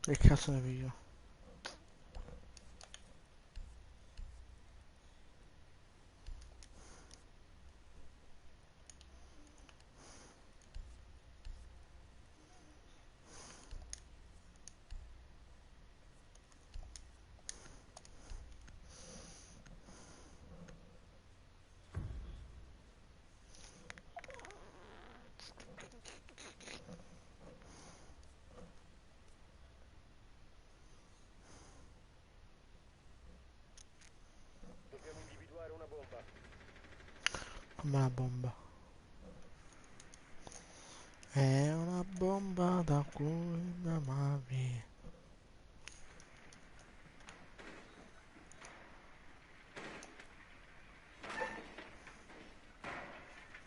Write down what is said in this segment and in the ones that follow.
Che cazzo ne piglio? Dobbiamo individuare una bomba. Come una bomba. È una bomba da cui mi amavi.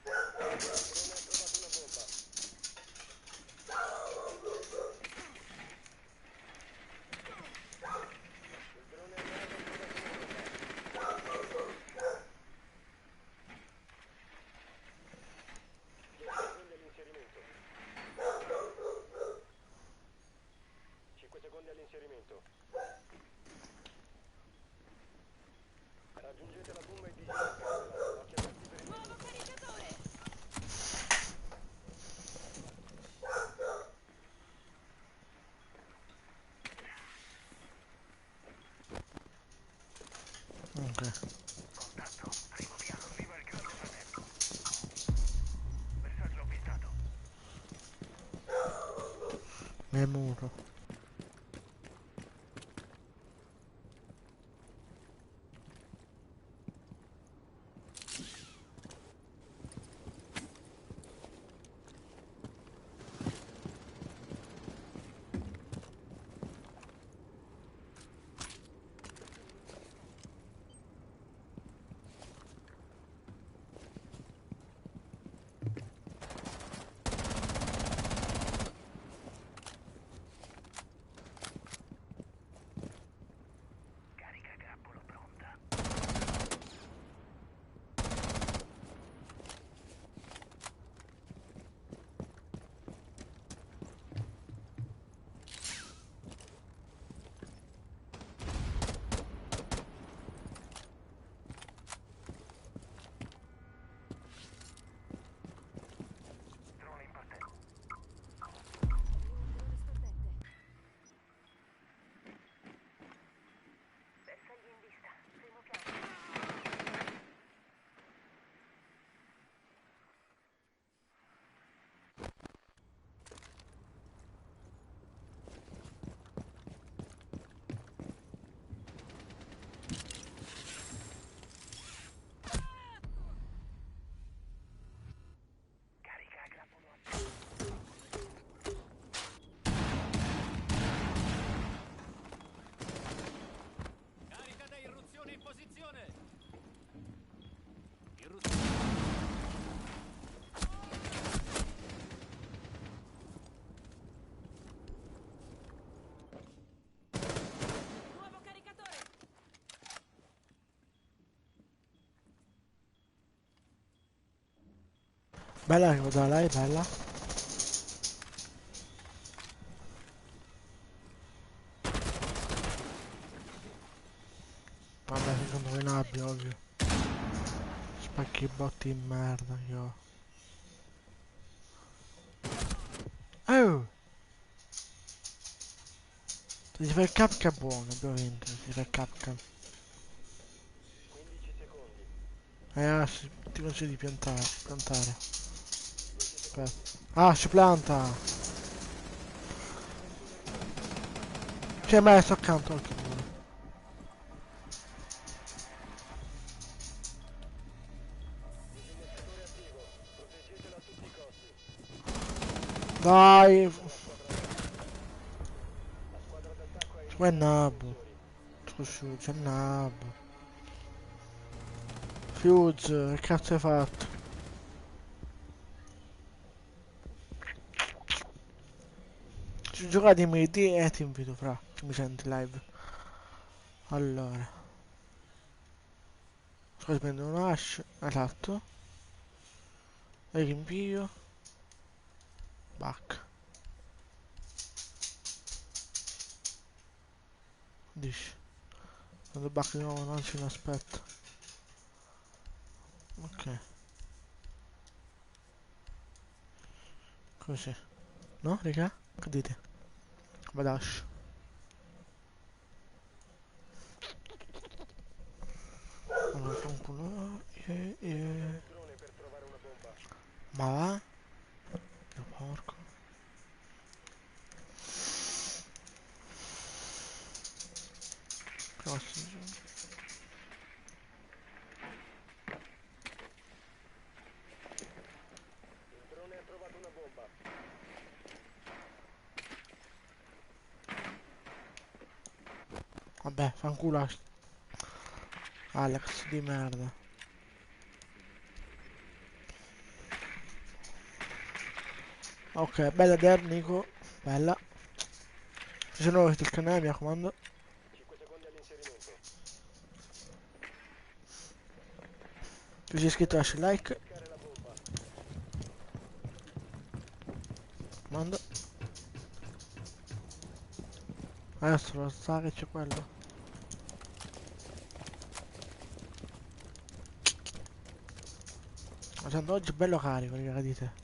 Il drone ha trovato una bomba. Il drone alleato ha trovato una bomba. 10 secondi all'inserimento. 5 secondi all'inserimento. Raggiungete la bomba e discendetela. Occhi aperti per il Nuovo nemico. caricatore! Ok. Contatto. Primo piano. Viva il grande fratello. Messaggio avvistato. Nel muro. Carica grappolo pronta. Drone in partenza. Drone scortente. Bersaglio in vista. Primo piano. Carica grappolo attivo. Carica da irruzione in posizione! Irruzione! Nuovo caricatore! Bella che vado là, è bella. Vabbè, secondo me Nabi, ovvio. Spacchi botti di merda, io. Oh! Se si fa il capca è buono, abbiamo vinto, se si fa il capca. 15 secondi. Sì, ti consiglio di piantare. 10 secondi. Aspetta. Ah, si planta! Nessun nemico in zona. Cioè, ma sto accanto anche tu. Disinnescatore attivo. Proteggetelo a tutti i costi. Dai! Raggiungete la squadra d'attacco. La squadra d'attacco ha Qua è eliminato i Nab. difensori. Scusa, c'è Nab. Fuse, che cazzo hai fatto? Ci giocate in MD e ti invito fra, che mi senti live. Allora, sto prendere un hash, esatto. E rinvio. Back. Dici. Quando bacca di nuovo non ce ne aspetta. Ok. Così. No, raga? Che dite? Badash. Allora, fa un culo. Drone per trovare una bomba. Ma va? Dio porco. Cross. Il drone ha trovato una bomba. Vabbè, fa un culo. Alex di merda. Ok, bella Der, Nico. Bella. Se no avete il canale, mi raccomando. 5 secondi all'inserimento. Se sei iscritto lascia il like. Cercare la bomba. Mando. Adesso lo sa che c'è quello. Ma tanto oggi è bello carico, raga, dite.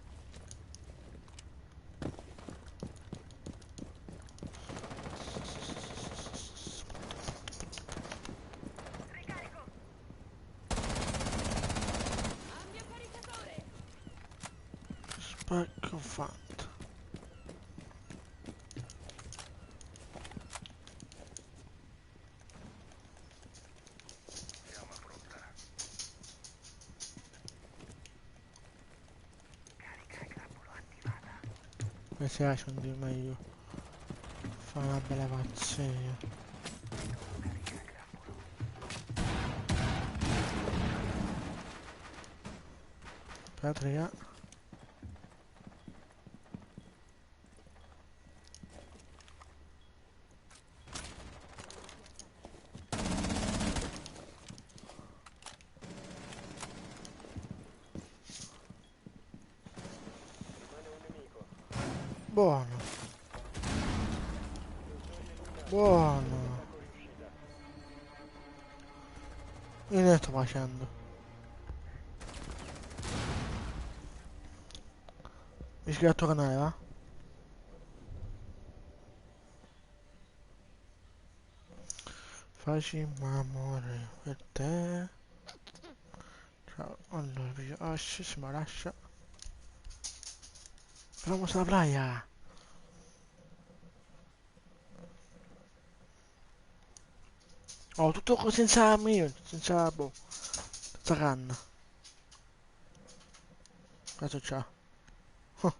Cambio caricatore. Spacco fatto. Questi sono di meglio. Fa una bella pazzia. Aspetta, raga. Rimane un nemico. Buono. Difensori eliminati. Buono. Attacco riuscita. Io ne sto facendo. Mi iscrivi al tuo canale, va? Facciamo amore per te. Ciao, allora, vi lascio, si mi lascia. Vamos alla playa. Oh, tutto senza mio, senza boh, senza canna. Cosa c'ha? Oh,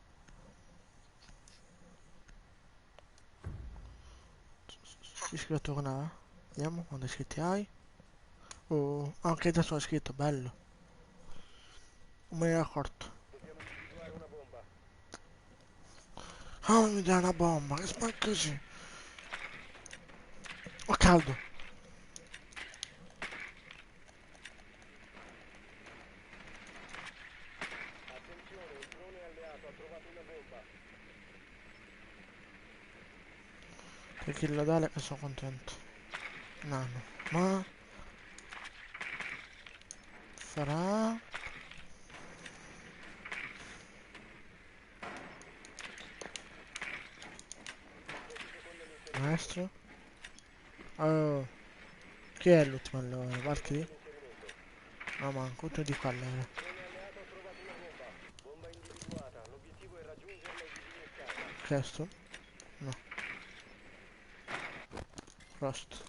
iscrivi al tuo canale? Vediamo quanti iscritti hai. Oh, anche già sono iscritto, bello. Non me ne ero accorto. Dobbiamo individuare una bomba. Ah, mi dà una bomba, che spacca così. Ho caldo. Attenzione, un drone alleato ha trovato una bomba. Per chi lo dà che sono contento. Nano. Ma farà. Maestro. Oh, chi è l'ultimo allora? Parti lì? All'inserimento. No, manco tu di qua allora. Drone alleato ha trovato una bomba. Bomba individuata. L'obiettivo è raggiungerla e disminuirla. Questo? No. Frost.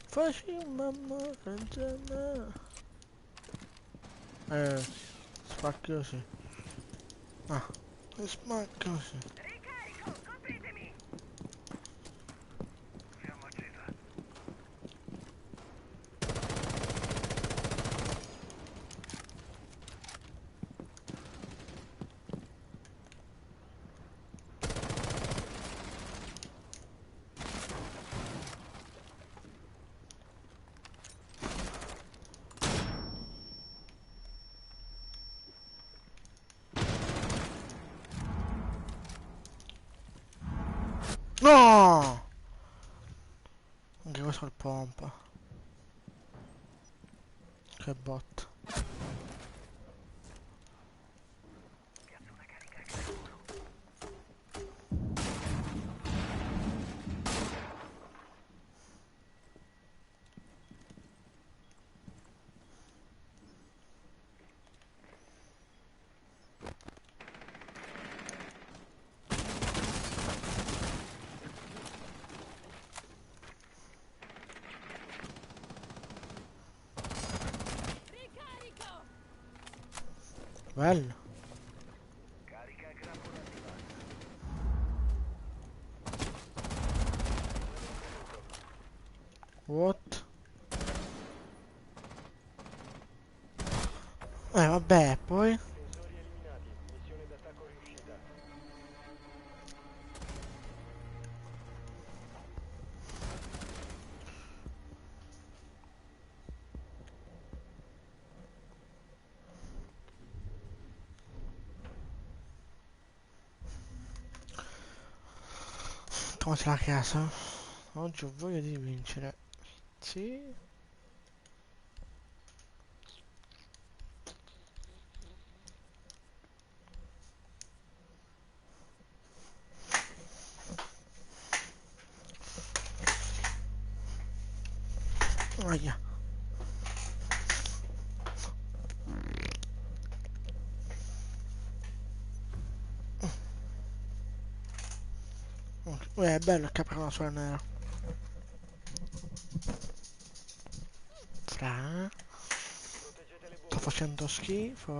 Facciamo amore insieme. Spacchi così. Ah, spacchi così. No! Anche questo è il pompa. Che bot. Ricarico! Bello. Carica grappola attivata. What? Vabbè, poi... Difensori eliminati. Missione d'attacco riuscita. Come c'è la casa? Oggi ho voglia di vincere. Sì. Aia. È bello il caprino sulla nera. Fra. Proteggete le Sto bombe. facendo schifo.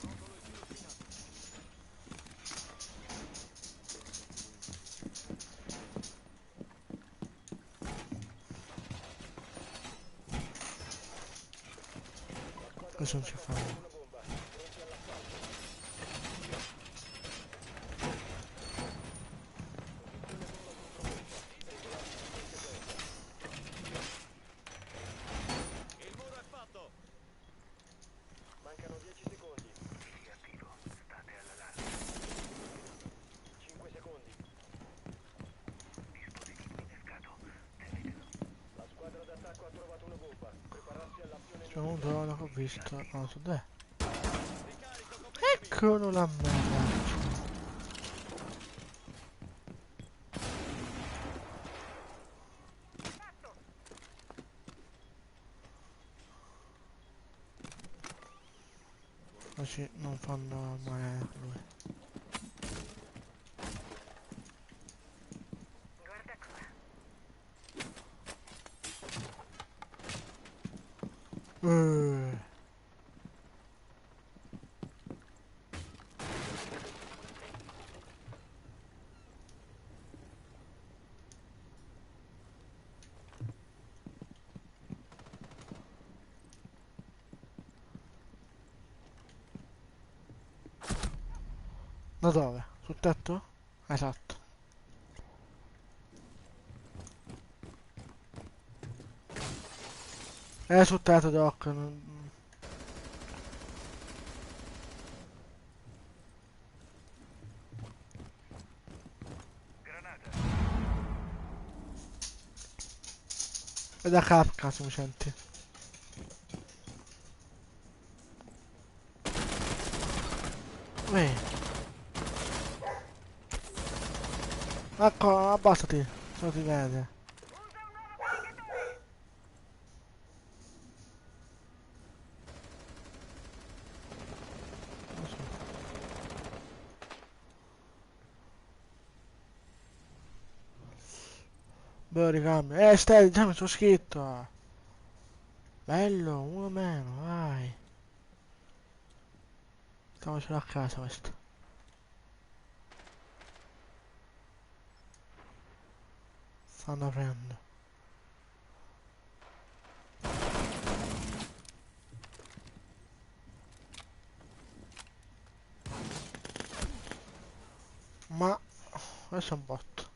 Rotolo il filo spinato. La squadra Questo non ci d'attacco ha fa. trovato una bomba. Pronti all'assalto. Posizione bomba compromessa. Regolarsi di conseguenza. Il muro è fatto. Mancano 10 secondi. Riattivo. State all'allarme. 5 secondi. Dispositivo innescato. Tenetelo. La squadra d'attacco ha trovato una bomba. Prepararsi all'azione C'è un immediata. drone che ho visto. Non so dov'è. Ricarico, copritemi. Eccolo la merda. Così non fanno male a lui. Eh, Da dove? Sul tetto? Esatto. È sul tetto, Doc. Granata. È da capca, se mi senti. Uè. Ecco, abbassati. Se non ti vede. Non so. Boh, ricambio. Stai, già mi sono scritto. Bello, uno meno, vai. Stavo solo a casa questo. Stanno aprendo. Ma questo è un botto.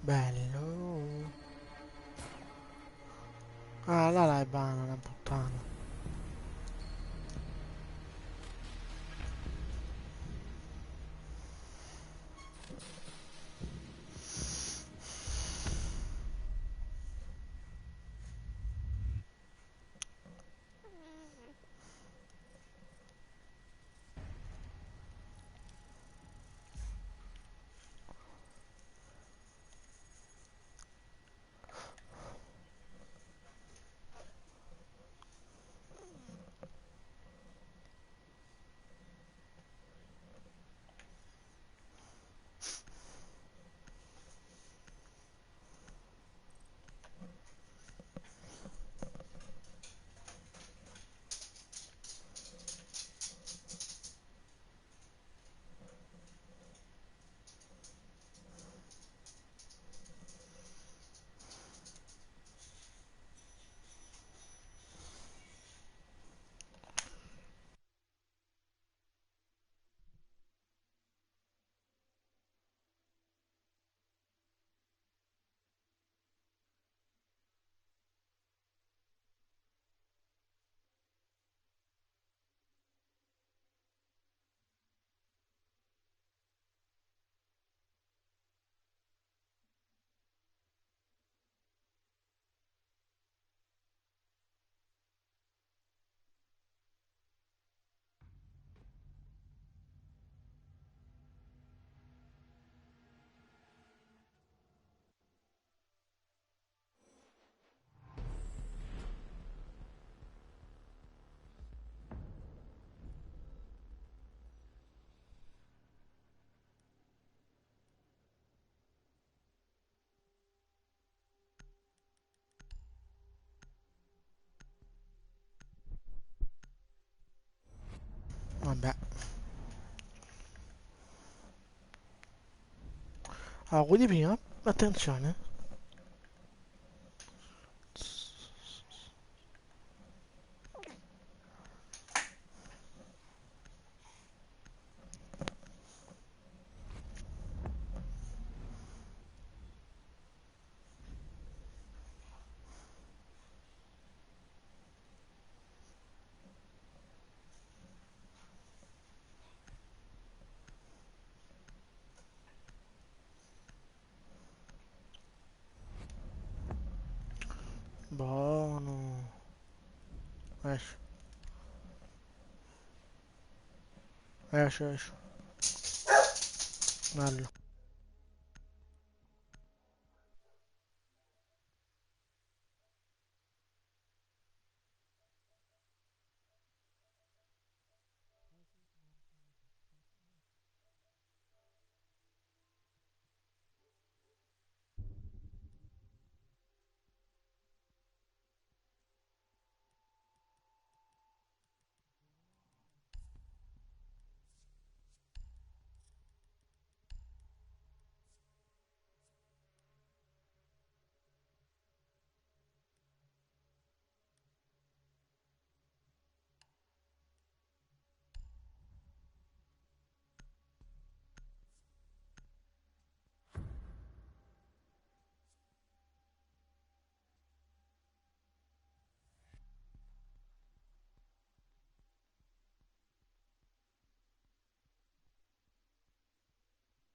Bello. Ah, là è vana, la puttana. Vabbè. Allora, quelli prima, attenzione. Buono. Esci, esci. Bello.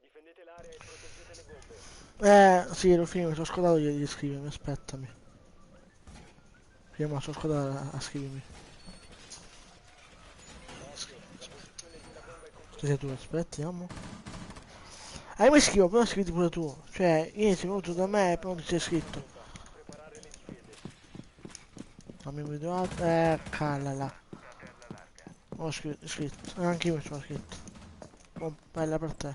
Difendete l'area e proteggete le bombe. Sì, lo finito, mi sono scordato di scrivermi, aspettami. Prima mi sono scordato a scrivermi. Occhio, la posizione di una bomba è Che sei tu, compromessa. aspettiamo. Mi scrivo, però scrivi pure tu. Cioè, io sei venuto da me e poi non ti sei Una scritto. bomba. Preparare le difese. Fammi un video. Callala. Ho scritto. Anche io mi sono scritto. Oh, bella per te.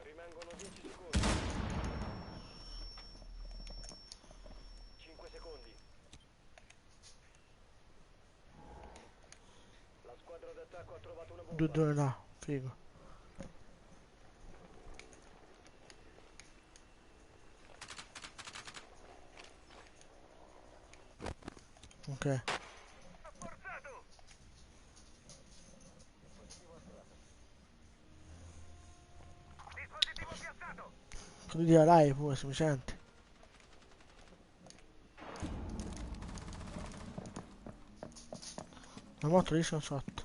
Rimangono 10 secondi. 5 secondi. La squadra d'attacco ha trovato una bomba. Due là, figo. Ok. Condividi la live pure se mi senti. La moto lì sono sotto.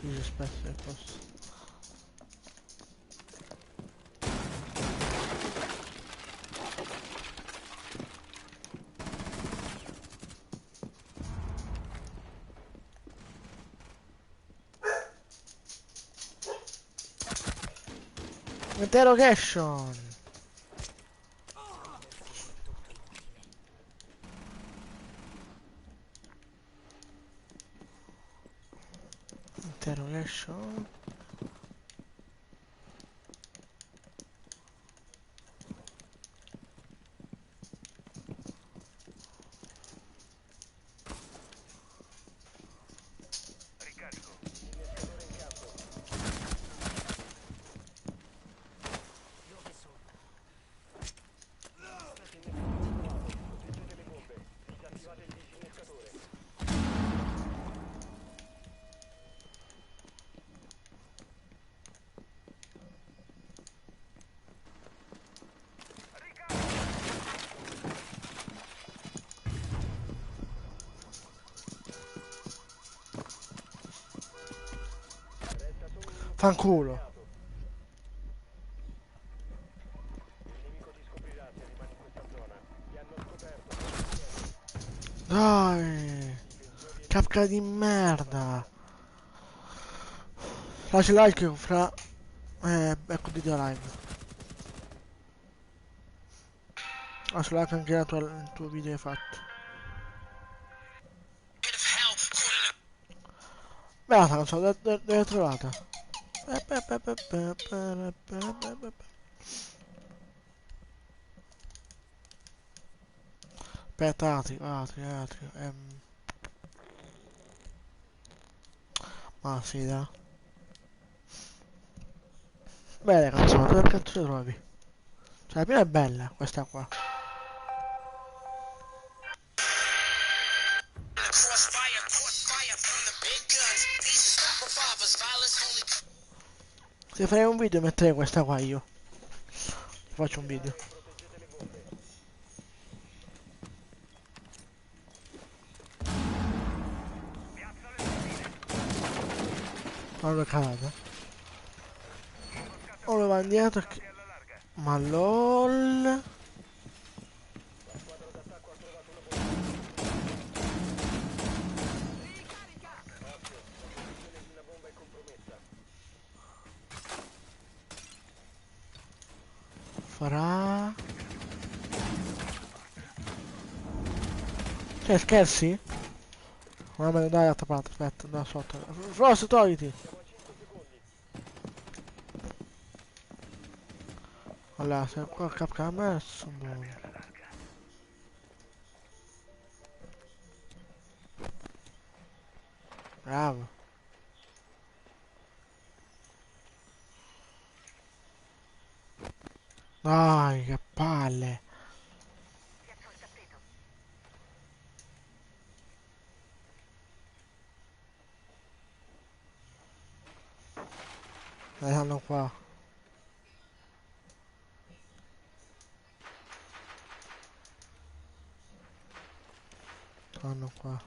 Sì, aspetta che posso. Interrogation! Interrogation. Innescatore in campo. Innescatore trovato. Proteggete le bombe. Disattivate il disinnescatore. Resta solo un Fanculo. alleato. Il nemico ti scoprirà se rimani in questa zona. Ti hanno scoperto. Dai! Difensori Capca di merda! Lascia like fra... ecco di live. Lascia like anche il tuo video hai fatto. Beata, non so, dove l'hai trovata? Aspetta, altri. Ma sì, dai. Belle canzoni, dove cazzo le trovi? Cioè, la prima è bella, questa qua. Se farei un video metterei questa qua io. Faccio un video. proteggete le bombe. Allora calata. Ora va indietro che... Ma lol. La squadra d'attacco ha trovato una bomba. Ricarica! Occhio, la posizione di una bomba è compromessa. Farà... Cioè, scherzi? Ma me ne dai l'altra parte, aspetta, da sotto. Frost, togliti! Siamo a 5 secondi. Allora, se qua capca a me, sono buono. Bravo. Dai, che palle. Hanno qua. Hanno qua.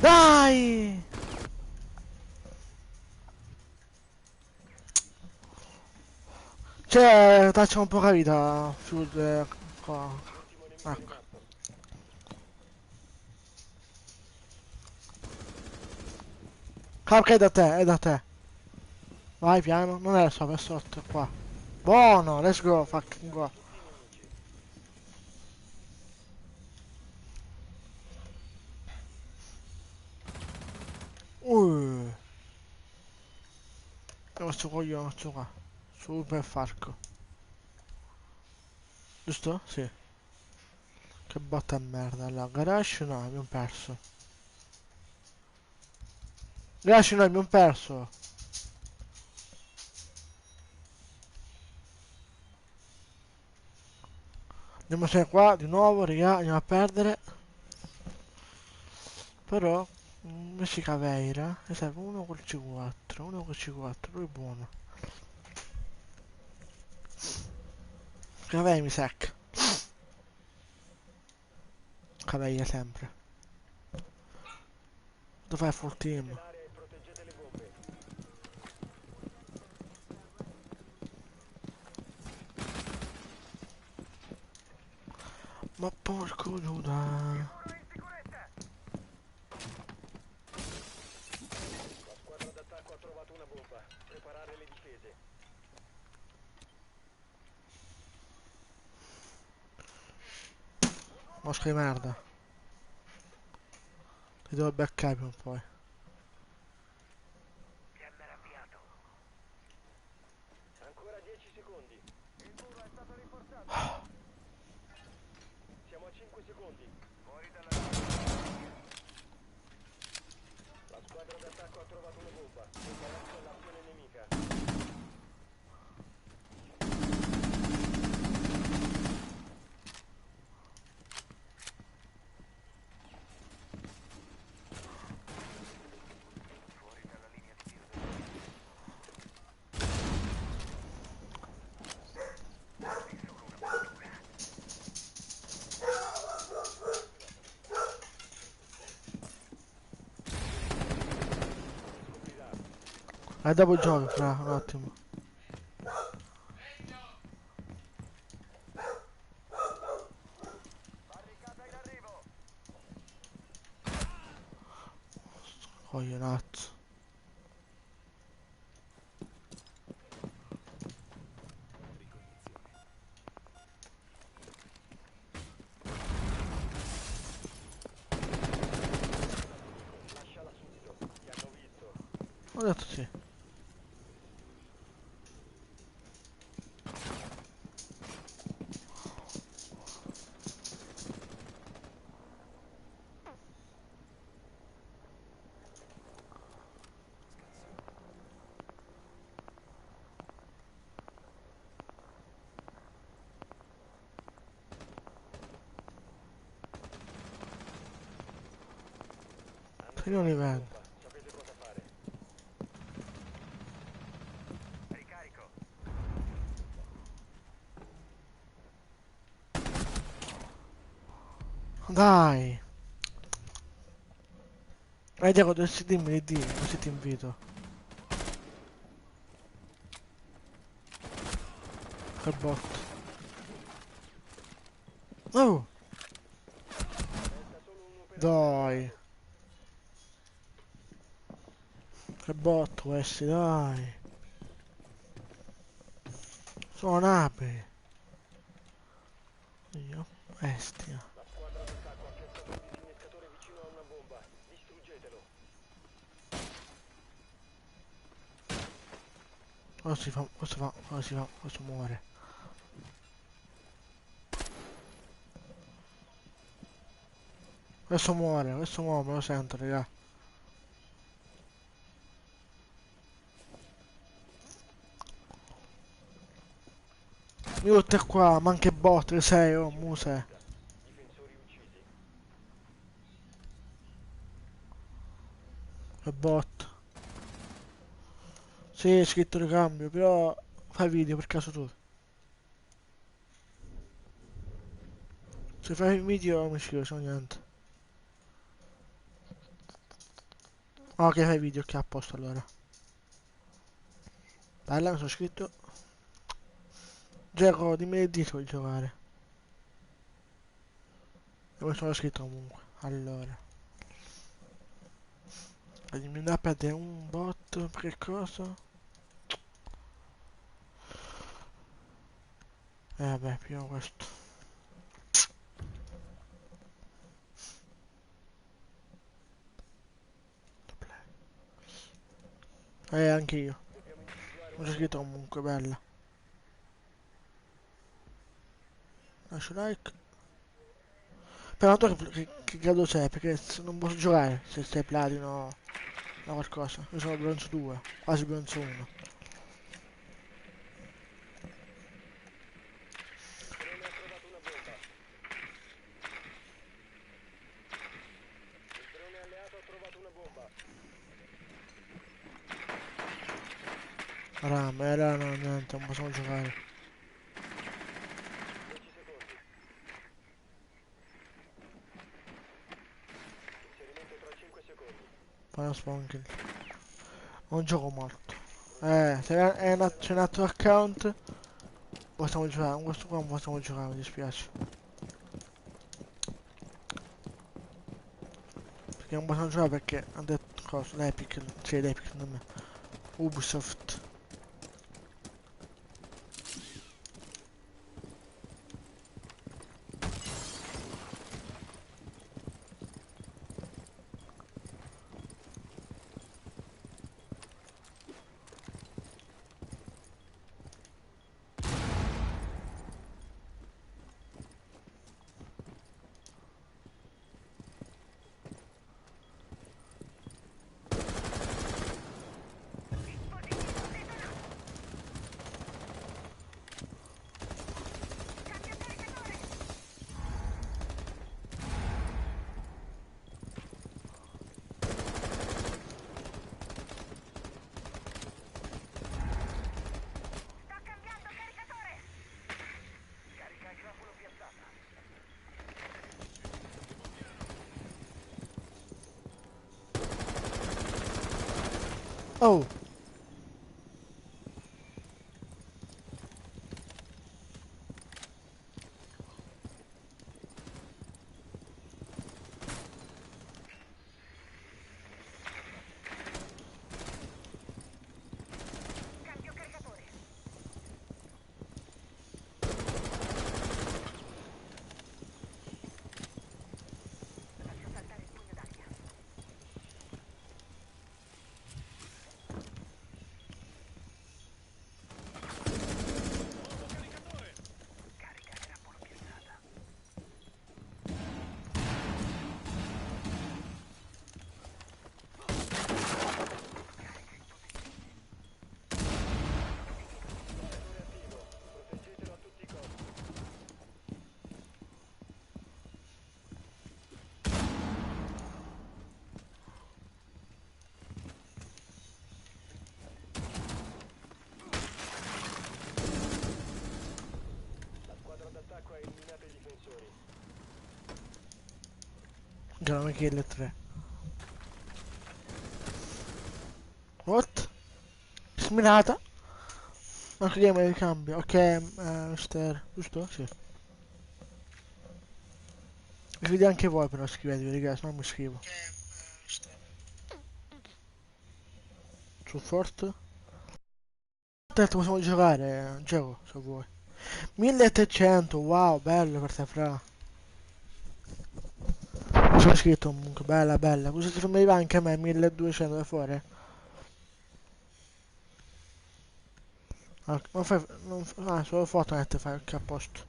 Dai! Cioè, dacci un poca vita sul... qua. L'ultimo nemico Ecco. rimasto. Ok, è da te, è da te. Vai piano, non è sopra, è sotto, è qua. Buono, let's go, fucking go. Tutti i nemici. Uh, questo coglione, questo qua. Super farco. Giusto? Sì. Che botta di merda. Allora, garage no, abbiamo perso. Garage no, abbiamo perso. Andiamo a stare qua di nuovo, raga, andiamo a perdere. Però, invece Caveira, ne serve uno col C4, uno col C4, lui è buono. Caveira mi secca. Caveira sempre. Dov'è full Siete team? l'area e proteggete le bombe. Ma porco Giuda. La squadra d'attacco ha trovato una bomba. Preparare le difese. Mosca di merda. Ti devo beccare prima o poi. Ancora 10 secondi. Il muro è stato rinforzato. Siamo a 5 secondi. Fuori dalla linea. La squadra d'attacco ha trovato una bomba. Preparati all'azione nemica. Scoprirà. Dopo gioco, fra un attimo. Barricata in arrivo. Coglionazzo. Ricognizione. Lasciala subito. Ti hanno visto. Ho detto sì. Hanno Se non li trovato la vedo. bomba. Sapete cosa fare. Ricarico. Dai. Diego, dovresti dimmi di dire, così ti invito. Che botto. Oh, Resta solo un operatore dai. armato. Che botto questi, dai. Sono napi. Io, bestia. La squadra d'attacco ha piazzato un disinnescatore vicino a una bomba. Distruggetelo. Questo si fa, questo fa, questo si fa, questo muore. Questo muore, me lo sento, raga. Io te qua, ma anche bot, che sei, oh, Missione muse. fallita. Difensori uccisi. Che bot. Sì, è scritto ricambio, però fai video per caso tu. Se fai video mi scrivi, se no niente. Ok, fai video, ok, a posto allora. Bella, mi sono scritto. Gioco, dimmi il dito di giocare. Dove sono scritto comunque. Allora. Dimmi da perdere un bot, che cosa? Vabbè, più questo. Anche io. Dobbiamo individuare Non una c'è scritto bomba. comunque, bella. Lascio like. Però non so che grado sei, perché non posso giocare se sei platino o qualcosa. Io sono bronzo 2, quasi bronzo 1. Il drone ha trovato una bomba. Il drone alleato ha trovato una bomba. Ram, era no, niente, non possiamo giocare. 10 secondi. Inserimento tra 5 secondi. Poi non spawn kill. Non gioco morto. Proseguite Se con la c'è un missione altro account, possiamo giocare. Con questo qua non possiamo giocare, mi dispiace. Perché non possiamo giocare perché ha detto cosa, l'Epic, cioè l'Epic, non me. Ubisoft. Oh! attivo. Proteggetelo a tutti i costi. La squadra d'attacco ha eliminato i difensori. Giochiamo kill 3. What? Sminata? Ma che game di cambio? Ok, Mister, giusto? Sì. Scrivete anche voi però, scrivetevi, ragazzi, non mi scrivo. Support? Tanto possiamo giocare, gioco, se vuoi. 1300, wow, bello per te, fra. Sono scritto comunque, bella, bella. Così ti mi va anche a me, 1200 da fuori. Ah, non fai, solo Fortnite fai, ok, a posto.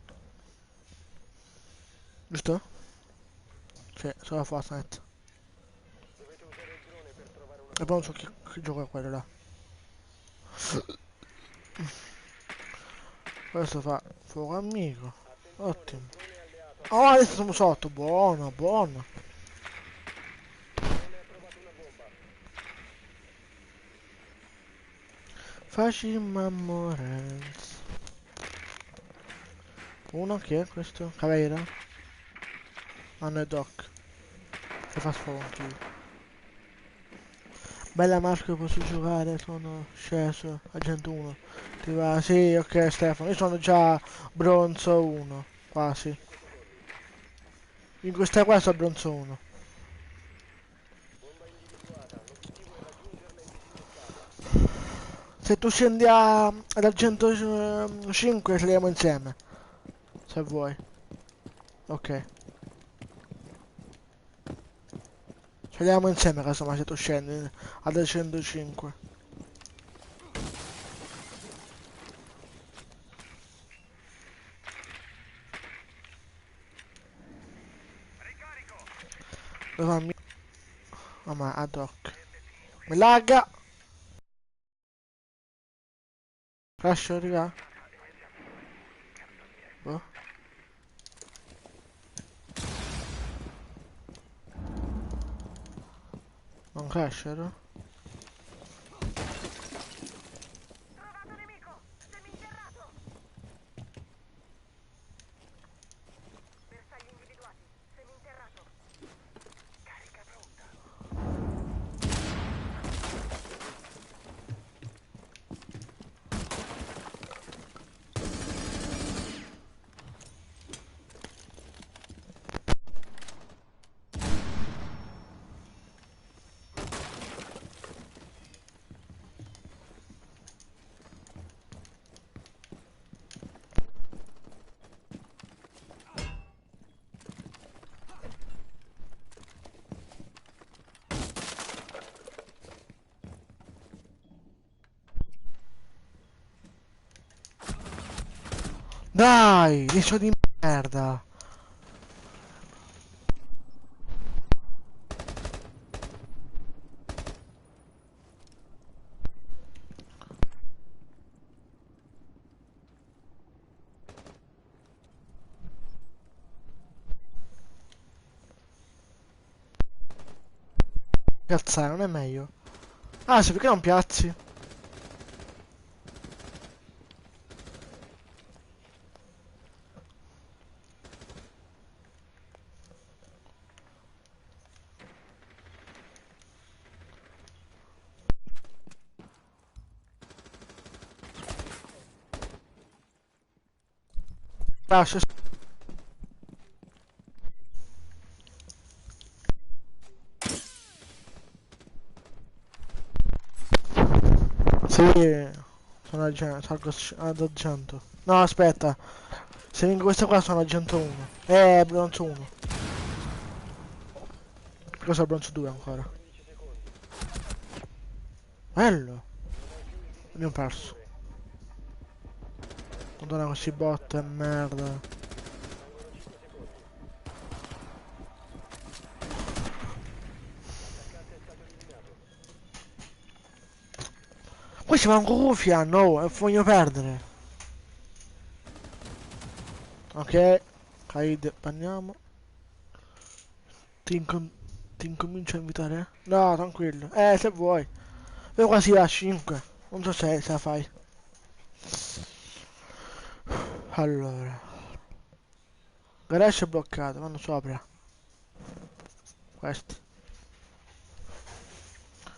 Giusto? Sì, solo Fortnite. Dovete usare il drone per trovare una E poi non so bomba. che gioco è quello là. Questo fa fuoco amico. Attenzione, il Ottimo. drone alleato ha Oh, trovato adesso una siamo bomba. sotto, buono, buono. Il drone ha trovato una bomba. Facima Morens. Uno che è questo? Caveira? Ah, no, è Doc. Che fa sfogo anch'io. Bella Marco, posso giocare, sono sceso, agente 1. Ti va? Sì, ok Stefano, io sono già bronzo 1, quasi. In questa qua sono bronzo 1. Bomba individuata. L'obiettivo è raggiungerla e disinnescarla. Se tu scendi ad argento 5 saliamo insieme, se vuoi. Ok. Saliamo insieme casomai se tu scendi ad argento 5. Dove va mi... Oh ma ad hoc. Mi lagga! Lascio arrivare? Boh. Non crescere? Trovato nemico! Seminterrato! Bersagli individuati. Seminterrato. Carica pronta. Dai! Riso di merda! Piazzare non è meglio. Ah, sì, perché non piazzi? Lascia. Sì, sono salgo ad argento. No, aspetta. Se vinco questa qua sono argento 1. Bronzo 1. Perché sono bronzo 2 ancora. 15 secondi. Bello. Non hai più il Abbiamo perso. visibilità. Madonna, questi bot e merda. Rimangono 5 secondi. L'attaccante è stato eliminato. Questi manco cuffia hanno, oh, e voglio perdere. Ok. Kaid, banniamo. Ti, incom- ti incomincio a invitare? No, tranquillo. Se vuoi. Io quasi a 5. Non so se la fai. Allora. Garage è bloccato, vanno sopra. Questo.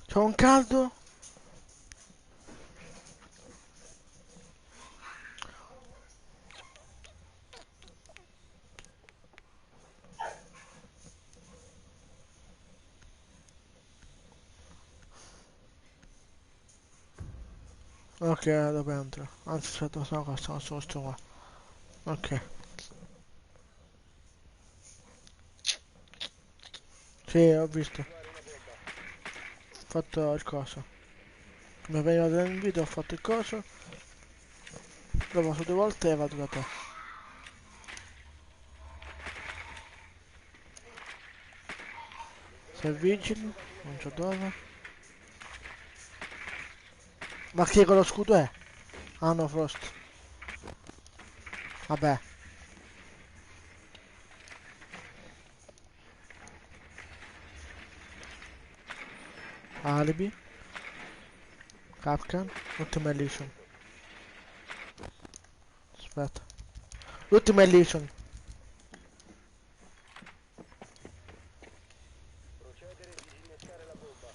C'ho un caldo. Ok, dove entro? Anzi, aspetta, sono qua, sono sto qua. Ok. Sì, ho visto. Ho Individuare una bomba. fatto il coso. Mi veniva dall'invito, ho fatto il coso. Lo passo 2 volte e vado da te. Sei vigili? Non so dove. Ma che con lo scudo è? Ah no, Frost. Vabbè. Alibi. Capcan. Ultima Elision. Aspetta. Ultima Elision. Procedere e disinnescare la bomba.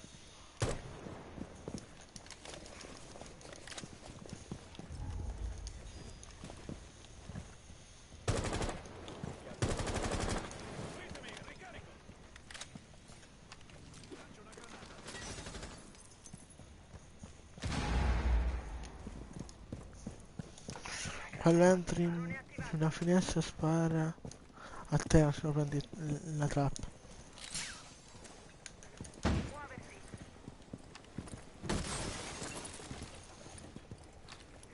Quando entri in una finestra spara a te se lo prendi la trappola. Muoversi.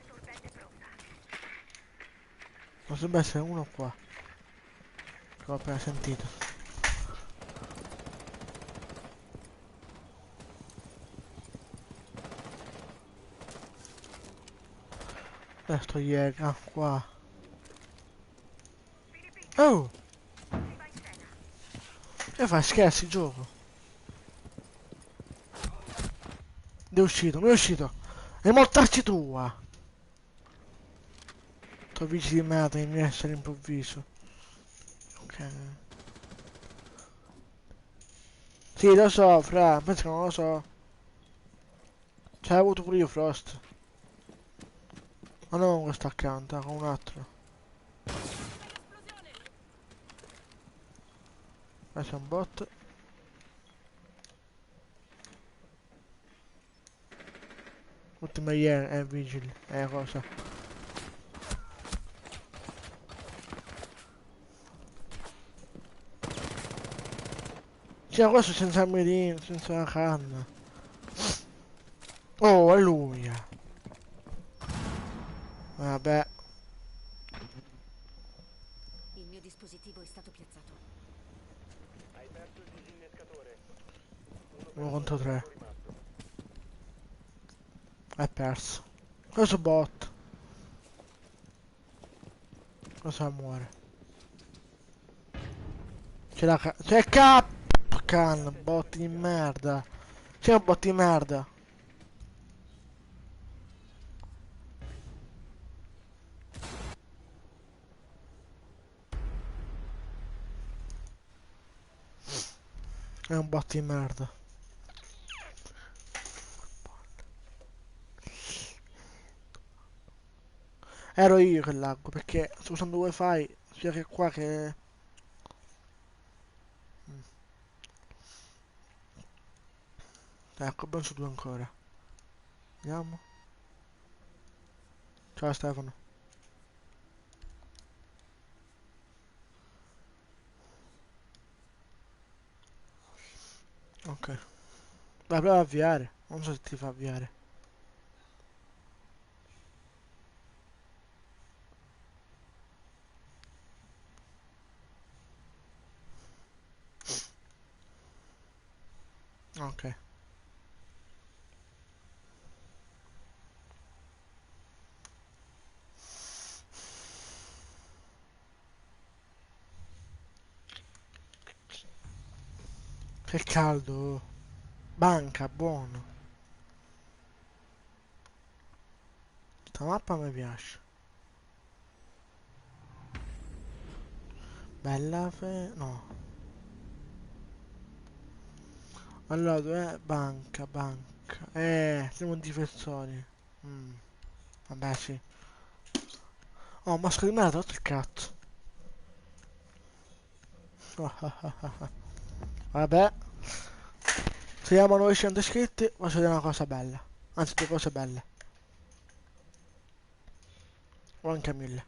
Sorbente pronta. Potrebbe essere uno qua, che ho appena sentito. Sto ieri, ah, qua. Filippi, Oh! si va in scena. Che fai, scherzi, gioco? Mi è uscito, mi è uscito! È mortacci tua! Sto vici di merda che mi esce all'improvviso. Ok. Sì, lo so, fra, penso che non lo so. C'è avuto pure io Frost. Ma non con questo account, con un altro. Questo è un bot. Ultima ieri è Vigil, è cosa. Cioè, questo senza mirino, senza la canna. Oh, alleluia. Vabbè, Il mio dispositivo è stato piazzato. Hai perso il disinnescatore. Uno per 1 solo contro 3. tempo rimasto. È perso. Questo bot. Cosa muore? C'è la c'è canna, bot di merda. C'è un bot di merda. È un bot di merda. Ero io che laggo perché sto usando wifi. Sia che qua che... Ecco, abbiamo su due ancora. Vediamo. Ciao Stefano. Ok. Vai, prova a avviare. Non so se ti fa avviare. Ok. Che caldo. Banca, buono. Sta mappa mi piace. Bella fe... No. Allora, dov'è? Banca, banca. Siamo difensori. Mm, vabbè, sì. Oh, ma secondo me ha tolto il cazzo. Vabbè. Siamo a 900 iscritti, posso dire una cosa bella. Anzi, due cose belle. O anche 1000.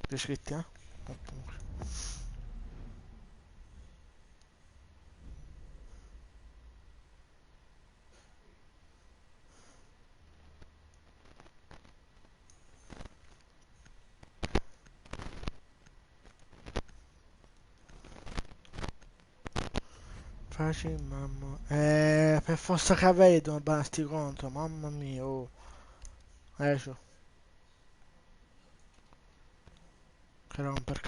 Due iscritti, eh? Appunto. Facile, mamma. Per forza che vedo, basti contro, mamma mia, oh. Adesso, che romper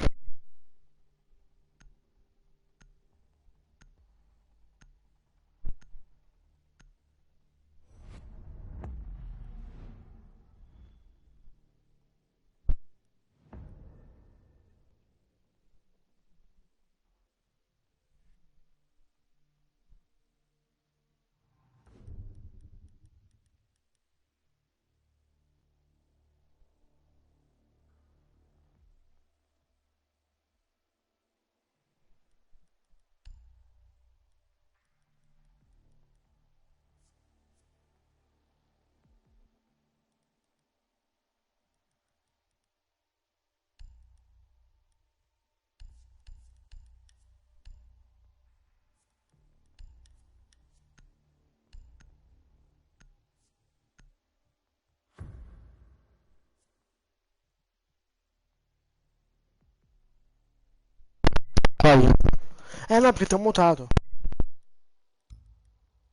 no, perché ti ho mutato.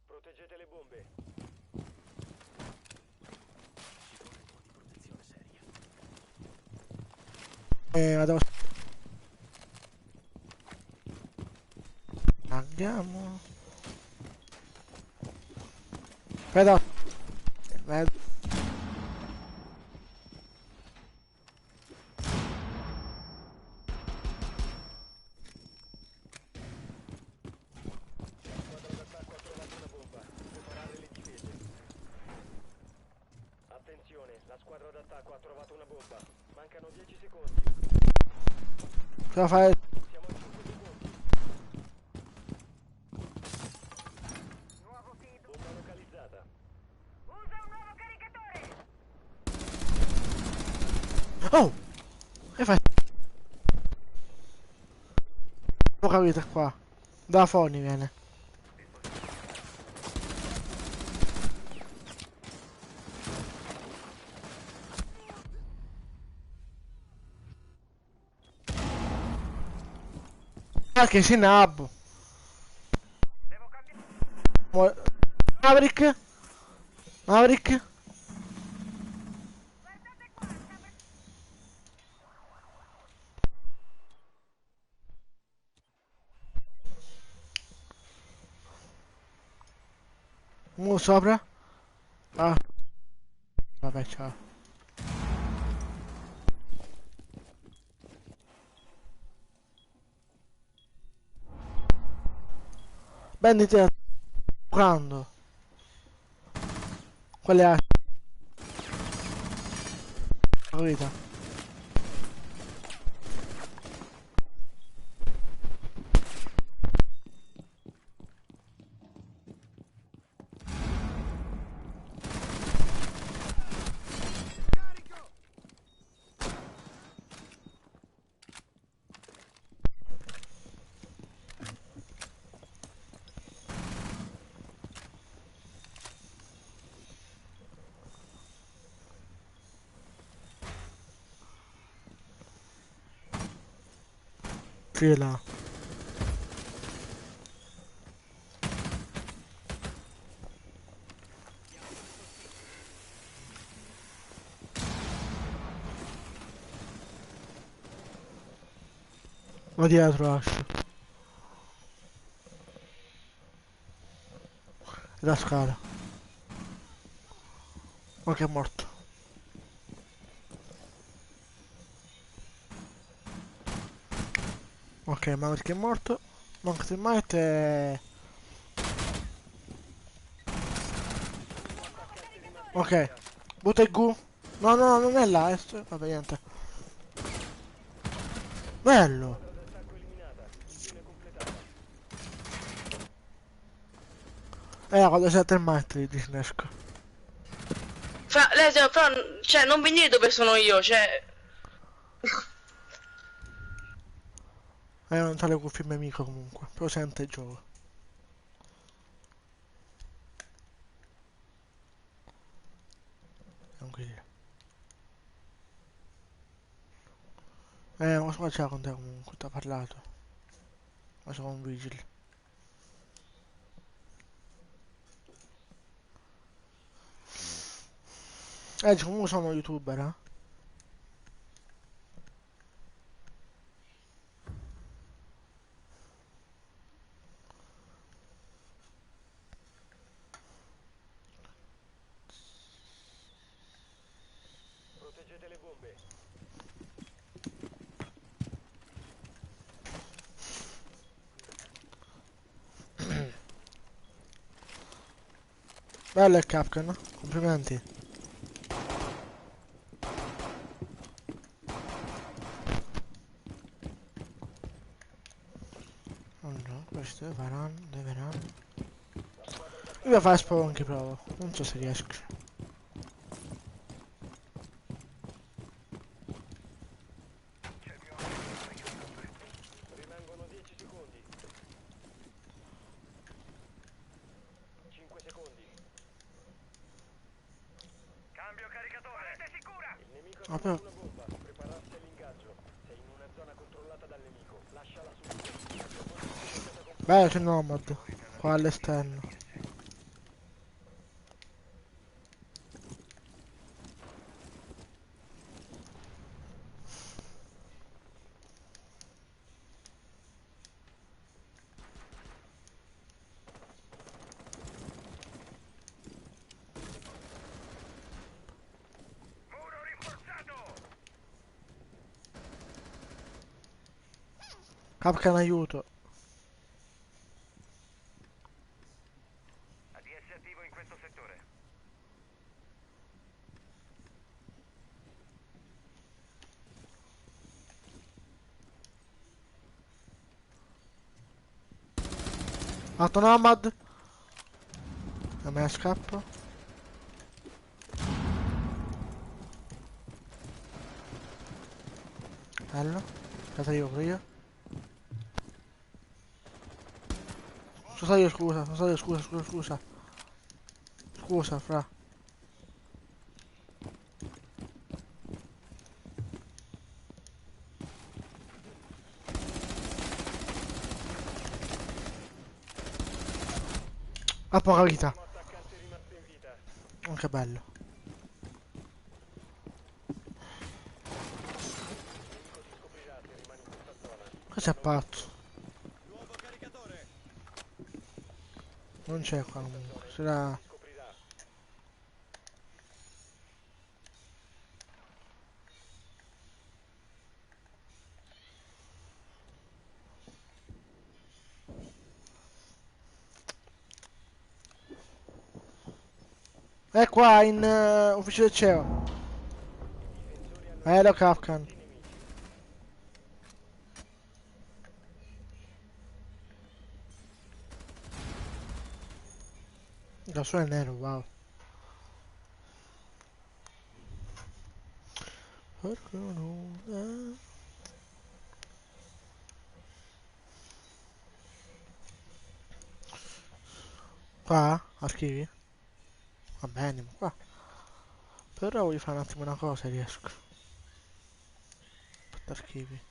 Proteggete le bombe. Vado. Andiamo. Vedo. Vedo. Squadra d'attacco ha trovato una bomba. Preparare le difese. Attenzione, la squadra d'attacco ha trovato una bomba. Mancano 10 secondi. Cosa fare? Siamo a 5 secondi. Nuovo feed. Bomba localizzata. Usa un nuovo caricatore. Oh! Che fai? Poca vita qua. Da Foni viene. Ah, che si nabbo. Devo cambiare. Maverick? Maverick? Guardate qua, sta per... Uno sopra? Ah. Vabbè, ciao. Banditi giocando. Quelle a... Vita. Fila. Va dietro Ash. La scala. Ok, è morto. Ok, ma perché è morto? Manca il might e... Ok. Butta il gu. No, no, non è là. Vabbè, niente. Bello. Squadra d'attacco eliminata. Missione completata. Quando sente il might li disnesco. Lesio, però, cioè, non venire dove sono io, cioè... Non c'ha le cuffie mio amico comunque. Però sente il gioco. Comunque dire. Ma c'era con te comunque, ti ha parlato. Ma sono un vigile. Comunque sono youtuber, eh? Proteggete le bombe. Bello il Capcan, complimenti. Allora, questo dove faranno. Io devo fare sparo anche provo. Non so se riesco. Rimangono 10 secondi. 5 secondi. Cambio caricatore. Parete sicura. Il nemico ha Ah, trovato però... una bomba. Prepararsi all'ingaggio. Sei in una zona controllata dal nemico. Lasciala subito. La tua posizione è stata Beh, c'è Nomad. Qua all'esterno. Muro rinforzato! Capcan aiuto. ADS attivo in questo settore. Fatto Nomad. A me scappo. Bello. Aspetta io, pure io. Sono stato io, scusa. Sono stato io, scusa. Scusa, fra. Ha poca vita. L'ultimo attaccante rimasto in vita. Oh, che bello. Il nemico ti scoprirà se rimani in questa zona. Questo è pazzo. Nuovo caricatore. Non c'è qua comunque. Sarà... Ti scoprirà. È qua in ufficio del CEO. Difensori hanno Bello Capcan. i nemici. Da solo è nero, wow. Perché non è... Qua? Archivi? Va bene, ma qua. Però voglio fare un attimo una cosa, riesco. Aspetta, archivi.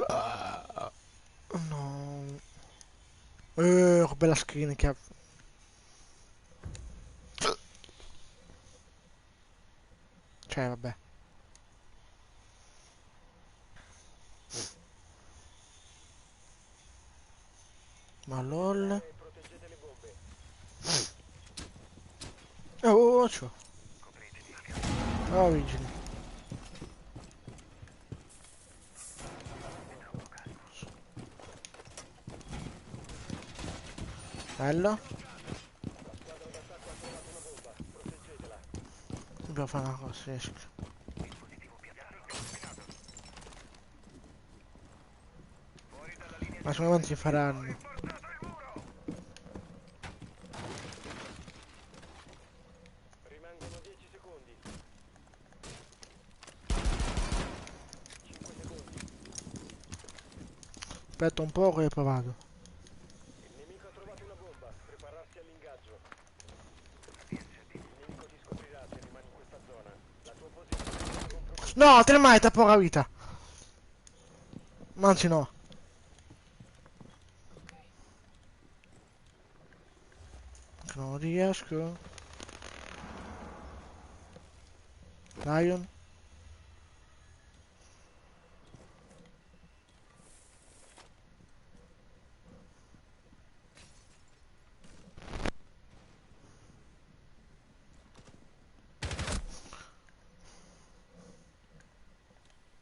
Ah, no. Che bella skin che ha. Cioè, vabbè. Ma lol. E proteggete le bombe. Oh, c'ho. Oh, vigili. Bello. La squadra d'attacco ha trovato una bomba. Proteggetela. Dobbiamo fare una cosa, riesco. Ma secondo me si faranno. Portato il muro! Rimangono 10 secondi. 5 secondi. Aspetta un po' che ho provato. Il nemico ha trovato una bomba. Prepararsi all'ingaggio. Il nemico ti scoprirà se rimani in questa zona. La tua posizione è compromessa. No, Termite ha poca vita. Ma anzi no. Che non riesco. Lion.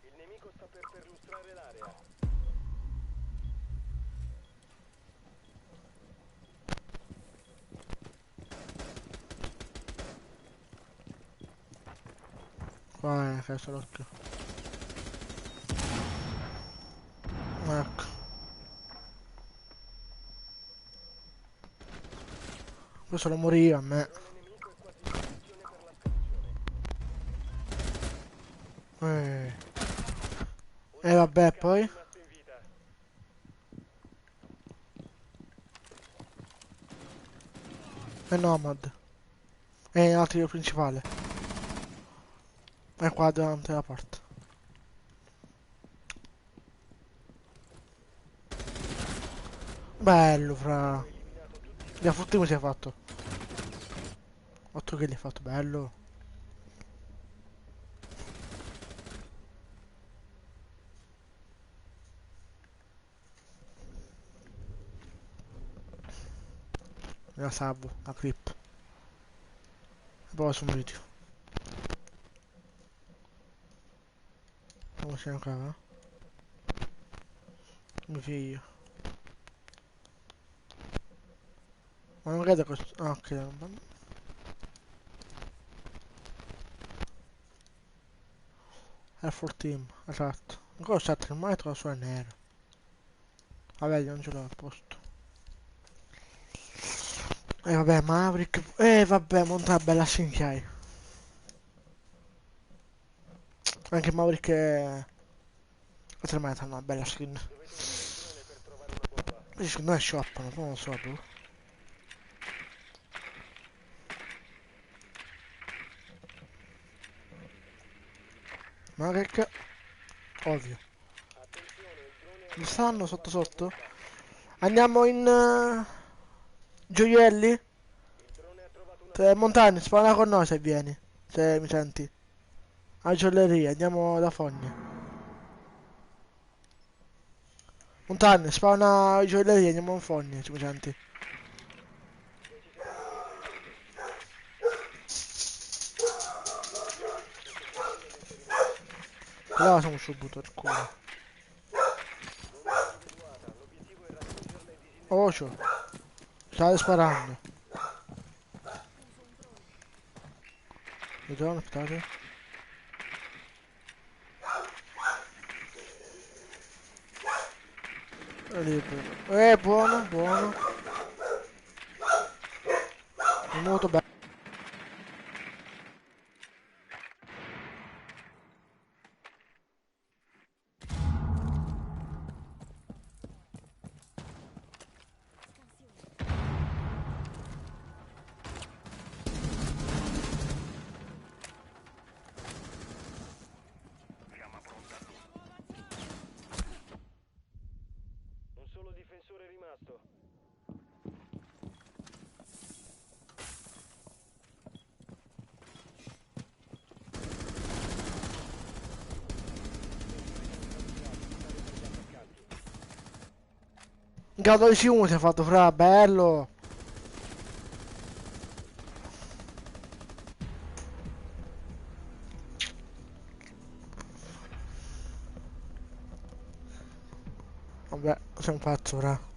Il nemico sta per perlustrare l'area. Qua è questo l'occhio. Ecco. Questo lo moriva a me. Il nemico è quasi in posizione per la scansione. E vabbè, poi. Rimasto in vita. È Nomad. È l'altro principale. È qua davanti alla porta. Bello, fra. Da frutti come si è fatto? 8 che li hai fatto, bello. La salvo, la clip. E poi su un video. Come si chiama? Mio figlio. Ma non credo questo. Ah, ok. È full team, esatto. Ancora 7 metro su è nero. Vabbè, non ce l'ho a posto. E vabbè, Maverick. Vabbè, monta una bella skin. Anche Maverick è... 4 metri, una bella skin. Dovete usare il drone per trovare una bomba. Questi secondo me shoppano, poi non lo so, bro. Maverick, ovvio. Attenzione, il drone Dove ha stanno sotto trovato una sotto? bomba. Andiamo in... gioielli? Il drone ha trovato una bomba. Montagna, spawna con noi se vieni. Se mi senti. A gioielleria, andiamo da Fogna. Montagna, spawna a gioielleria, andiamo a Fogna, se mi senti. Decisamente sì. Effettuando l'inserimento. Però siamo subito al culo. Bomba individuata. L'obiettivo è raggiungerla e Ocio, disinnescarla. state sparando. Vediamo, aspettate. È libero. Buono, buono. È molto bello. Un solo difensore è rimasto. Un caldo di C1 si è fatto, fra, bello. Vabbè, sei un pazzo, fra.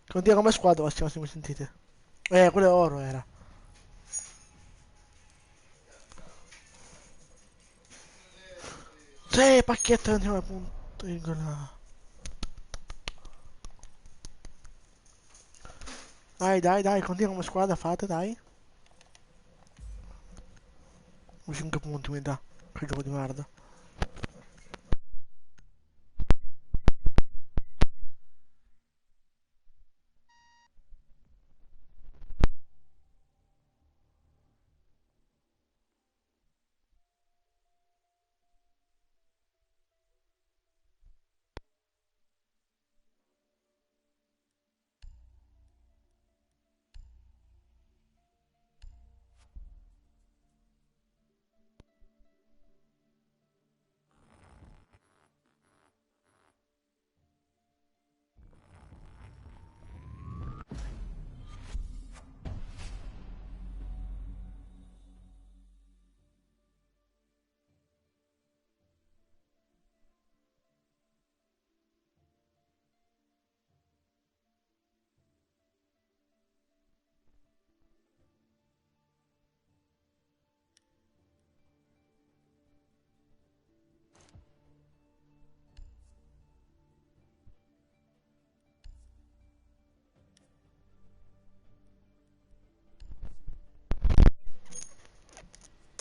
Continua come squadra, Bastiano, se mi sentite. Quello è oro era. Sì, pacchetto, andiamo a punto. Virgola. Dai, dai, dai, continua come squadra, fate, dai. 5 punti mi dà. Che gioco di merda.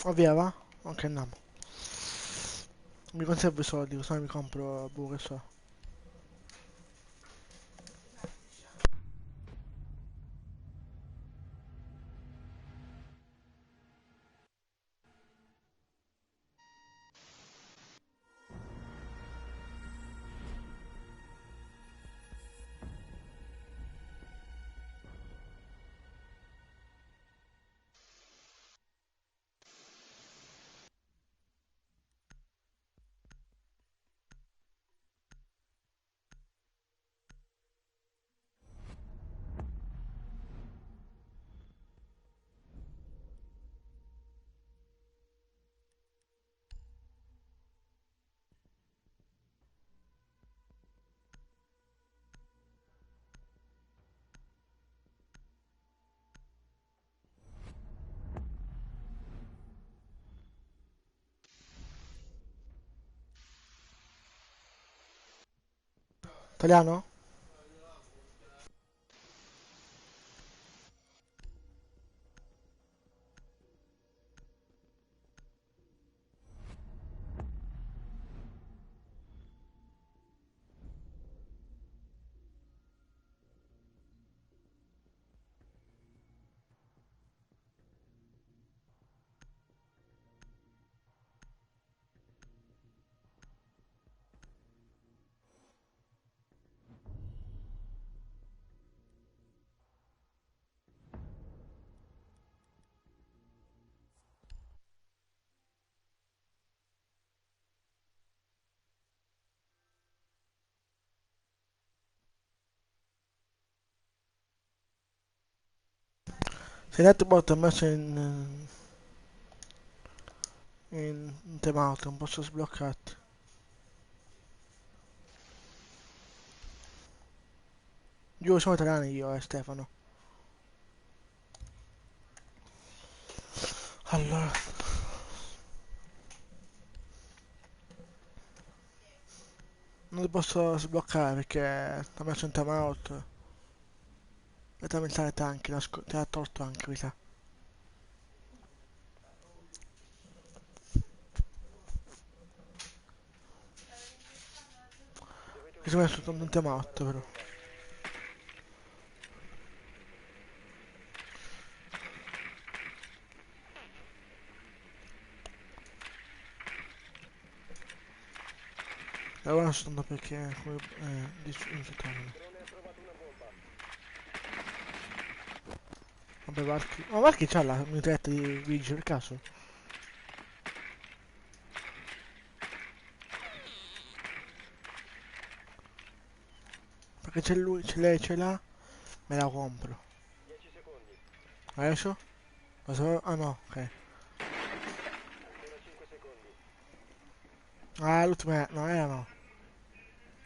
Va via, va? Ok, andiamo. Mi conservo i soldi, così mi compro, boh, che so. Italiano? Se Netbot è messo in timeout, non posso sbloccarti. Io sono italiano io, Stefano. Allora, non li posso sbloccare perché ti ho messo in timeout. E da mentale tanchi, ti ha tolto anche, mi sa. Che si è messo tanto in timeout però. E ora non sto perché come infettarmi. Vabbè, Varchi. Ma Varchi c'ha la mitretta di Vigil per caso? Perché c'è lui, c'è lei, ce l'ha, me la compro. 10 secondi. Adesso? Ah no, ok. Ancora 5 secondi. Ah, l'ultima, no, era no.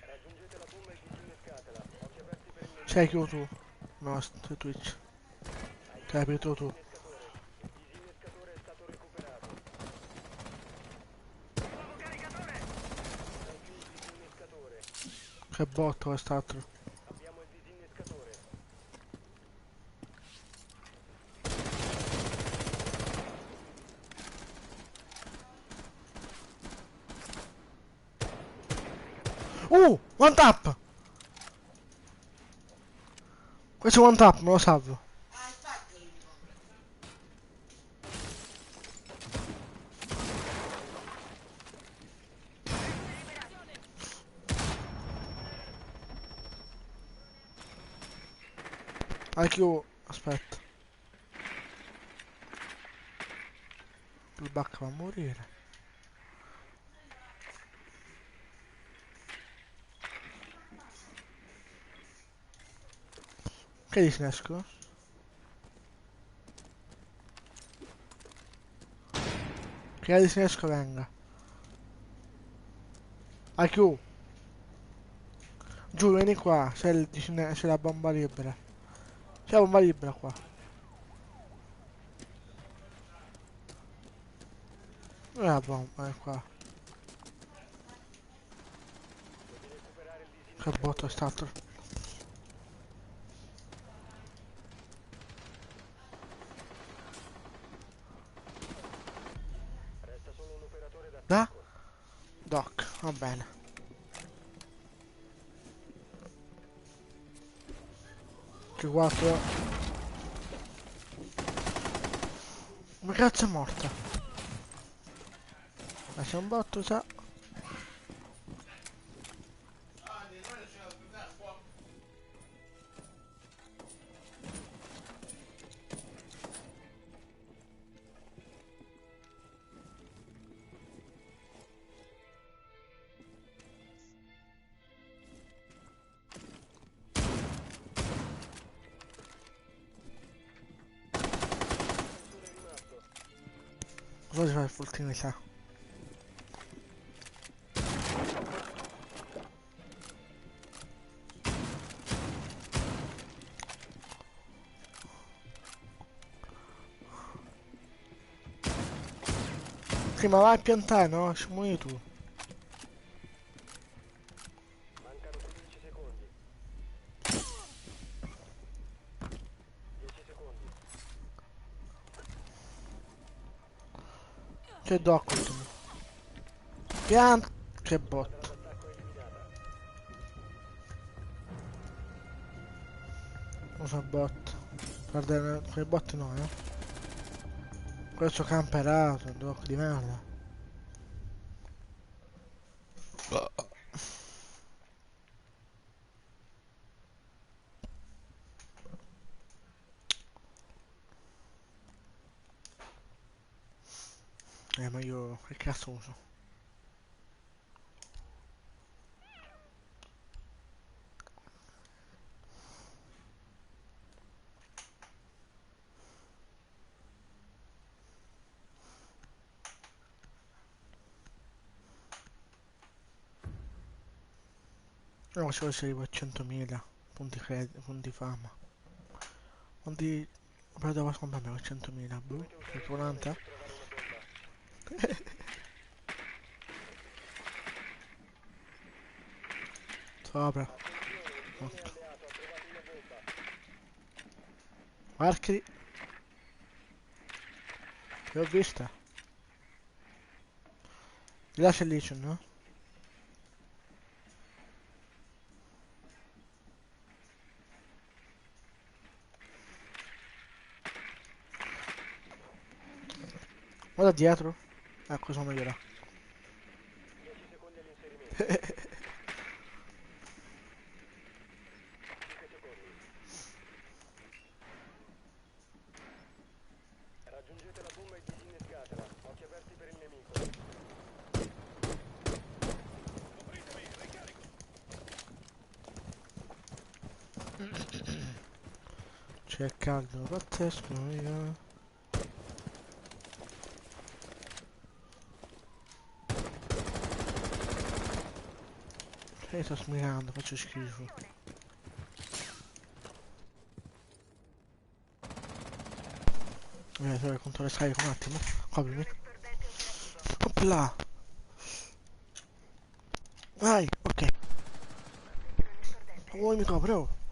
Raggiungete la bomba e disinnescatela. Occhi aperti per il C'hai nemico. chiuso tu? No, su Twitch. Hai Che hai chiuso il aperto tu. disinnescatore. Il disinnescatore è stato recuperato. Nuovo caricatore! Non più il disinnescatore. Che botto quest'altro. Abbiamo il disinnescatore. One tap! Questo è one tap, me lo salvo. Anche io, aspetta. Il back va a morire. Che disinnesco? Che disinnesco venga. IQ, giù, vieni qua, c'è la bomba libera. C'è la bomba libera qua. Dov'è la bomba? È qua. Devi recuperare il Che botto è disinnescatore. stato. Resta solo un operatore Da? d'attacco. Doc, va bene. Che 4. Ma cazzo è morta? Ma c'è un botto, sa. Nessuno è rimasto. Cosa si fa il fultino, mi sa? Sì, ma vai a piantare, no? Ci muovi tu. Mancano 15 secondi. C'è Doc ultimo. Pianta. Che bot. Usa bot. Guarda, quei bot no, Questo camperato, Doc di merda. Ma io che cazzo uso? No, se vuoi arrivo a 100.000 punti punti fama. Quanti... Però devo comprarmi con 100.000, boh, 40? Sopra. Ok. Marchi. Che ho vista. Di là c'è Legion, no? Guarda dietro. Ecco, sono meglio là. 10 secondi all'inserimento. 5 secondi. Raggiungete la bomba e disinnescatela. Occhi aperti per il nemico. Copritemi, ricarico. C'è caldo pazzesco, io. Sto smirando, faccio schifo. Devo controllare scarico un attimo. Coprimi. Opla! Vai, ok. Oh, mi copre, oh.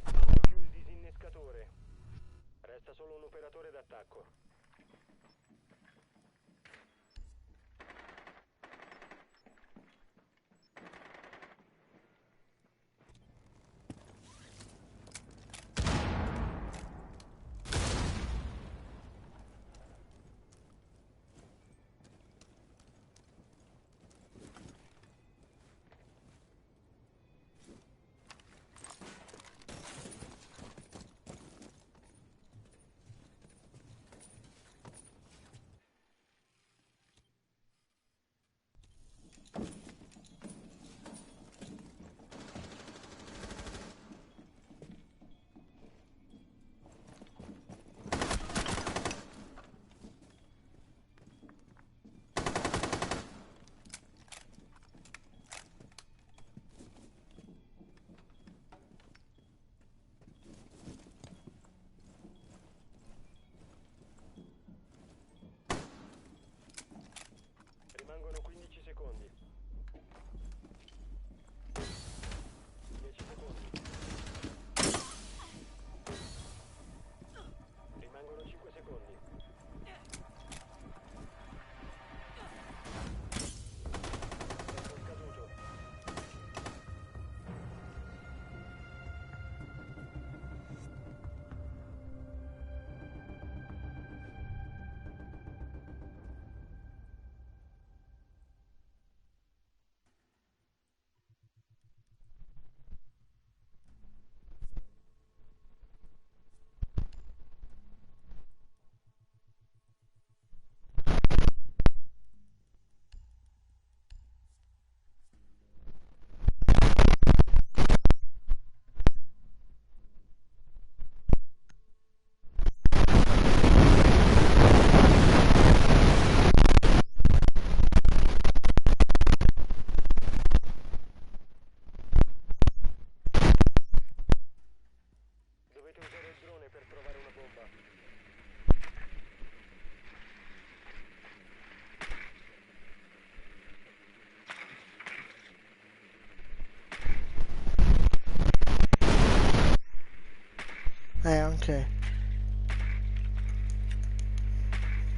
Abbiamo il disinnescatore. Hai più il disinnescatore. Resta solo un operatore d'attacco.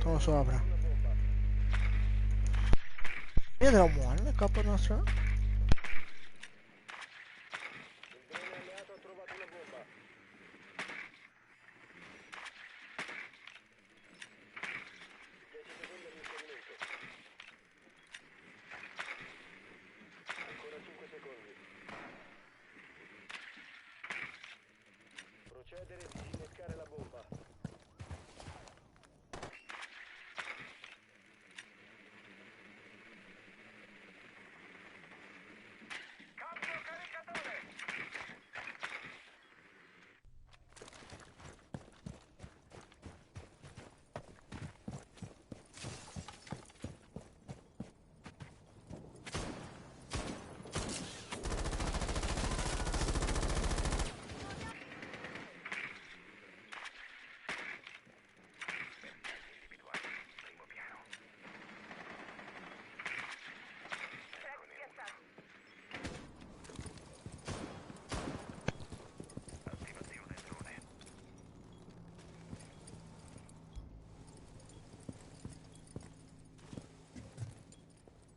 Sono sopra. Io devo muovere, non è colpa nostra. Il drone alleato ha trovato una bomba. 10 secondi all'inserimento. Ancora 5 secondi. Procedere e disinnescare la bomba. Cambio caricatore! Individuato. Primo piano. Attivazione drone.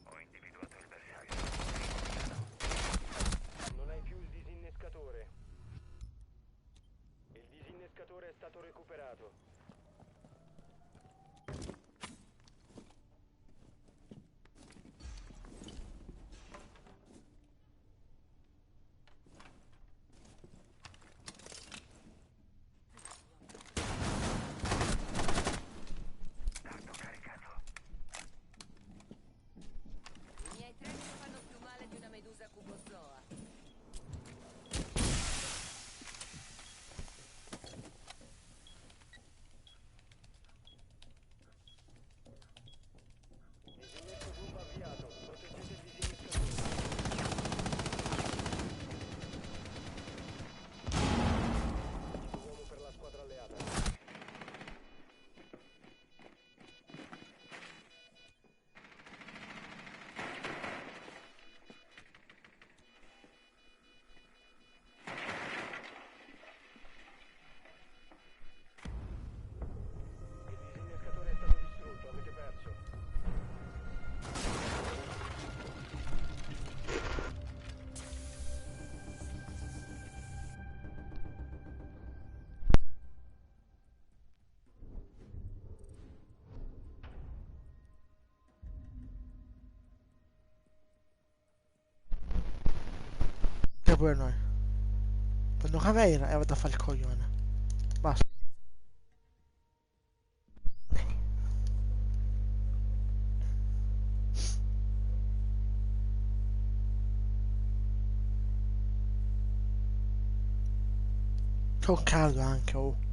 Ho individuato il bersaglio. Non hai più il disinnescatore. Il disinnescatore è stato recuperato. Dardo caricato. I miei treni fanno più male di una medusa cubozoa. Disinnesco bomba avviato. Proteggete il disinnescatore. Uomo per la squadra alleata. Il disinnescatore è stato distrutto, avete perso. Che pure noi. Prendo Caveira e vado a fare il coglione. Basta. C'ho caldo anche, oh.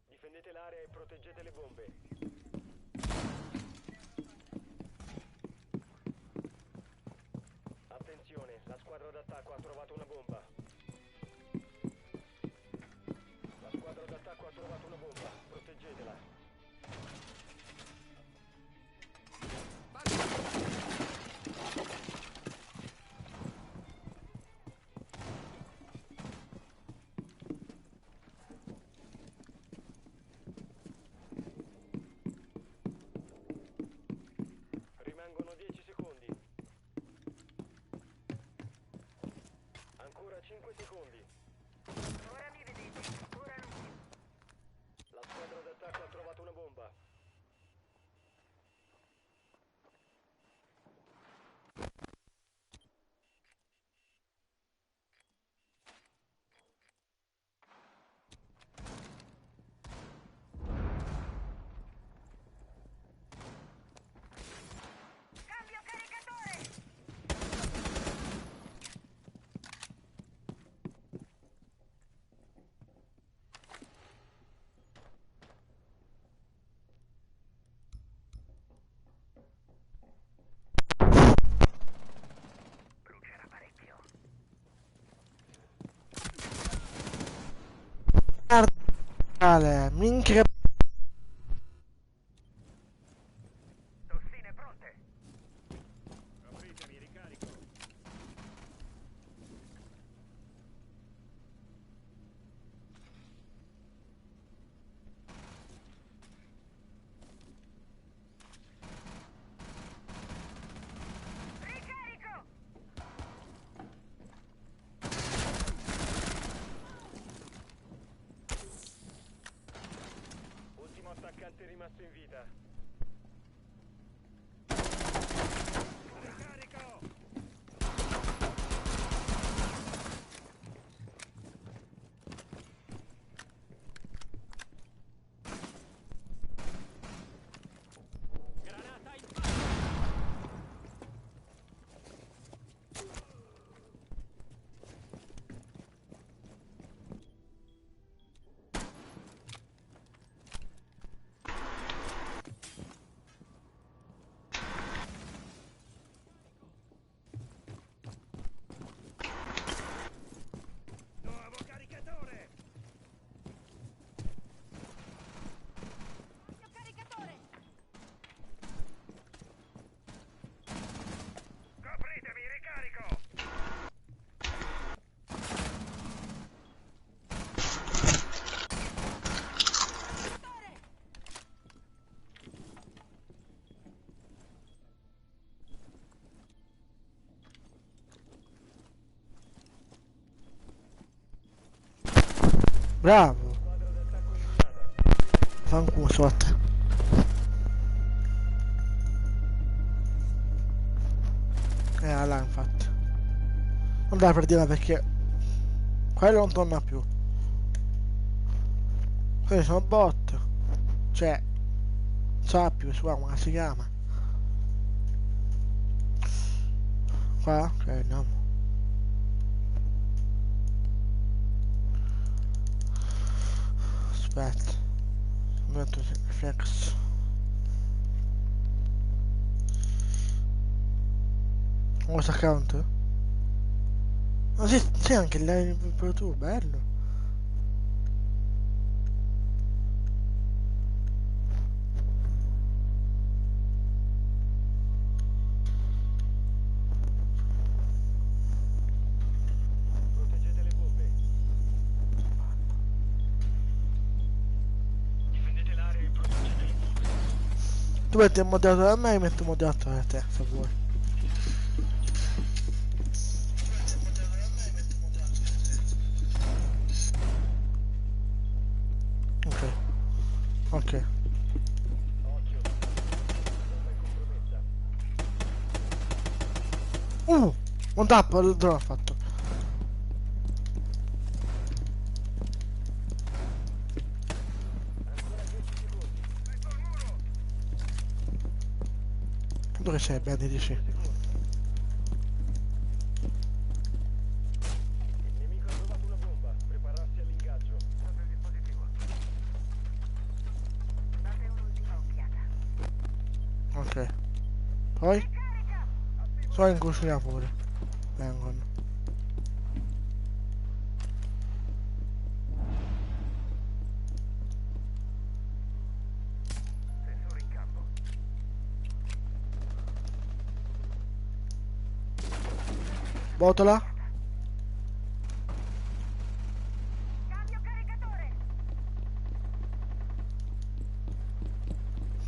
Difendete l'area e proteggete le bombe. Attenzione, la squadra d'attacco ha trovato una bomba. La squadra d'attacco ha trovato una bomba. Proteggetela. Rimangono 10 secondi. Ancora 5 secondi. Ora mi vedete, ora non più. La squadra d'attacco ha trovato una bomba. Cambio caricatore! Brucerà parecchio. Minchia che L'attaccante è rimasto in vita. Ricarico! Granata in mano! Nuovo caricatore! Cambio caricatore! Copritemi, ricarico! Caricatore! Bravo! Squadra d'attacco eliminata. Fanculo sotto. Là infatti. Non dai per dire perché quello non torna più. Quelli sono bot. Cioè, non so più su come si chiama. Qua? Ok, andiamo. Aspetta. Metto il flex. Cosa account? Ma sì, c'è anche il Pro Tour, bello. Proteggete le bombe. Difendete l'area e proteggete le bombe. Tu metti il moderatore a me e metto il moderatore a te, se vuoi. Ok. Ok. Occhio. Bomba è compromessa. Un tap, il drone ha fatto. Ancora 10 secondi. Dove sei, Benny, dici? Il nemico ha trovato una bomba. Prepararsi all'ingaggio. Sotto il dispositivo. Date un'ultima occhiata. Ok. Poi? Carica! Sono in cucina pure. Vengono. Sensore in campo. Botola? Cambio caricatore!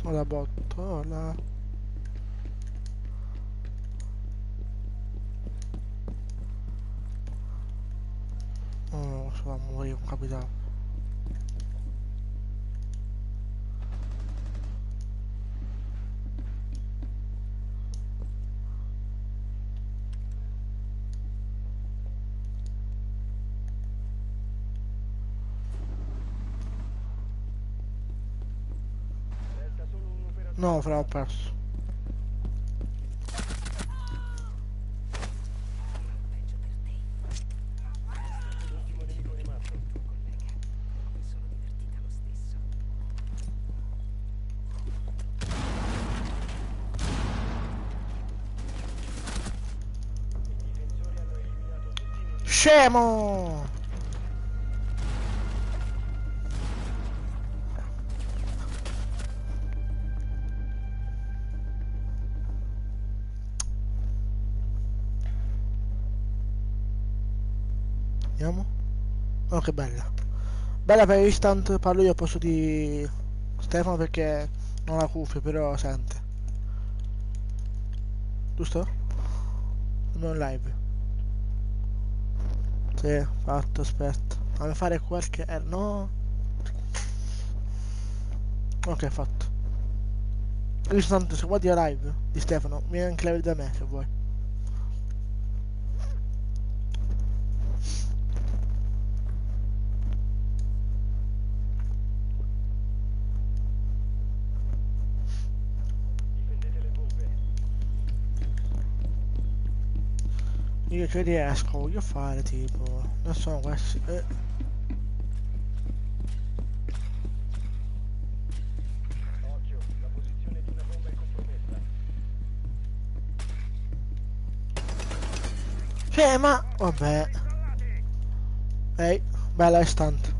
Ho la botola. Oh, non so, morire un capitano. Resta solo un operatore. No, fra ho perso. L'ultimo nemico rimasto. Mi sono divertita lo stesso. I difensori hanno eliminato tutti i nemici. Scemo! Andiamo? Oh, che bella. Bella per instant, parlo io al posto di Stefano perché non ha cuffie, però sente. Giusto? Non live. Sì, fatto, aspetta. Fammi fare qualche... no. Ok, fatto. Io sono tanto, se guardi la live di Stefano, vieni anche la vedi da me se vuoi. Difendete le bombe. Io ci riesco, voglio fare tipo. Non so, questi. Occhio, la posizione di una bomba è compromessa. Ma. Vabbè. Ehi, bella istante.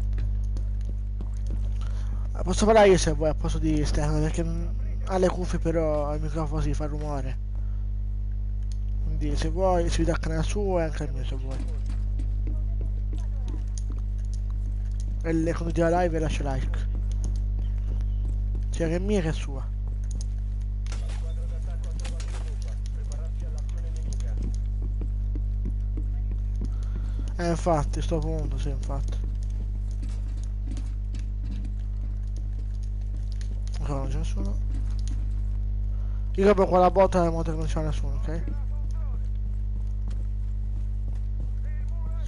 Posso parlare io se vuoi, a posto di Stefano, perché ha le cuffie però il microfono si fa rumore. Quindi se vuoi si attacca nel suo e anche il mio se vuoi. E le condividi la live e lascia like. Sia che è mia che è sua. La squadra d'attacco ha trovato una bomba. Prepararsi all'azione nemica. Infatti, sto punto, sì, infatti. Ancora non c'è nessuno. Io proprio qua la botta nel modo che non c'è nessuno, ok?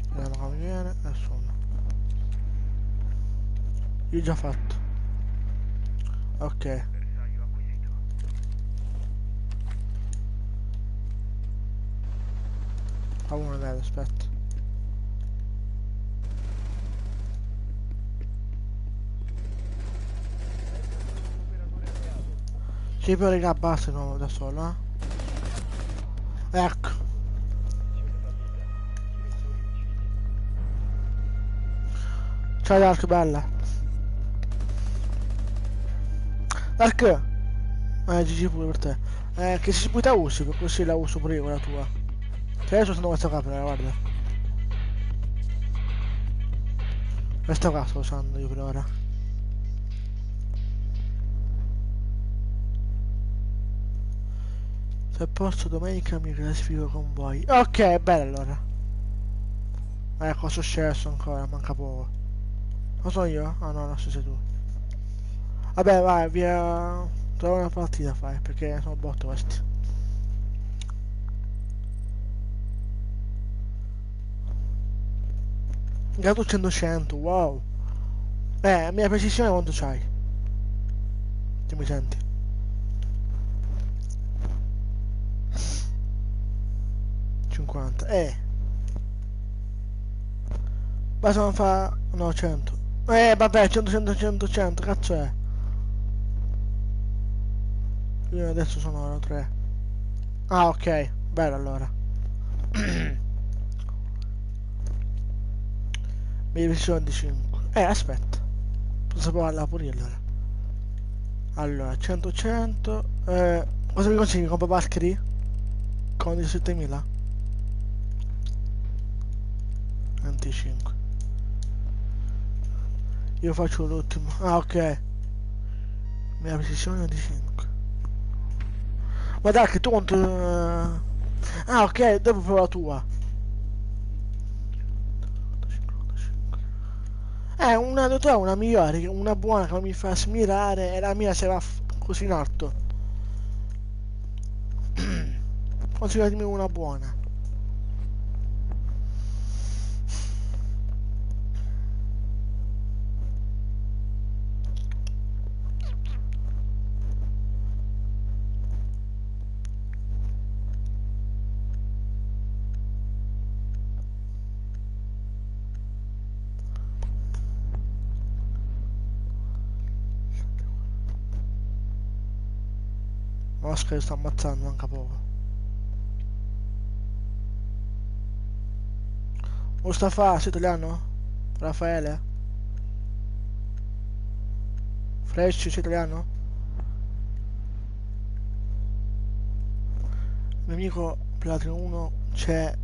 Speriamo che mi viene, nessuno. Io ho già fatto. Ok. Bersaglio acquisito. Fa uno vedo, aspetta. Sì, però raga, basta no, da solo, eh. Ecco. Missione fallita. Difensori uccisi. Ciao Dark, bella. Dark! GG pure per te. Che si puoi usi, per così la uso pure io con la tua. Che adesso sono questa capra, guarda. Questa qua sto usando io per ora. Se posso domenica mi classifico con voi. Ok, bello allora. Cosa è sceso ancora? Manca poco. Lo so io? Ah no, non so sei tu. Vabbè, vai, via. Trovo una partita fai, perché sono botto questi. Gato 100, wow. Mia precisione quanto c'hai? Ti mi senti? Basta non fa. No, 100. Vabbè, 100, 100, 100, 100, cazzo è? Io adesso sono 3. Ah, ok, bello allora. Mi precisione di 5. Aspetta. Posso provarla pure io allora. Allora, 100, 100. Cosa mi consigli? Compra Valkyrie? Con 17.000? 25. Io faccio l'ultimo. Ah, ok. Mia precisione di 5. Ma dai, che tu quanto. Ah, ok, dopo provo la tua. Una tua è una migliore, una buona che non mi fa smirare e la mia se va così in alto. Consigliatemi una buona. Oscar sta ammazzando, manca poco. Mustafa, sei italiano? Raffaele? Fresh, sei italiano? Mio amico Platino 1 c'è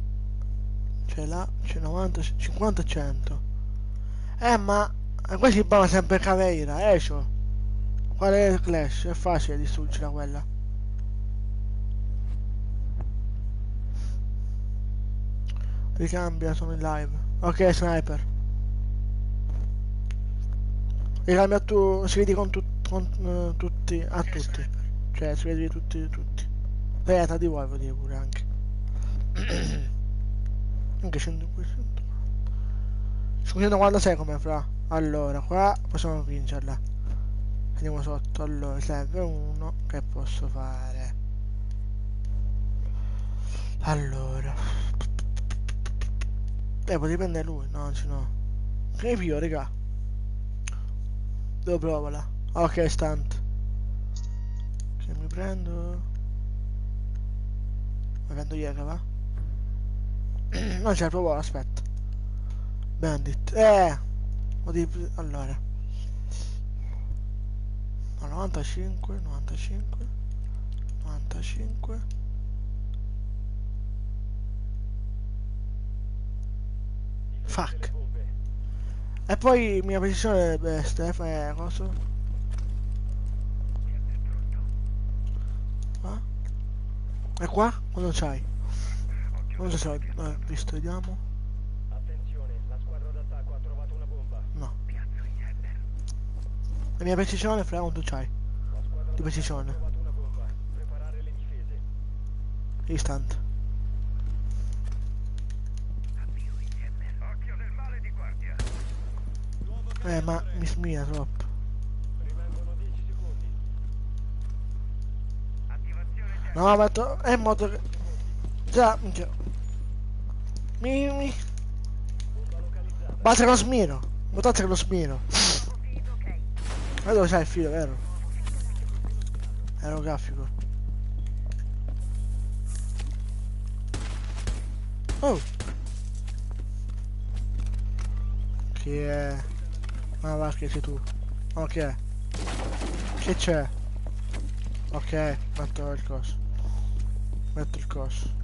là, c'è 90, 50 e 100. Ma questi vanno sempre Caveira, escio. Qual è il Clash? È facile distruggere quella. Ricambia, sono in live. Ok, sniper. Ricambia tu, si vedi con tutti tutti, a tutti. Cioè, si vede tutti. Beta di voi, vuol dire pure anche. Anche 100%. 546 come fra. Allora, qua possiamo vincerla. Andiamo sotto. Allora, serve uno. Che posso fare? Allora. Potrei prendere lui. No, anzi no. Che pio, raga. Devo provarla. Ok, stunt. Che mi prendo? Mi prendo Jäger, va? Non c'è proprio, aspetta. Bandit. Allora. No, 95, 95, 95. Fuck. E poi mia precisione è bestia, cosa? Qua? E qua? Cosa c'hai? Cosa c'hai? Visto, vediamo. Attenzione, la squadra d'attacco ha trovato una bomba. No. La mia precisione, fra, quanto c'hai? La squadra Di d'attacco ha precisione. trovato una bomba. Preparare le difese. Instant. Occhio del male di guardia. Ma mi smia troppo. Rimangono 10 secondi. Attivazione di No, metto. È in modo che. Già, minchia. Mi. Bomba localizzata. Basta che lo smiro. Notate che lo smiro. finito, ok. Ma dove c'hai il filo, vero? Aerografico. Oh! Chi è? Ah, va, che sei tu. Ok. Che c'è? Ok, metto il coso. Metto il coso.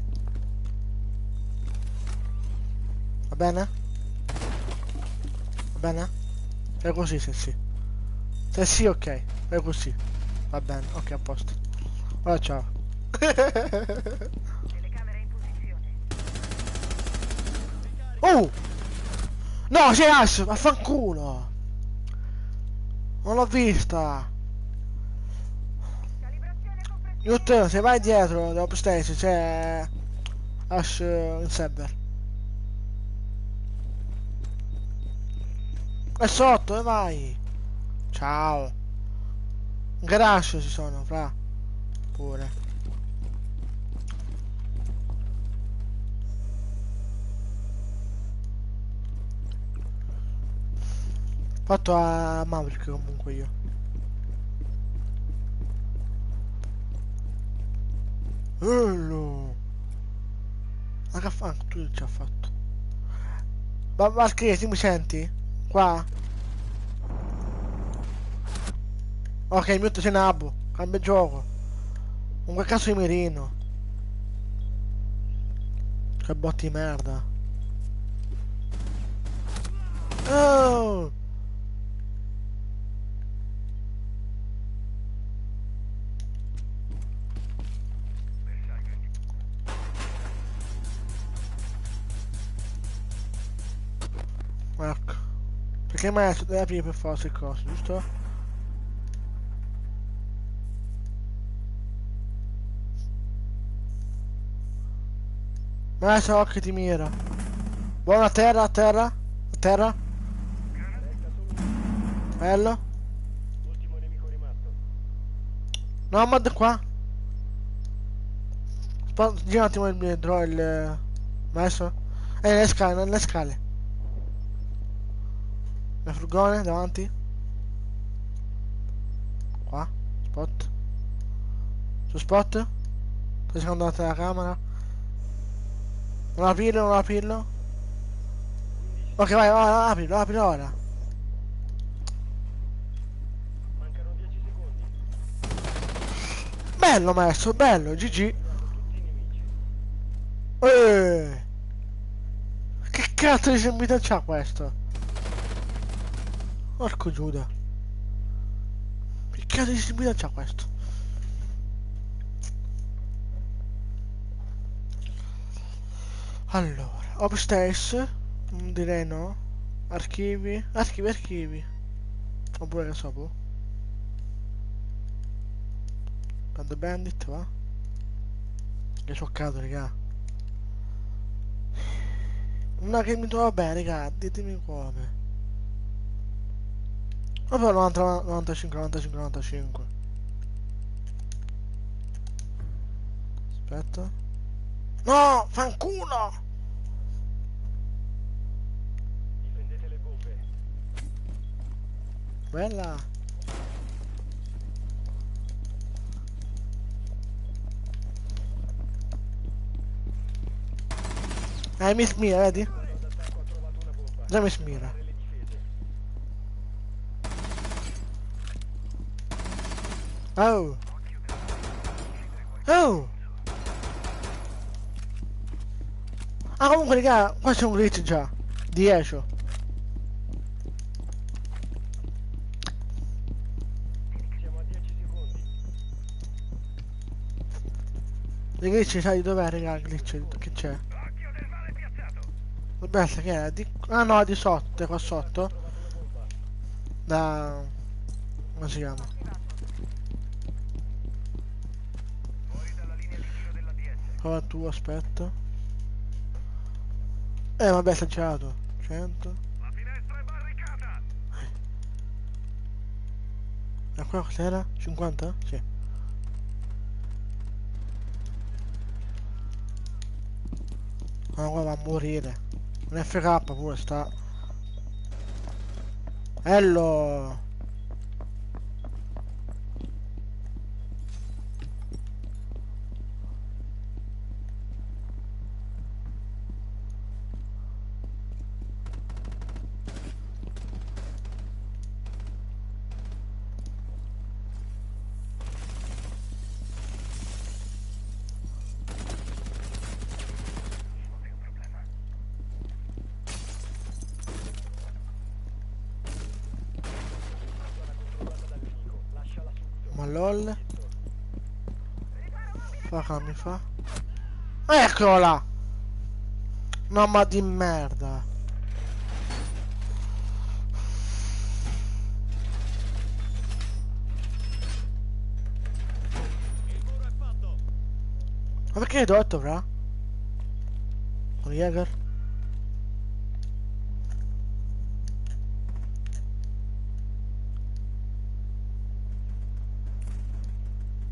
Va bene? Va bene? È così se sì. Se sì, ok. È così. Va bene, ok, a posto. Ora ciao. Telecamere in posizione. Oh! No, c'è Ash! Vaffanculo! Non l'ho vista! Calibrazione compressiva. Newton, se vai dietro, downstairs, c'è Ash in server. È sotto, e vai! Ciao! In garage ci sono, fra. Pure. Fatto a Maverick comunque io. Bello! Ma che fa? Tu ci ha fatto. Ma scrivi, mi senti? Qua? Ok, il mio c'è Nabo. Cambia gioco. Un quel cazzo di mirino. Che botti di merda. Oh! Ecco. Perché maestro deve aprire per forza il coso, giusto? Maestro, occhio ti mira. Buona terra, a terra. A terra. Bello. Ultimo nemico rimasto. No, ma da qua. Gira un attimo il maestro. Nelle scale, nelle scale. Nel furgone, davanti. Qua. Spot. Su spot. Sto cercando la telecamera. Non aprirlo, non aprirlo. Ok, vai, vai, aprilo, aprilo ora. Mancano 10 secondi. Bello maestro, bello, GG. Tutti nemici. Che cazzo di sembrità c'ha questo? Porco Giuda. Che cazzo di sembrità c'ha questo? Allora, upstairs, direi no. Archivi, archivi, archivi. Oppure che so, boh. The Bandit, va? Che scioccato, raga. Una che mi trova bene, raga, ditemi come. Vabbè, 90, 95, 95, 95. Aspetta. No, fanculo! Difendete le bombe. Bella. Mi smira, vedi? L'attacco ha trovato una bomba. Già mi smira. Preparare le difese. Oh! Oh! Ah, comunque, raga, qua c'è un glitch già. 10. Siamo a 10 secondi. Il glitch sai dov'è, raga, il glitch? Che c'è? Occhio del male piazzato. Aspetta, che era? Ah no, di sotto, è qua sotto. Da... come si chiama? Fuori dalla linea di tiro della DS. Ora tu, aspetta. Vabbè, sta girato. 100. La finestra è barricata. E qua cos'era? 50? Sì. Ah, qua va a morire. Un FK pure sta. Bello! Controllata dal nemico. Lasciala subito. Ma lol. Fa che mi fa? Eccola! No, ma di merda. Il muro è fatto. Ma perché hai detto, fra? Con Jäger?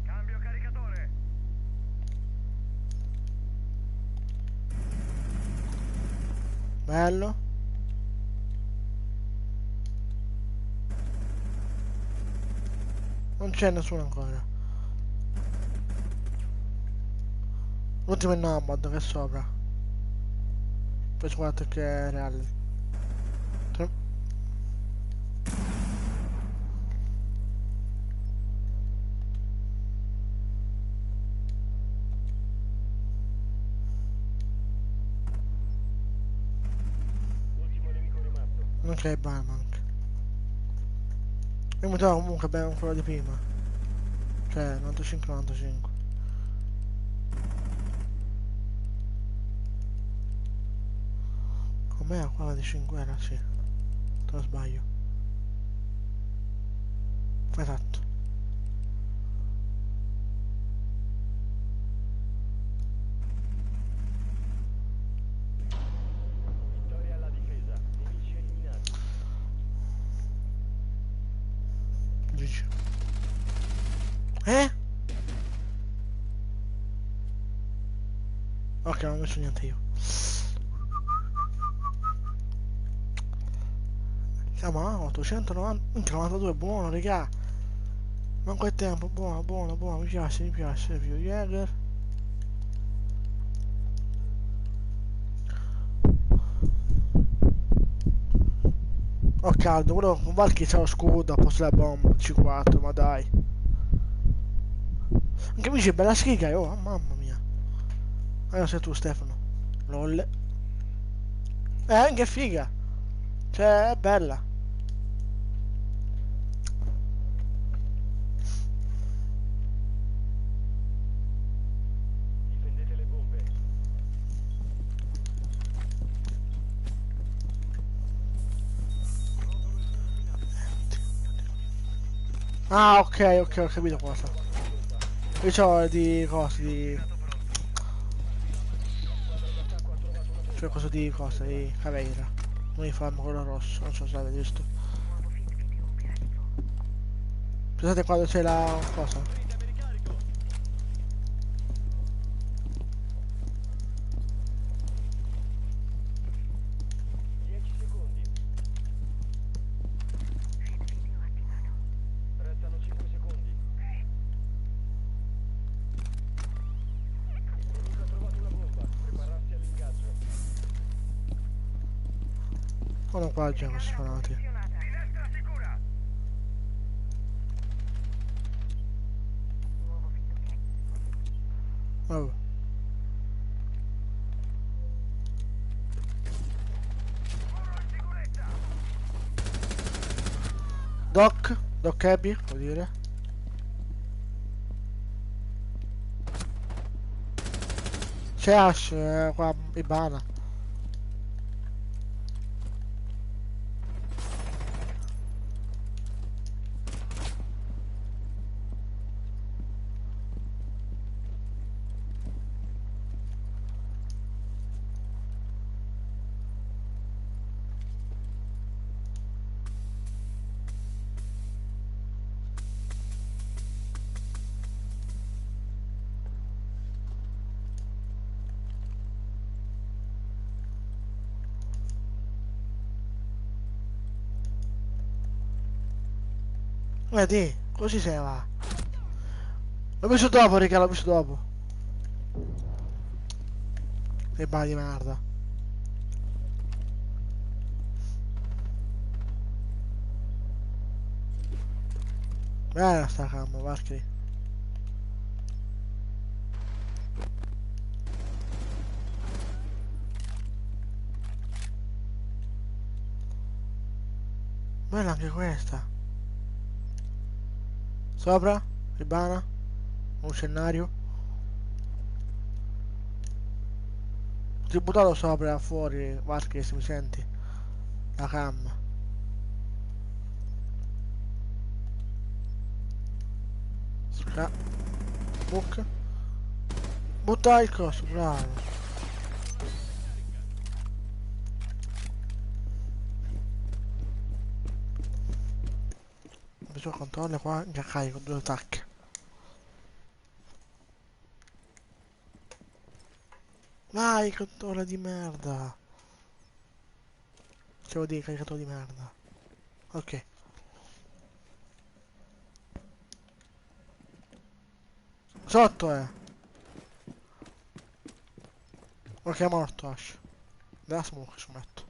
Cambio caricatore. Bello. Non c'è nessuno ancora. L'ultimo è Nomad che è sopra. Poi guarda che è reale. Ultimo nemico rimasto. Non c'è il Barmank. Io mi trovo comunque bene quello di prima. Cioè 95-95. Com'era quella di 5 era? Sì. Te lo sbaglio. Esatto. Vittoria alla difesa. Nemici eliminati. GG. Ok, non ho messo niente io. Siamo a 892, buono, raga. Manco il tempo, buono, buono, buono, mi piace, più Jäger. Ho caldo, quello con Valky c'ha lo scudo, a posto della bomba, C4, ma dai. Anche mi dice bella schiga, oh, mamma mia. Non sei tu, Stefano. LOL. Anche figa. Cioè, è bella. Difendete le bombe. Ah, ok, ho capito cosa. Io c'ho di cose, di... Cioè cosa di cose, di Caveira. Uniforme quello rosso, non so se l'avete visto. Pensate quando c'è la cosa? 10 secondi. Restano 5 secondi. Il nemico ha trovato una bomba. Prepararsi all'ingaggio. Sono qua già questi sparati. Finestra sicura. Oh. Muro in sicurezza. Doc Abby, vuol dire. C'è Ash, qua, Ibana. Vedi, così se ne va. L'ho visto dopo, raga, l'ho visto dopo. Che balla di merda. Bella sta cam, Valkyrie. Bella anche questa. Sopra, Ibana, un scenario. Ti ho buttato sopra, fuori, Valkyrie, se mi senti. La cam. Book. Butta il coso, bravo. Bisogna controllare qua, già carico, 2 attacchi. Vai, caricatore di merda. Che vuol dire caricatore di merda? Ok. Sotto Ok, è morto Ash. Della smoke ci metto.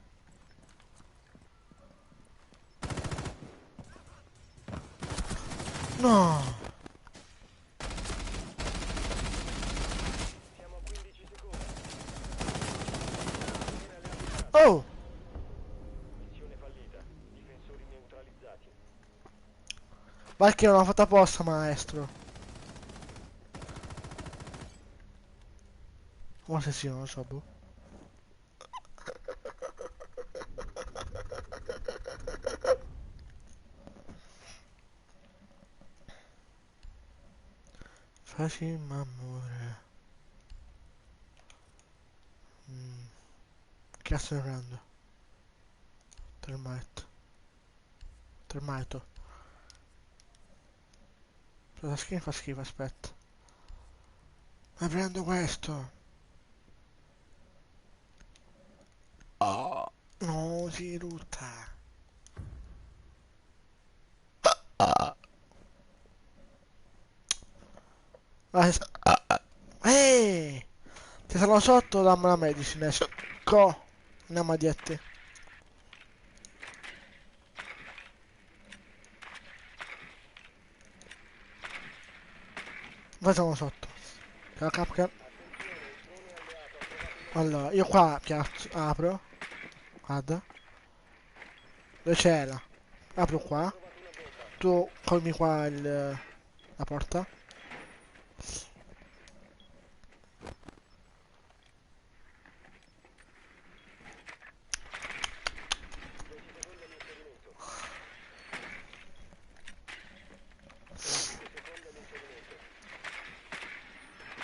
No! Siamo a 15 secondi. Oh! Missione fallita. Difensori neutralizzati. Perché non l'ho fatta apposta, maestro. Forse sì, non lo so, boh. Facile amore. Che cazzo ne prendo? Termite. Termito. La skin fa schifo, aspetta. Ma prendo questo. Oh. No, si rutta. Ah, se sono sotto dammi la medicine. Go. Andiamo a diette. Poi siamo sotto. La capca. Allora, io qua piazzo, apro. Guarda. Dove c'è la? Apro qua. Tu colmi qua la porta.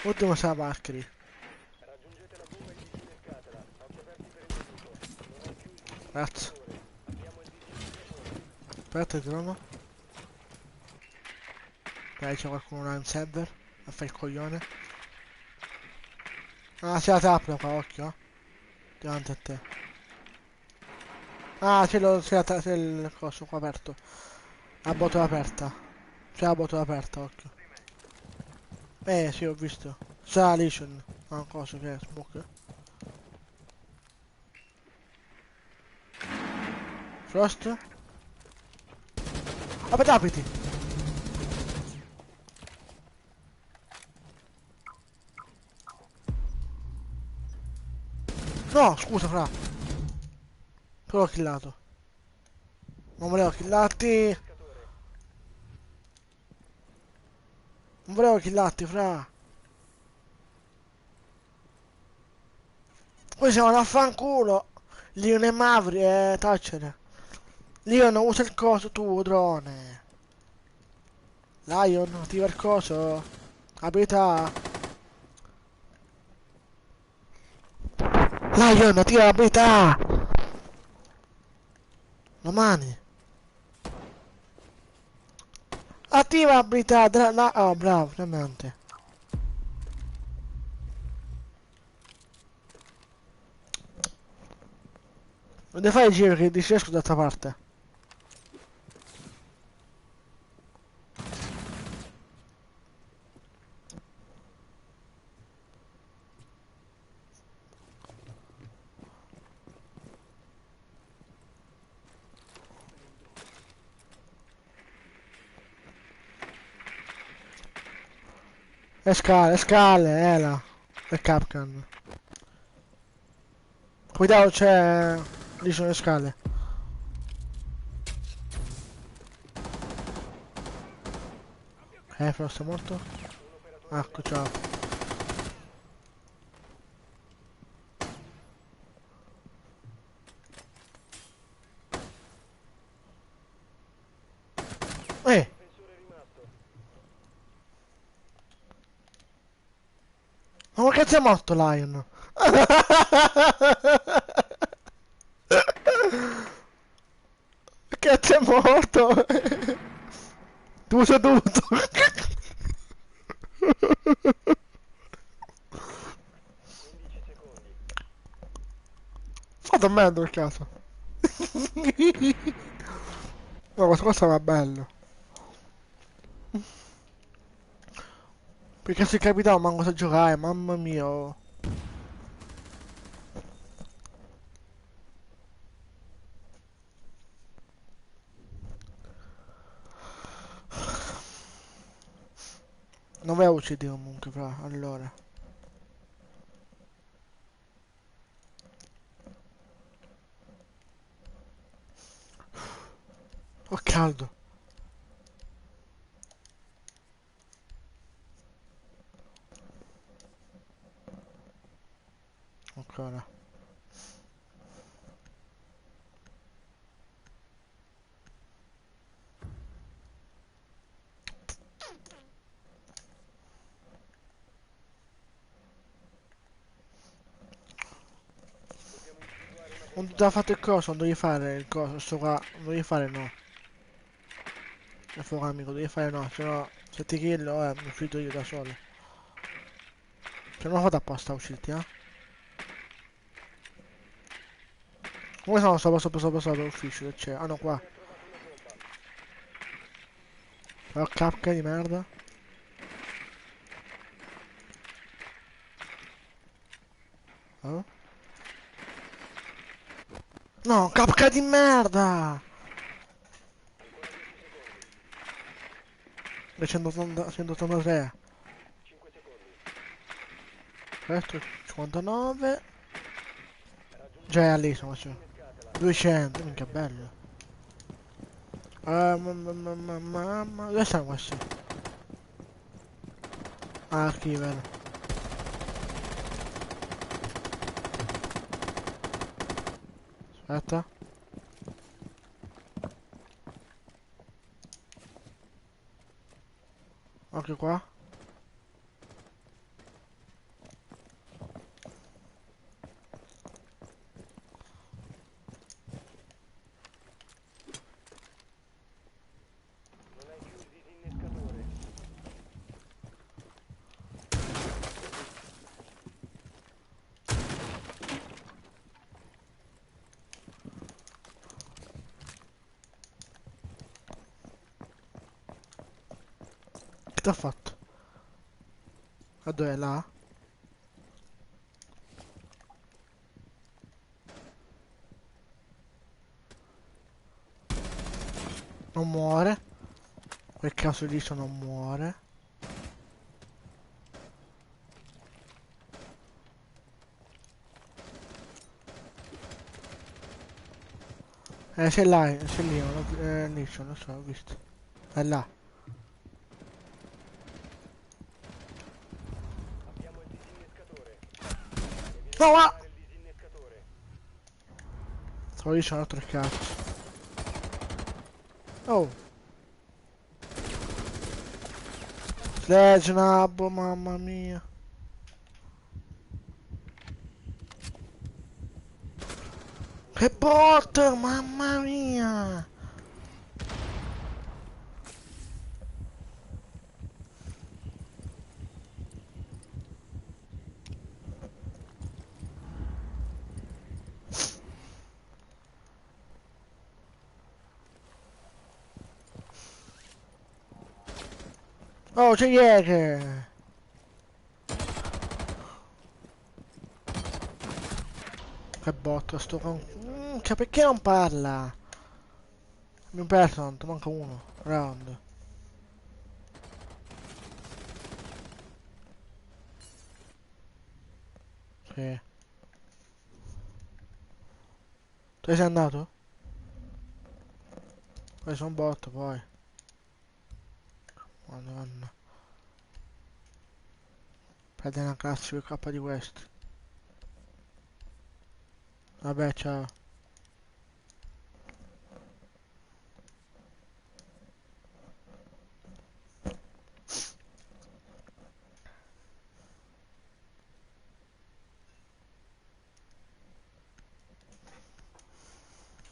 Ultimo sarà Valkyrie. Raggiungete la bomba e disinnescatela. Occhi aperti per il nemico. Non ho più il Grazie. disintegratore. Abbiamo il disintegratore. Aspetta il trono. Dai, c'è qualcuno là in server. A fare il coglione. Ah, c'è la trappola qua, occhio. Davanti a te. Ah, c'è il coso qua aperto. La botola aperta. C'è la botola aperta, occhio. Sì, ho visto. C'è la Legion. Ah, cosa che è? Smoke. Frost. Vabbè, apiti. No, scusa, fra. Però ho killato. Non volevo killarti. Non volevo killarti, fra. Poi siamo a fanculo. Leon e Mavri, tacere. Leon usa il coso tu, drone. Lion, attiva il coso. Abilità. Lion, attiva l'abilità. Domani. Attiva l'abilità. Oh, bravo, veramente. Dove fai il giro che disesco d'altra parte? Le scale, là. E Capcan. Cuidado, c'è... Lì sono le scale. Frost è morto? Ecco, ciao. Ma che cazzo è morto Lion? Che cazzo è morto? Tu sei tutto. 15 secondi. Fate merda il caso. No, questa cosa va bello. Perché se capitava manco sa giocare, mamma mia. Oh. Non vai a uccidere comunque, fra, allora. Ho caldo. Ancora. Non ti ha fatto il coso, non devi fare il coso, sto qua, non devi fare no. Il fuoco amico, devi fare no, se no, se ti killo, mi uccido io da solo. Se non ho fatto apposta a ucciderti, eh. Come sono sopra l'ufficio che c'è? Ah no, qua. Però capca di merda. Oh? No, capca di merda! 183. 5 secondi. Questo 59. Già è lì sono faccio. 200, minchia bello. Mamma, dove stanno questi? Ah, qui, vero. Aspetta. Occhio qua. T'ha fatto? A dove è là? Non muore. Quel caso lì non muore. C'è là, c'è lì, lì, non lo so, ho visto. È là. Abbiamo il disinnescatore. No, ah! Fare il disinnescatore. Stavo lì, c'è un altro cazzo. Oh! Sledge nabbo, mamma mia. Che bot, mamma mia. Oh, c'è Jäger. Che botto sto con... cioè perché non parla? Abbiamo perso tanto, manca uno. Round. Sì. Dove sei andato? Poi sono bot poi. Madonna. Prende una cazzo più K di questi. Vabbè, ciao.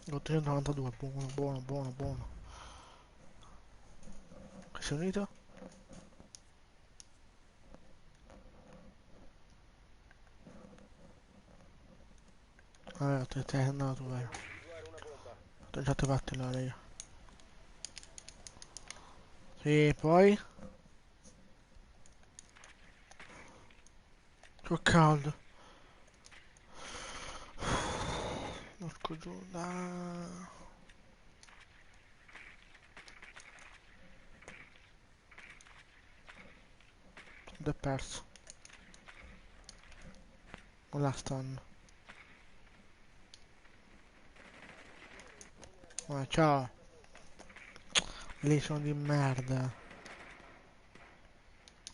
Ho 892, buono, buono, buono, buono. Che sei unito? Vabbè, te sei andato, vero. Individuare una bomba. Ho già te fatti allora io. Sì, poi... C'ho caldo. Porco giù, dai. Ed è perso. Non la stanno. Ciao. Lì sono di merda.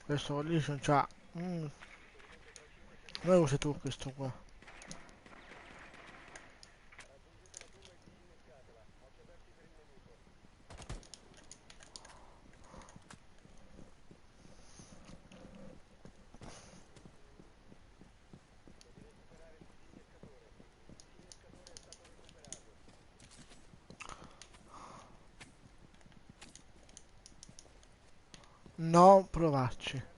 Questo lì sono c'ha. Non lo sei tu questo qua. No, provarci.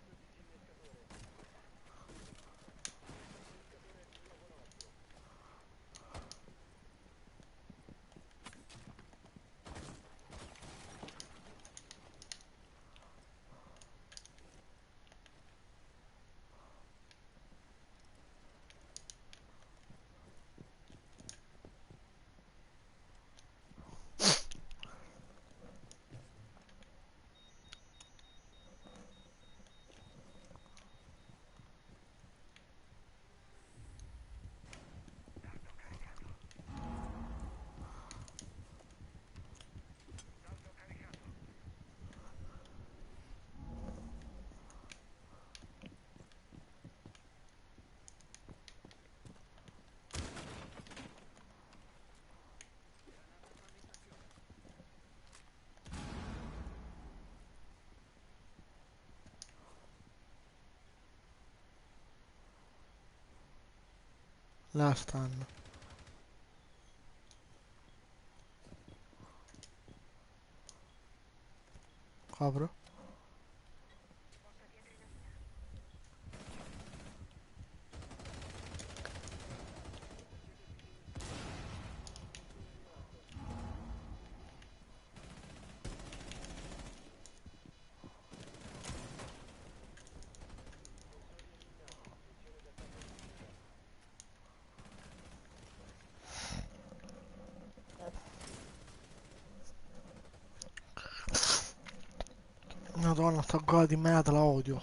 Là stanno. Copro. Madonna, sta gola di merda, la odio.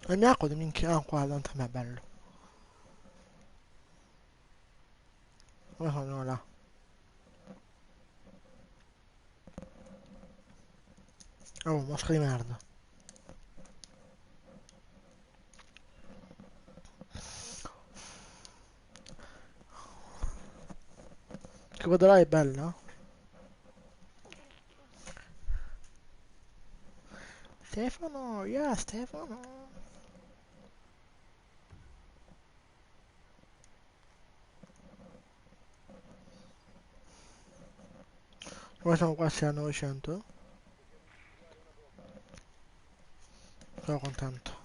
La mia acqua di minchia. Ah, qua davanti a me è bello. Come sono là? Oh, mosca di merda. Che quella là è bella? Stefano, yeah, Stefano. Ora siamo quasi a 900. Sono contento.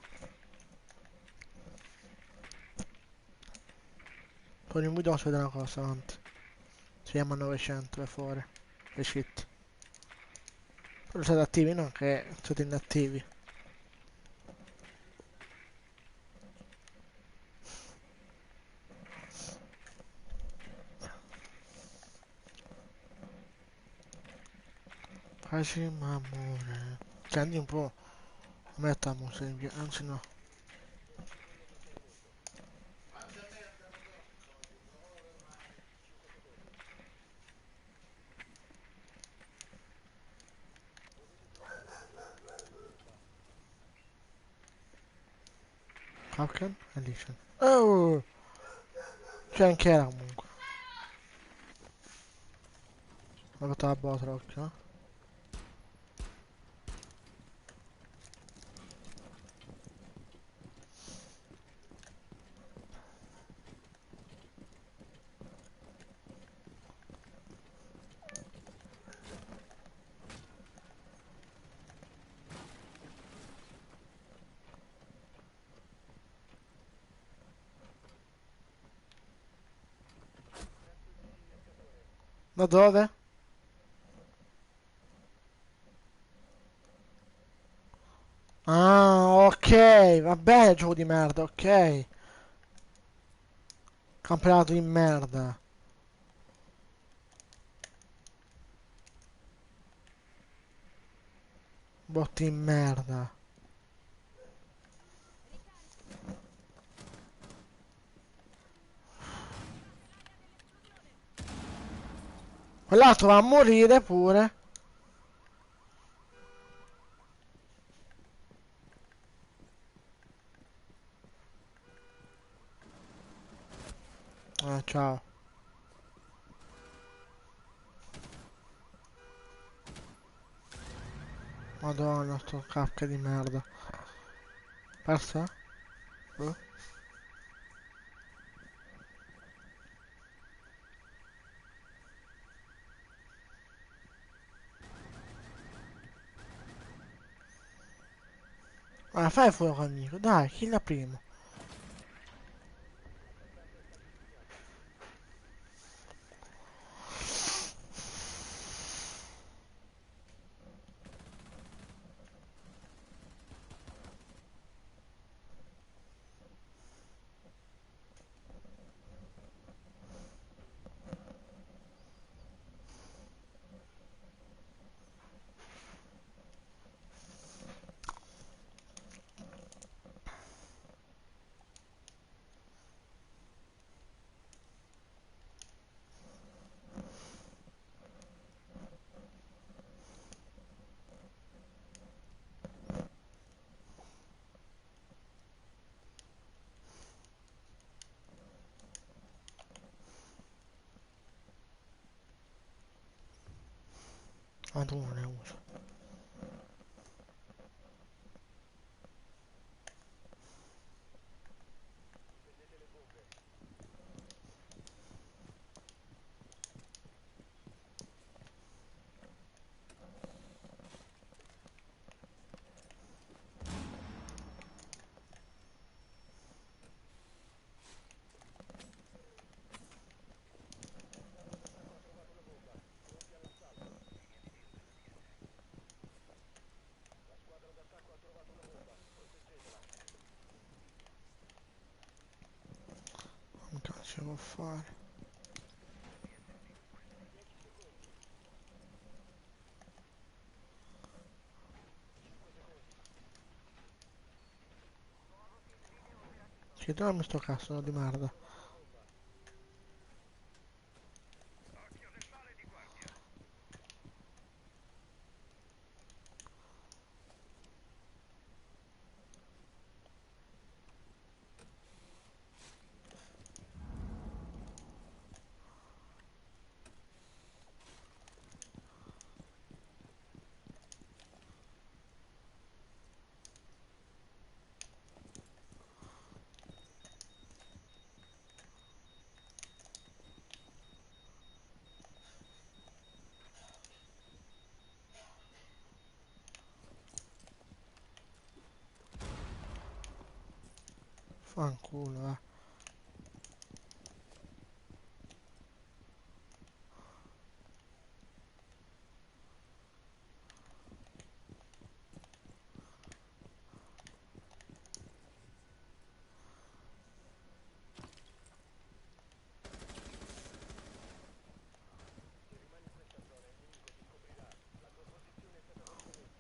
Poi in video posso vedere una cosa avanti. Siamo a 900 per fuori. Le cheat. Però siete attivi, no? Che siete inattivi. Quasi ma amore. Senti un po'. Mettiamo sempre. Anzi no. Falcon Edition. Oh! C'è anche era comunque. Ho fatto la botta occhio. Da dove? Ah, ok. Va bene, gioco di merda, ok. Campionato di merda. Botti di merda. Quell'altro va a morire pure. Ciao. Madonna, sto cacca di merda. Persa? Boh. Fai fuoco amico, dai, chi la primo? Ma tu non ne uso. Non cazzo può fare. Chiediamo sto cazzo di merda. Occhio del male di guardia. Fanculo, eh.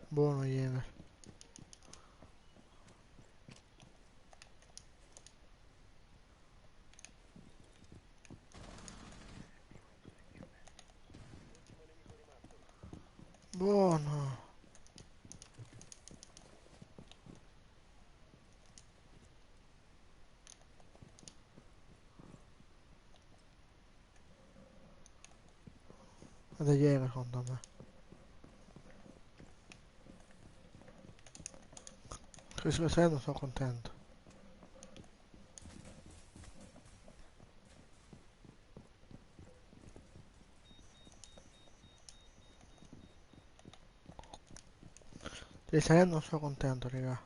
Buono Yever. Buono. Ed è Yever secondo me. Questo che non sono contento. Di salendo non sono contento, raga.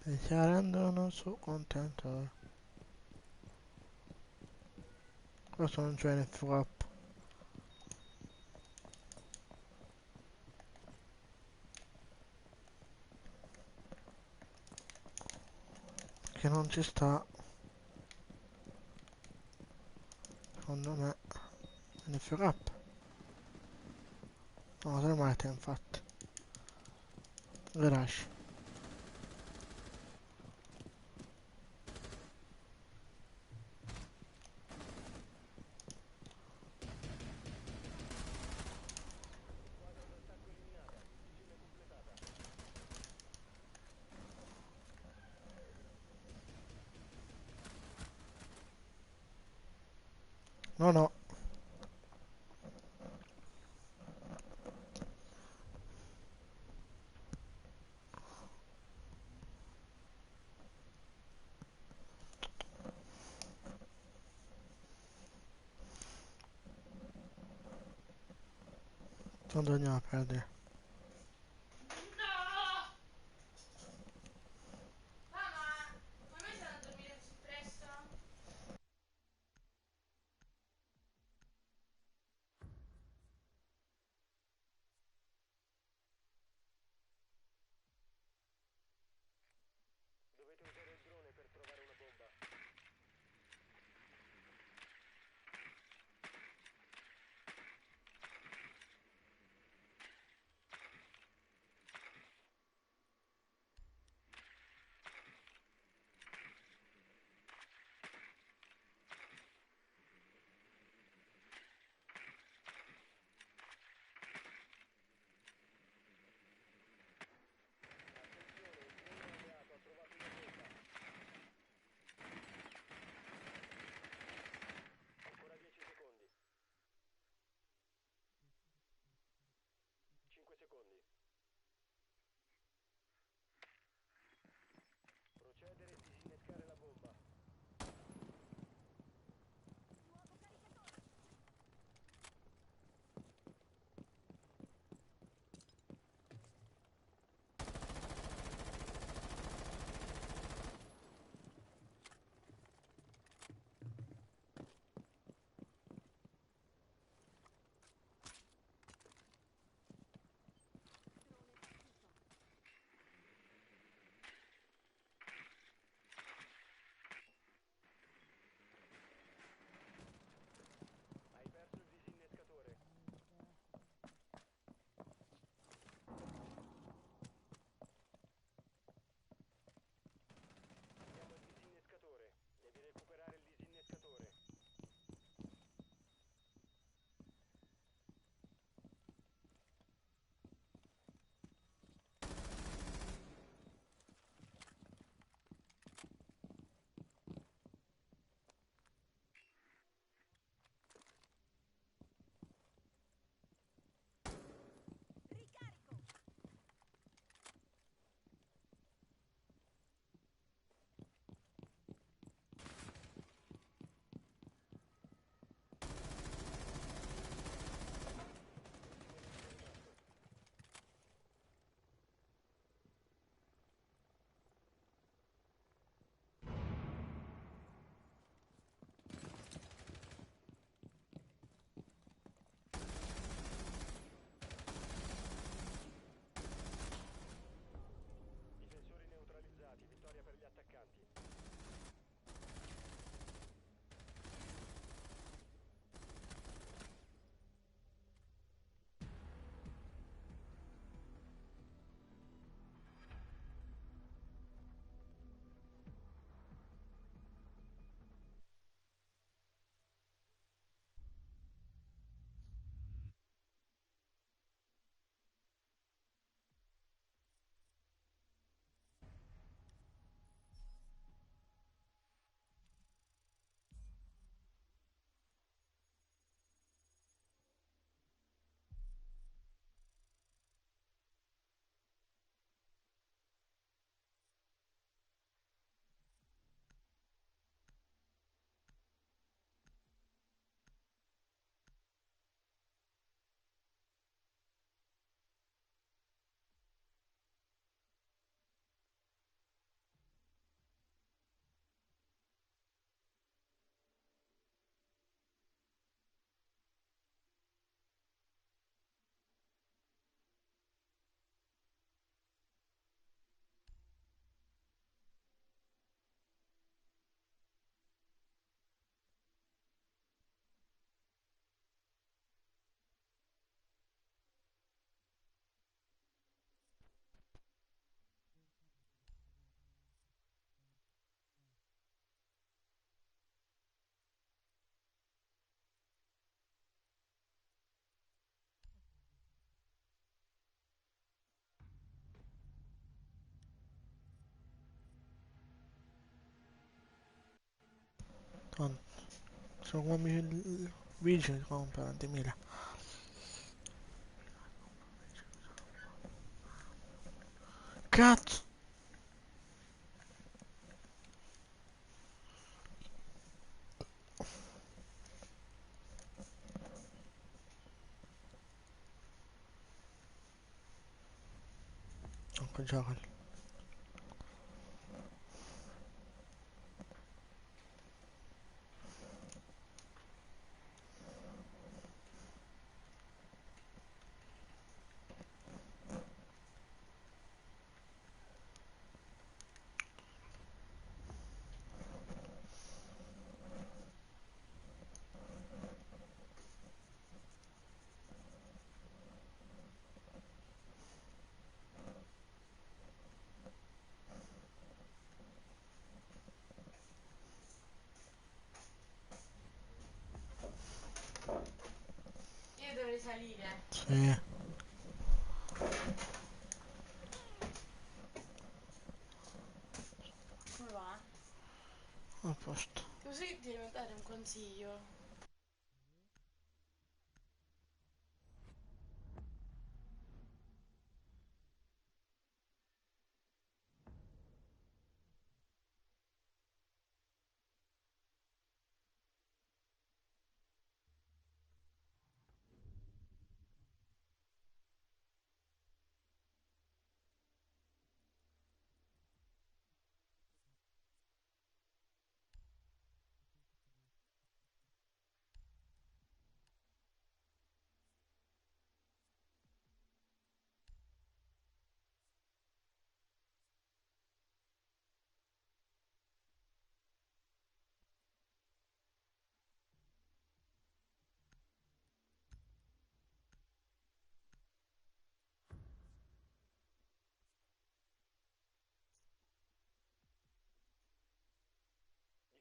Di salendo non sono contento. Questo non c'è nel flop. Che non ci sta. Secondo me. Nel flop. No, non mai te infatti. Garage. No, no. Non andiamo a perdere. Dovete usare il drone per trovare una bomba. Tanto, sono come vigili, compra 20.000. Cazzo! Ecco, giocali. Io dovrei salire. Sì, Come va? a posto. Così ti devo dare un consiglio.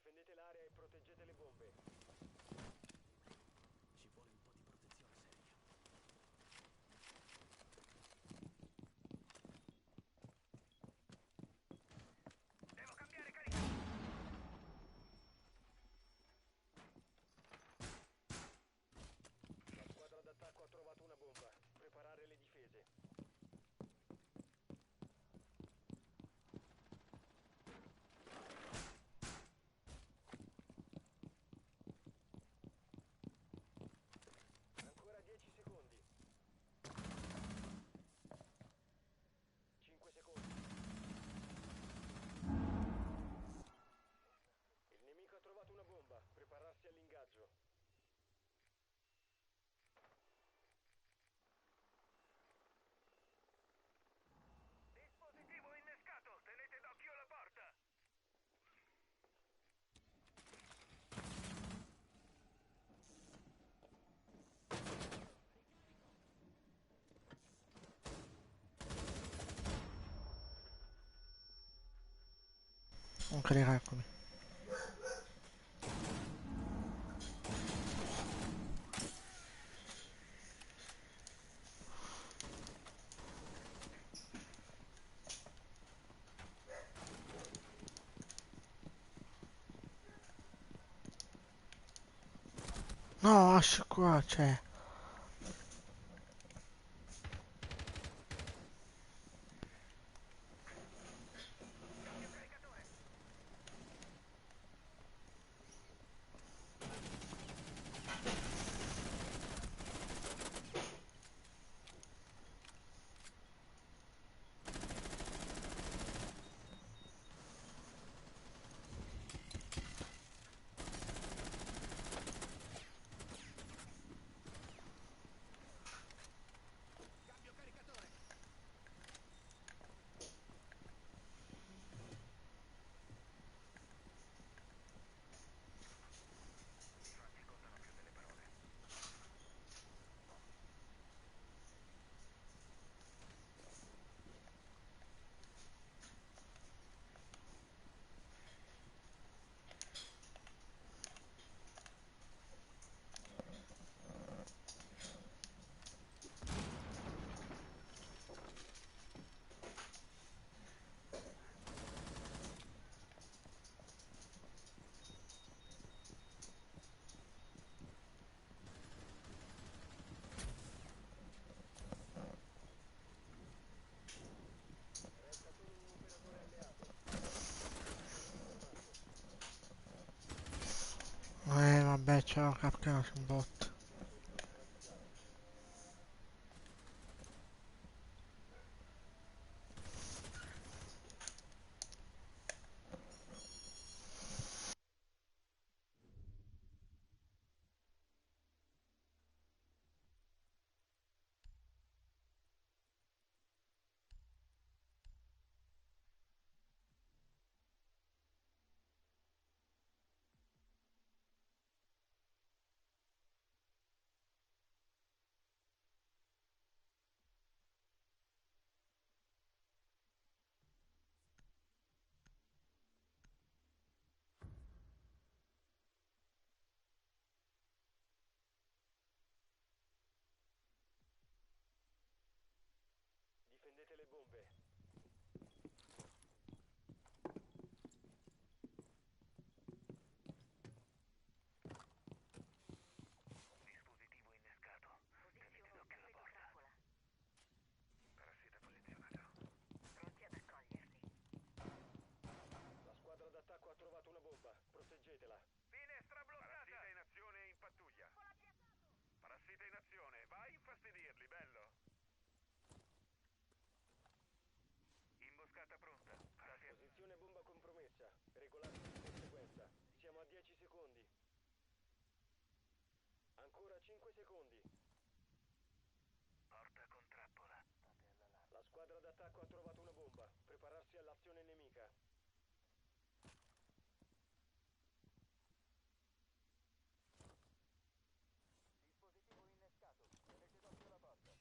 Difendete l'area e proteggete le bombe. Devo cambiare carica. La squadra d'attacco ha trovato una bomba. Preparare le difese. Ancora 10 secondi. 5 secondi. Il nemico ha trovato una bomba. Prepararsi all'ingaggio. Dispositivo innescato. Tenete d'occhio la porta. Non caricarmi. No, lascia qua, cioè. Ciao Capcom, un bot. Difendete le bombe. Dispositivo innescato. Tenete Posiziono d'occhio la un porta. trappola. Parassita posizionato. Pronti ad accoglierli. La squadra d'attacco ha trovato una bomba. Proteggetela. Finestra bloccata! Parassita in azione e in pattuglia. Parassita in azione, vai a infastidirli, bello. Imboscata pronta. Posizione bomba compromessa. Regolarsi di conseguenza. Siamo a 10 secondi. Ancora 5 secondi. Porta con trappola. La squadra d'attacco ha trovato una bomba. Prepararsi all'azione nemica. Dispositivo innescato. Tenete d'occhio la porta.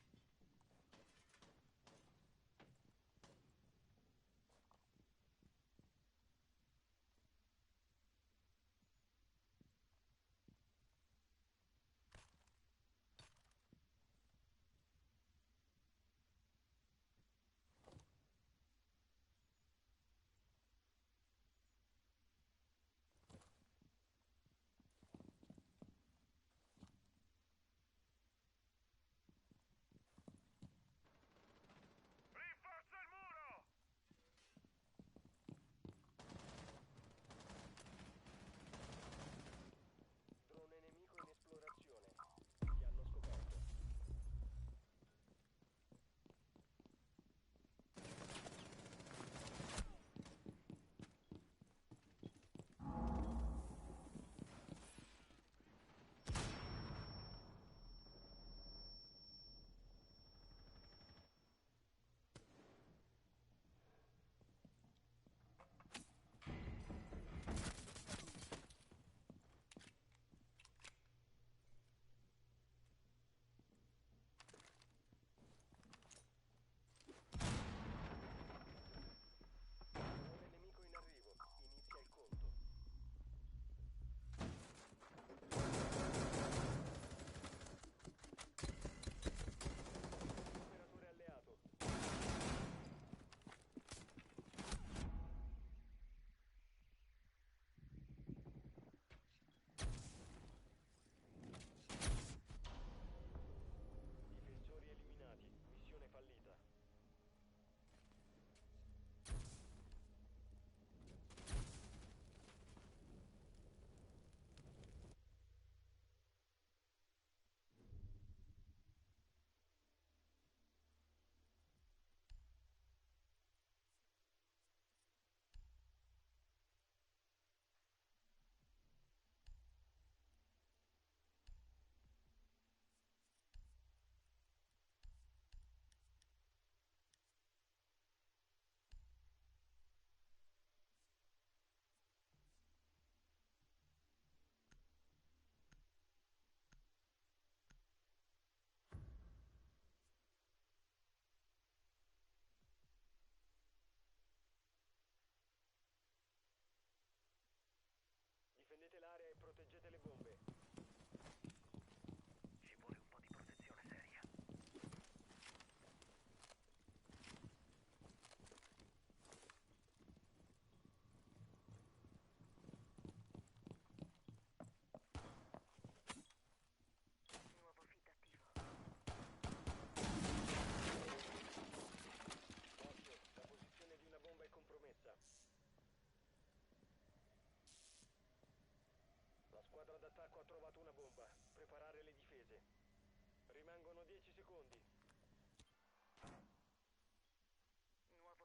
Rimangono 10 secondi.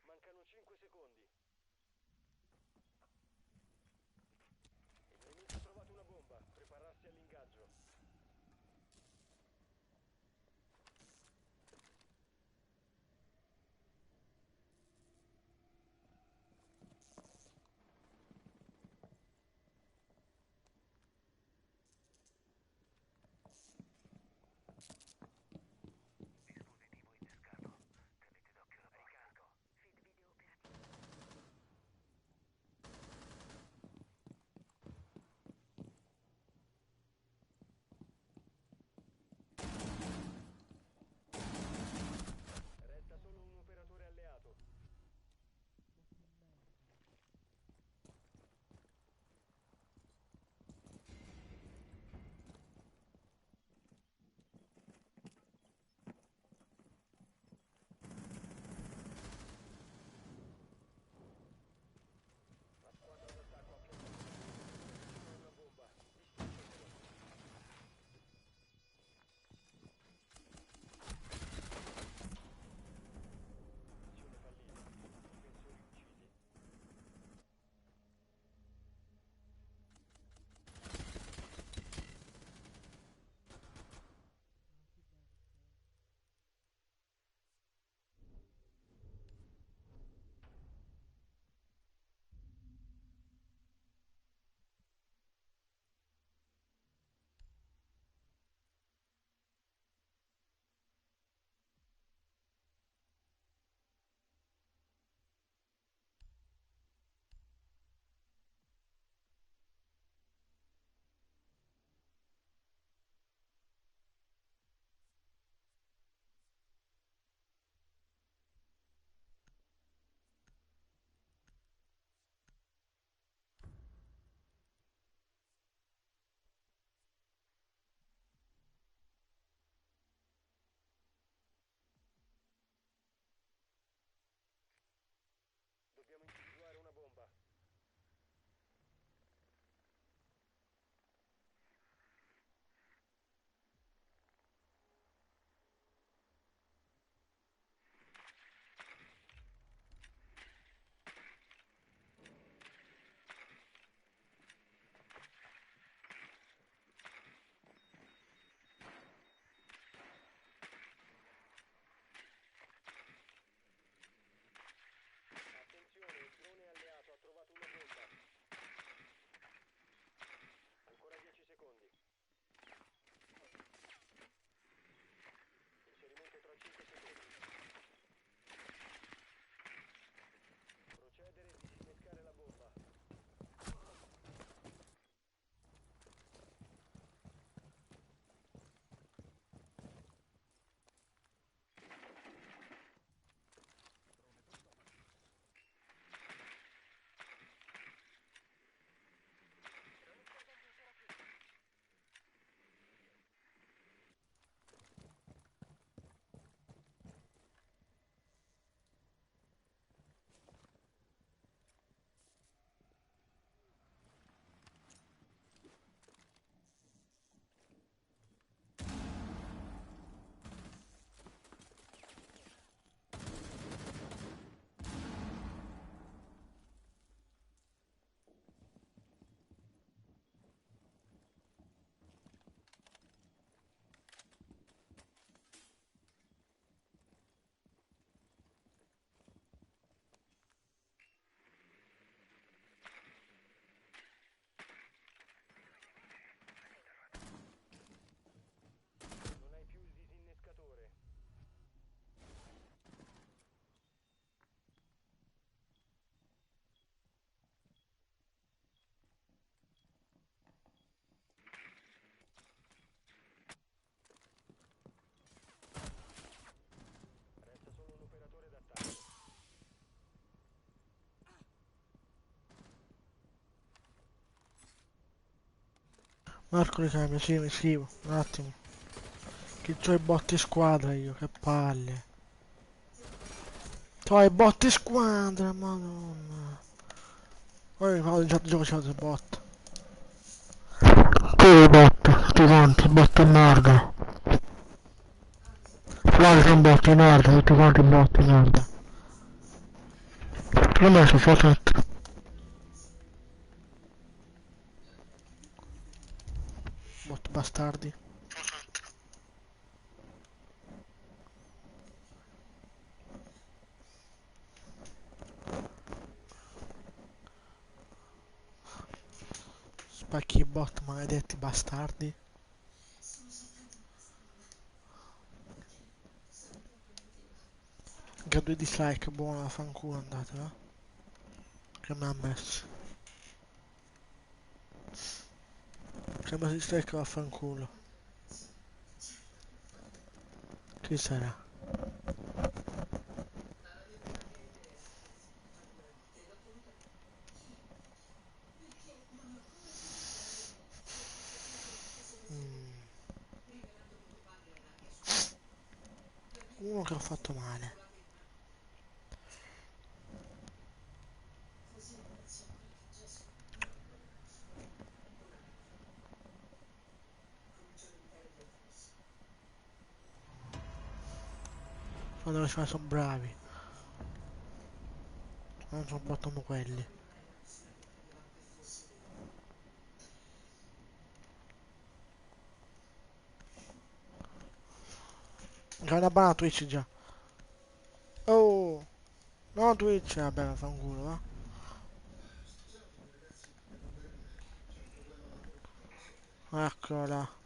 Mancano 5 secondi. Il nemico ha trovato una bomba. Prepararsi all'ingaggio. Dispositivo innescato. Tenete d'occhio la porta. Ricarico. Feed video operativo. Resta solo un operatore alleato. La squadra d'attacco ha piantato una bomba. Distruggetelo. Missione fallita. Difensori uccisi. Dobbiamo individuare una bomba. Attenzione, il drone alleato ha trovato una bomba. Ancora 10 secondi. Inserimento tra 5 secondi. Procedere e disinnescare la bomba. Non hai più il disinnescatore. Resta solo un operatore d'attacco. Marco ricambio, sì, mi scrivo, un attimo. Che c'ho i botti squadra io, che palle. C'ho i botti squadra, madonna. Ora mi parlo di chat gioco c'ho dei bot. Che bot, tutti quanti, bot a merda. Guarda, sono botti in merda, tutti quanti botti in merda. L'ho messo Fortnite. Bot bastardi. Spacchi i bot, maledetti bastardi. Che 2 dislike, buono, fanculo andate, va? Che mi ha messo. Che mi ha dislike vaffanculo. Chi sarà? Uno che ho fatto male. Quando ci sono bravi. Non sono portando quelli. C'è una banana Twitch già. Oh! No Twitch, vabbè, fa un culo, va. Eccola.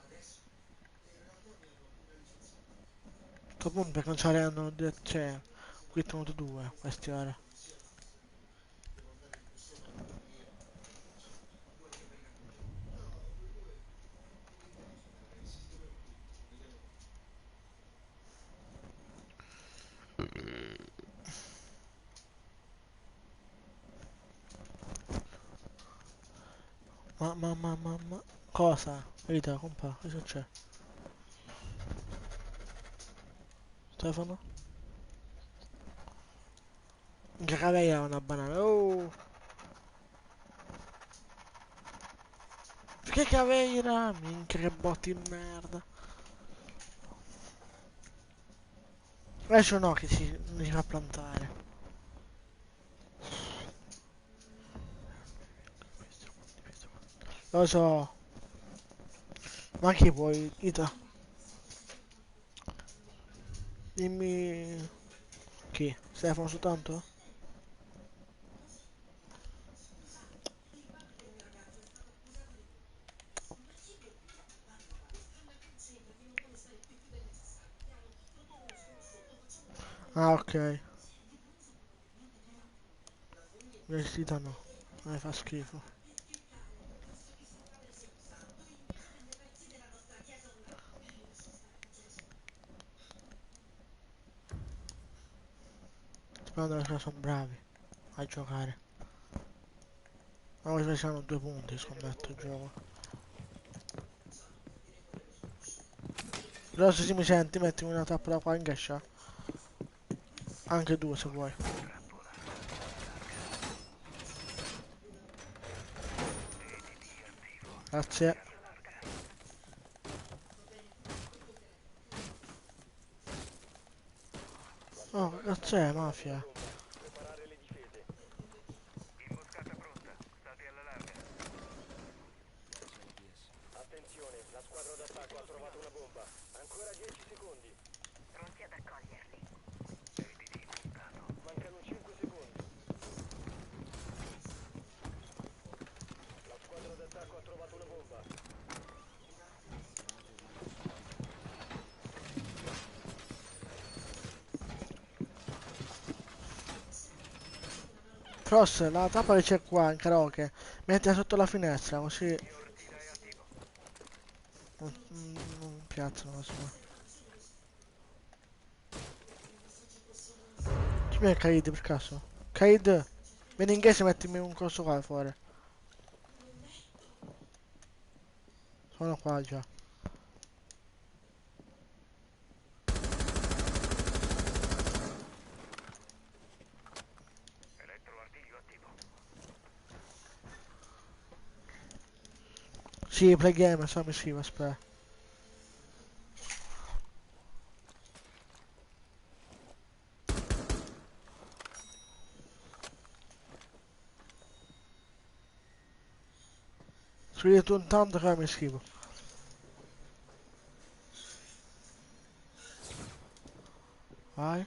Sto punto perché non c'erano, cioè, qui sono 2 queste ore. Ma. Cosa? Vita, compa, cosa c'è? Stefano? Che cavella una banana, oh! Che cavera? Minchia che botti di merda. Adesso no che si fa plantare. Lo so. Ma chi vuoi, Ita? Dimmi... Chi? Stefano soltanto? Ah, ok. Vestita no. Mi fa schifo. Sperando che sono bravi a giocare. Ma poi ci sono 2 punti, scommetto il gioco. Però se si mi senti mettimi una tappola qua in gascia. Anche 2 se vuoi. Grazie. Oh, grazie, mafia. Preparare le difese. Imboscata pronta. State alla larga. Attenzione, la squadra d'attacco ha trovato una bomba. Ancora 10 secondi. Pronti ad accoglierli. Mancano 5 secondi. La squadra d'attacco ha trovato una bomba. Frost, la tappa che c'è qua in karaoke, mettila sotto la finestra così non piazzano così. Chi mi è Kaid per caso? Kaid, vieni in casa e mettimi un coso qua fuori. Sono qua già. Elettroartiglio attivo. Sì, play game, so mi scrivo, aspetta. Scrivi tu intanto che mi scrivo. Vai.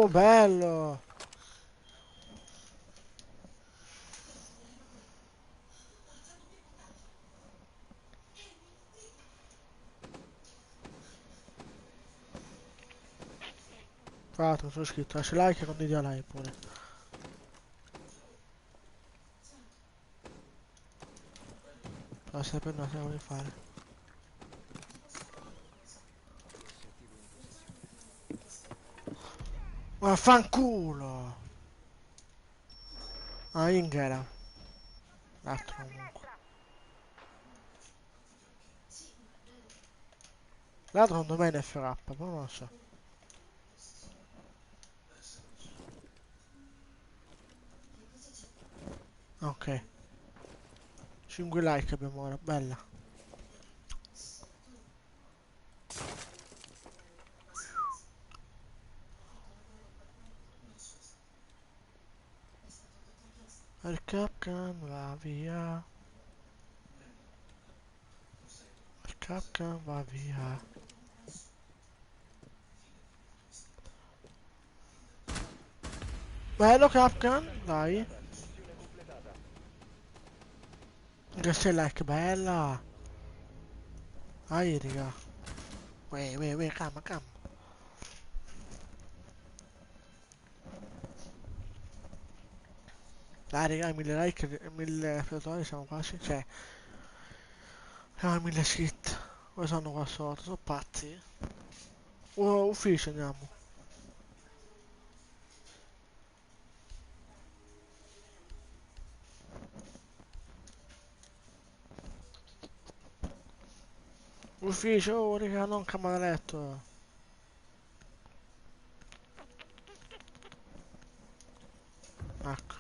Bello! Tra l'altro sono scritto, lascia like e condividi like pure. Però sempre non sappiamo di fare. Vaffanculo! Ah, Inghera. L'altro comunque. L'altro secondo me è in FK, però non lo so. Ok. 5 like abbiamo ora, bella. Il Capcan va via. Il Capcan va via. Bello Capcan, dai. Grazie al like, bella. Dai, raga. Calma, calma. Dai, raga, 1000 like, 1000 spettatori, siamo quasi. Cioè, siamo a 1000 iscritti. Cosa sono qua sotto? Sono pazzi. Ufficio andiamo. Ufficio, oh, raga, non camera letto. Ecco.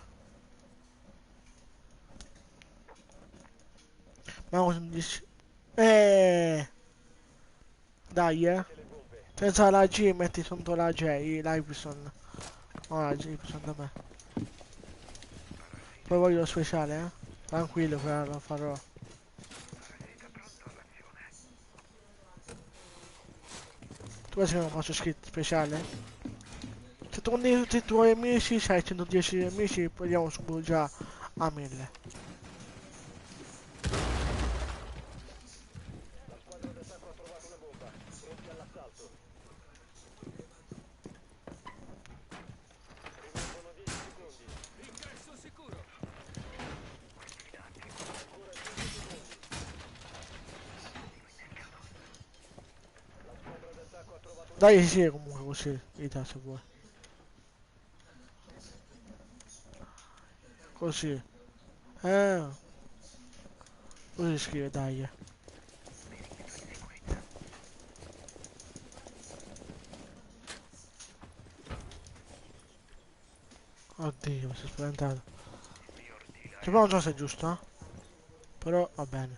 Ma cosa mi dici? Dai, senza la G metti sotto la J, l'Ivison. No, la J da me. Poi voglio lo speciale, eh. Tranquillo, lo farò. Tu sai che non faccio scritto speciale? Se tu unisci tutti i tuoi amici, sai 110 amici, proviamo subito già a 1000. La squadra d'attacco ha trovato una bomba. Pronti all'assalto. Rimangono 10 secondi. Ingresso sicuro. Ancora 5 secondi. La squadra d'attacco ha trovato una Dai, bomba. sì, comunque così, Ita se vuoi. Così. Eh, così scrive, dai. Oddio, mi sono spaventato. Cioè, però non so se è giusto, eh. Però va bene.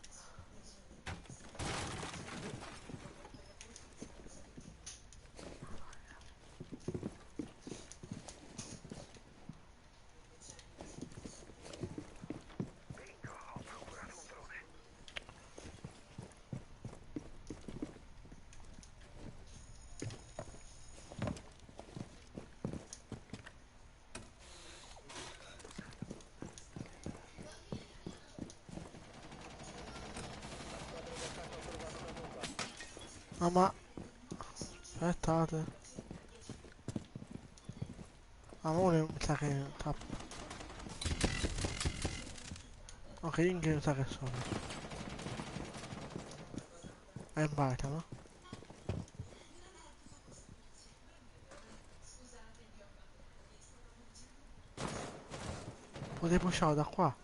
Ma aspettate. Ah, ma uno mi sa che tappa. Ok, Inghera mi sa che sono. È in baita, no? Potevi pushare da qua.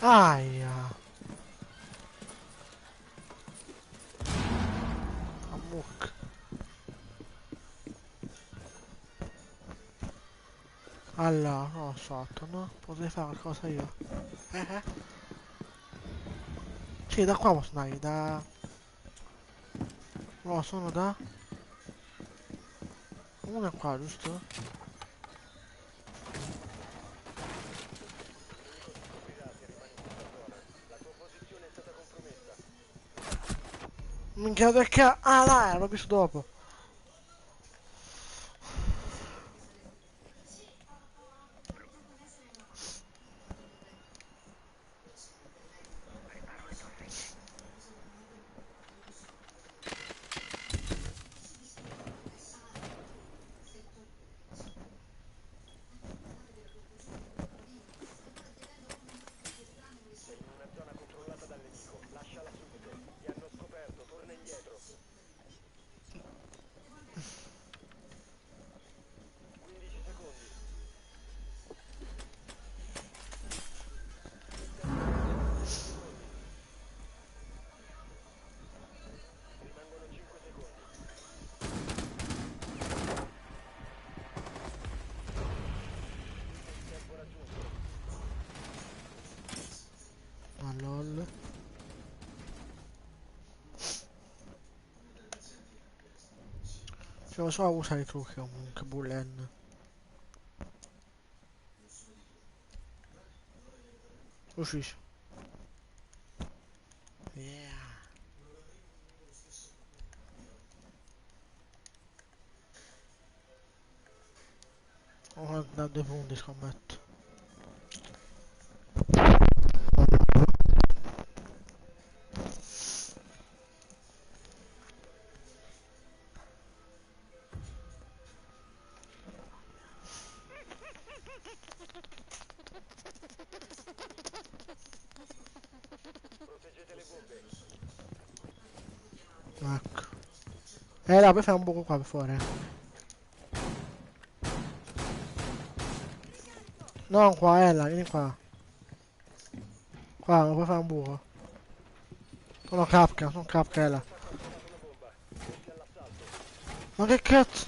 Aia. Ammuc. Allora, non lo so, no? Potrei fare qualcosa io. Eh? Sì, da qua posso andare, da... No, sono da... Uno è qua, giusto? Il nemico ti scoprirà se rimani in questa zona. La tua posizione è stata compromessa. Minchia perché... Ah, là, l'ho visto dopo. Sei in una zona controllata dal nemico. Lasciala subito. Ti hanno scoperto, torna indietro. 15 secondi. Il tempo scade tra 10 secondi. Rimangono 5 secondi. Limite di tempo raggiunto. Ma lol. Cioè, lo so usare i trucchi comunque, Bullen. Uscisci. Yeah. Ho da 2 punti, scommetto. Proteggete le bombe. Ecco. Là, poi fai un buco qua per fuori. No, qua, là, vieni qua. Qua, non puoi fare un buco. Sono capca, là. L'attacco ha trovato una bomba. Pronti all'assalto. Ma che cazzo?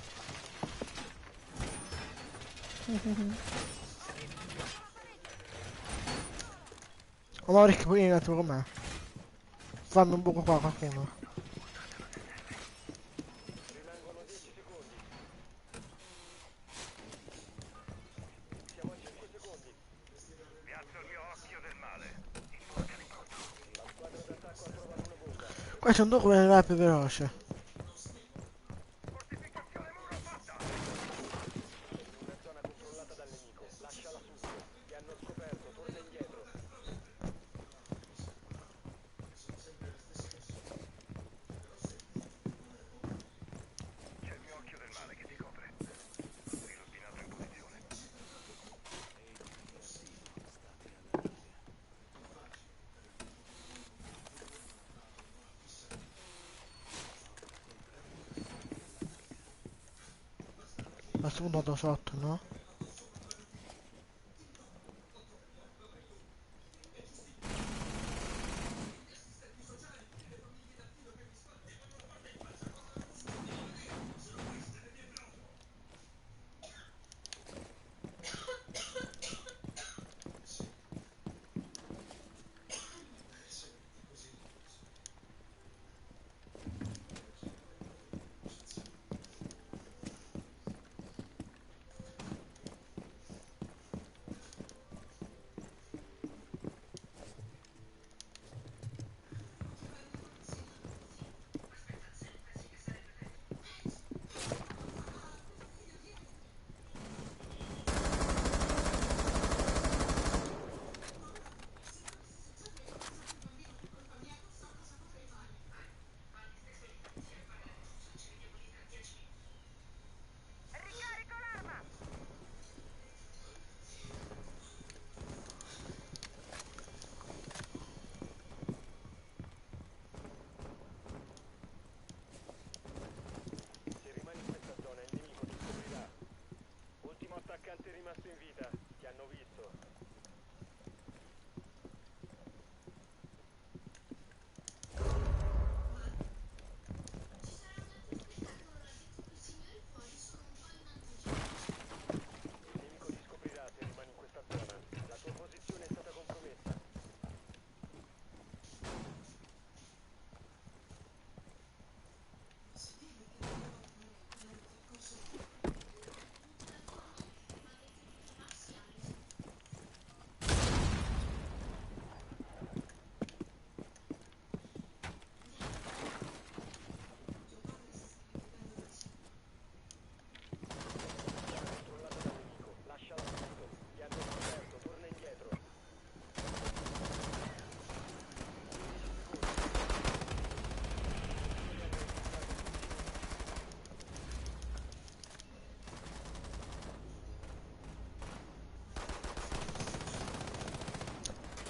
Oh, ma che qui un attimo con me. Fammi un buco qua, qualcuno. Rimangono 10 secondi. Siamo a 5 secondi. Piazzo il mio occhio del male. La squadra d'attacco ha trovato una bomba. Questo è un gioco per andare più veloce. Fortificazione muro fatta! Sei in una zona controllata dal nemico. Lasciala subito. Ti hanno scoperto, torna indietro. C'è il mio occhio del male che ti copre. Rirottinato in posizione. A questo punto vado sotto, no?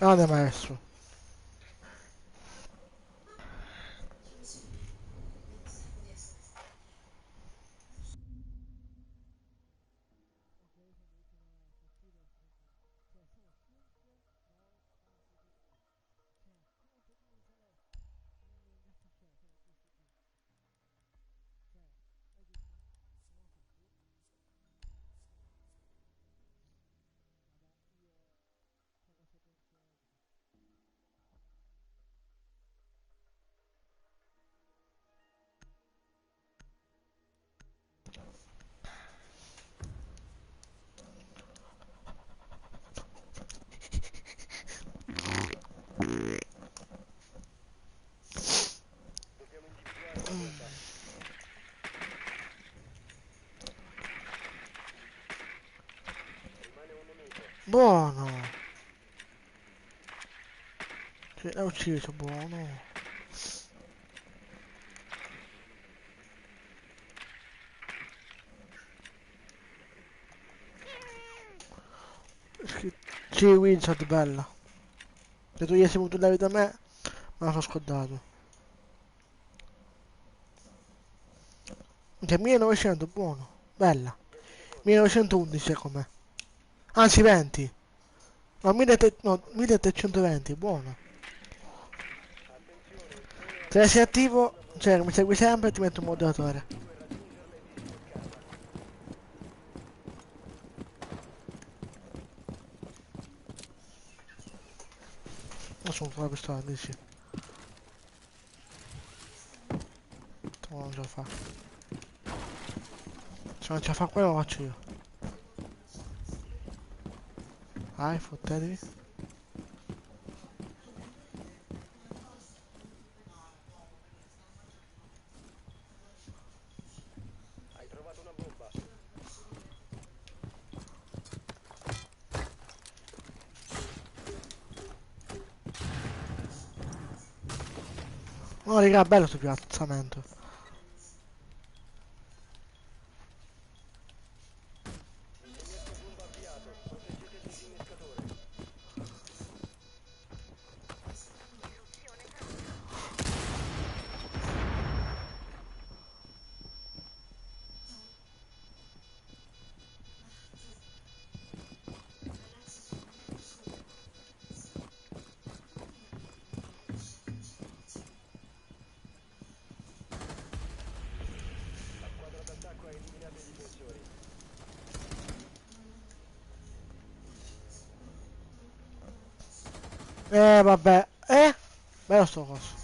Grande maestro. Dobbiamo individuare la bomba. Rimane un nemico. Buono. Sì, l'ha ucciso, buono. Sì, Wizard, bella. Se togliessi avuto la vita a me, me la sono scordato. Cioè, 1900, buono. Bella. 1911 come. Anzi, 20. No, 1320, buono. Attenzione, zone Se sei attive attorno attivo, alla bomba. cioè, mi segui sempre, ti metto un moderatore. L'obiettivo è raggiungerla e disinnescarla. Non sono sulla pistola, dici. Non ce la fa. Se non ce la fa quello lo faccio io. Vai, fottetevi. Hai trovato una bomba. No, raga, bello sto piazzamento. Disinnesco bomba avviato. Proteggete il disinnescatore. La squadra d'attacco ha eliminato i difensori. Vabbè. Bello sto coso.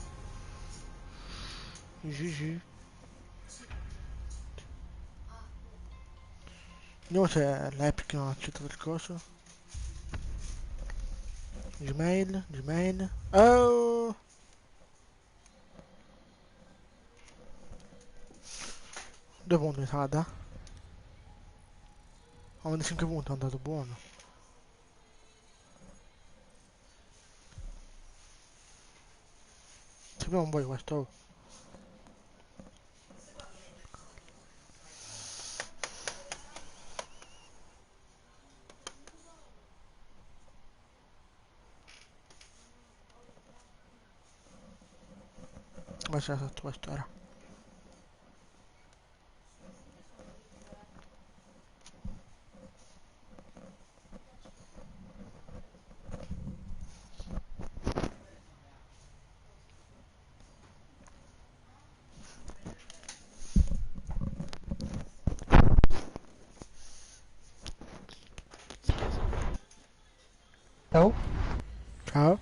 GG. Vediamo se l'Epic non ha accettato il coso. Gmail, Gmail. Oh! Due punti mi sa, da? Ho 25 punti, è andato buono. Sappiamo un po' di questo. Oh. Ma c'è stato questo era. Ciao, Ciao.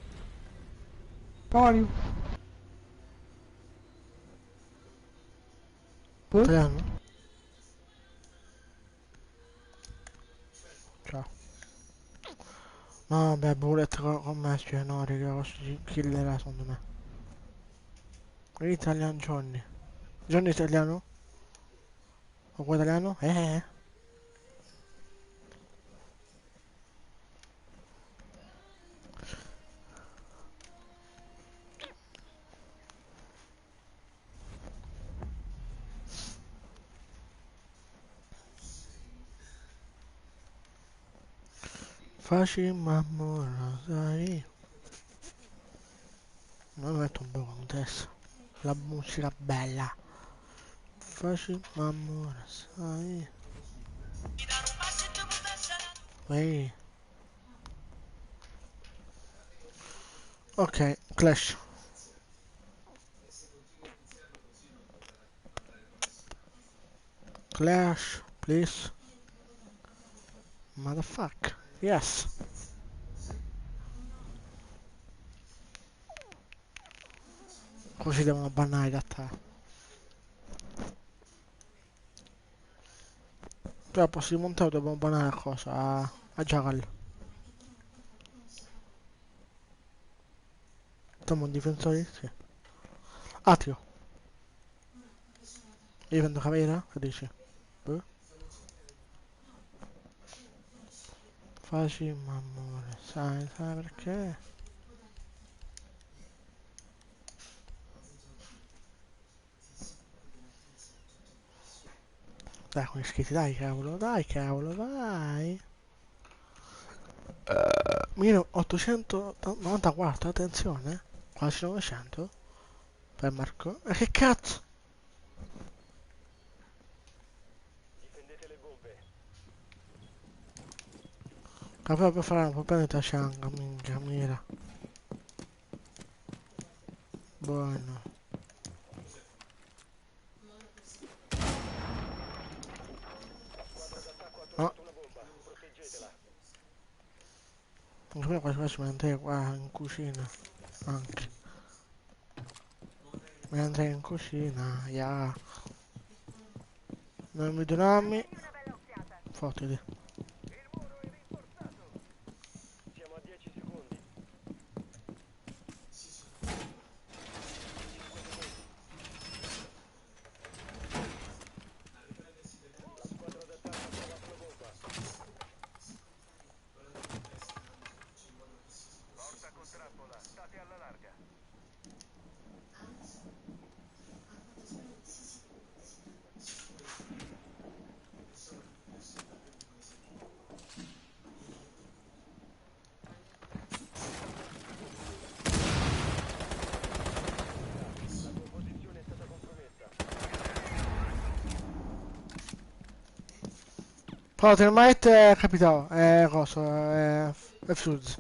how are you? Good? Italiano? Ciao. No, beh, bullet con me, cioè no, raga, questo ci killerà secondo me. Italian Johnny. Johnny italiano? O qua italiano? Eh. Facci mamma, sai. Non metto un bel contesto. La musica bella. Facci amore, sai. Ehi. Ok, Clash. Clash, please. Motherfucker. Yes. Così devono bannare da te. Però posso rimontare dobbiamo bannare a cosa? A Jagal. Siamo un difensore? Sì. Atrio. Io vendo camera? Che dici? Boh. Facci amore, sai perché? Dai con gli iscritti, dai cavolo, dai. 1894, attenzione. Quasi 900. Per Marco. E che cazzo? Difendete le bombe. Capeva per fare un po' bene Tashanga, minchia, mira. Buono. Squadra d'attacco ha No, trovato una bomba. Proteggetela. come quasi mi andrei qua in cucina. Anche. Mi andrei in cucina, ya. Non mi donarmi. Fottiti. Siamo a 10 secondi. La squadra d'attacco ha trovato una bomba. Porta con trappola, state alla larga. La tua posizione è stata compromessa. Però Termite è capitato. È cosa? È Fuse.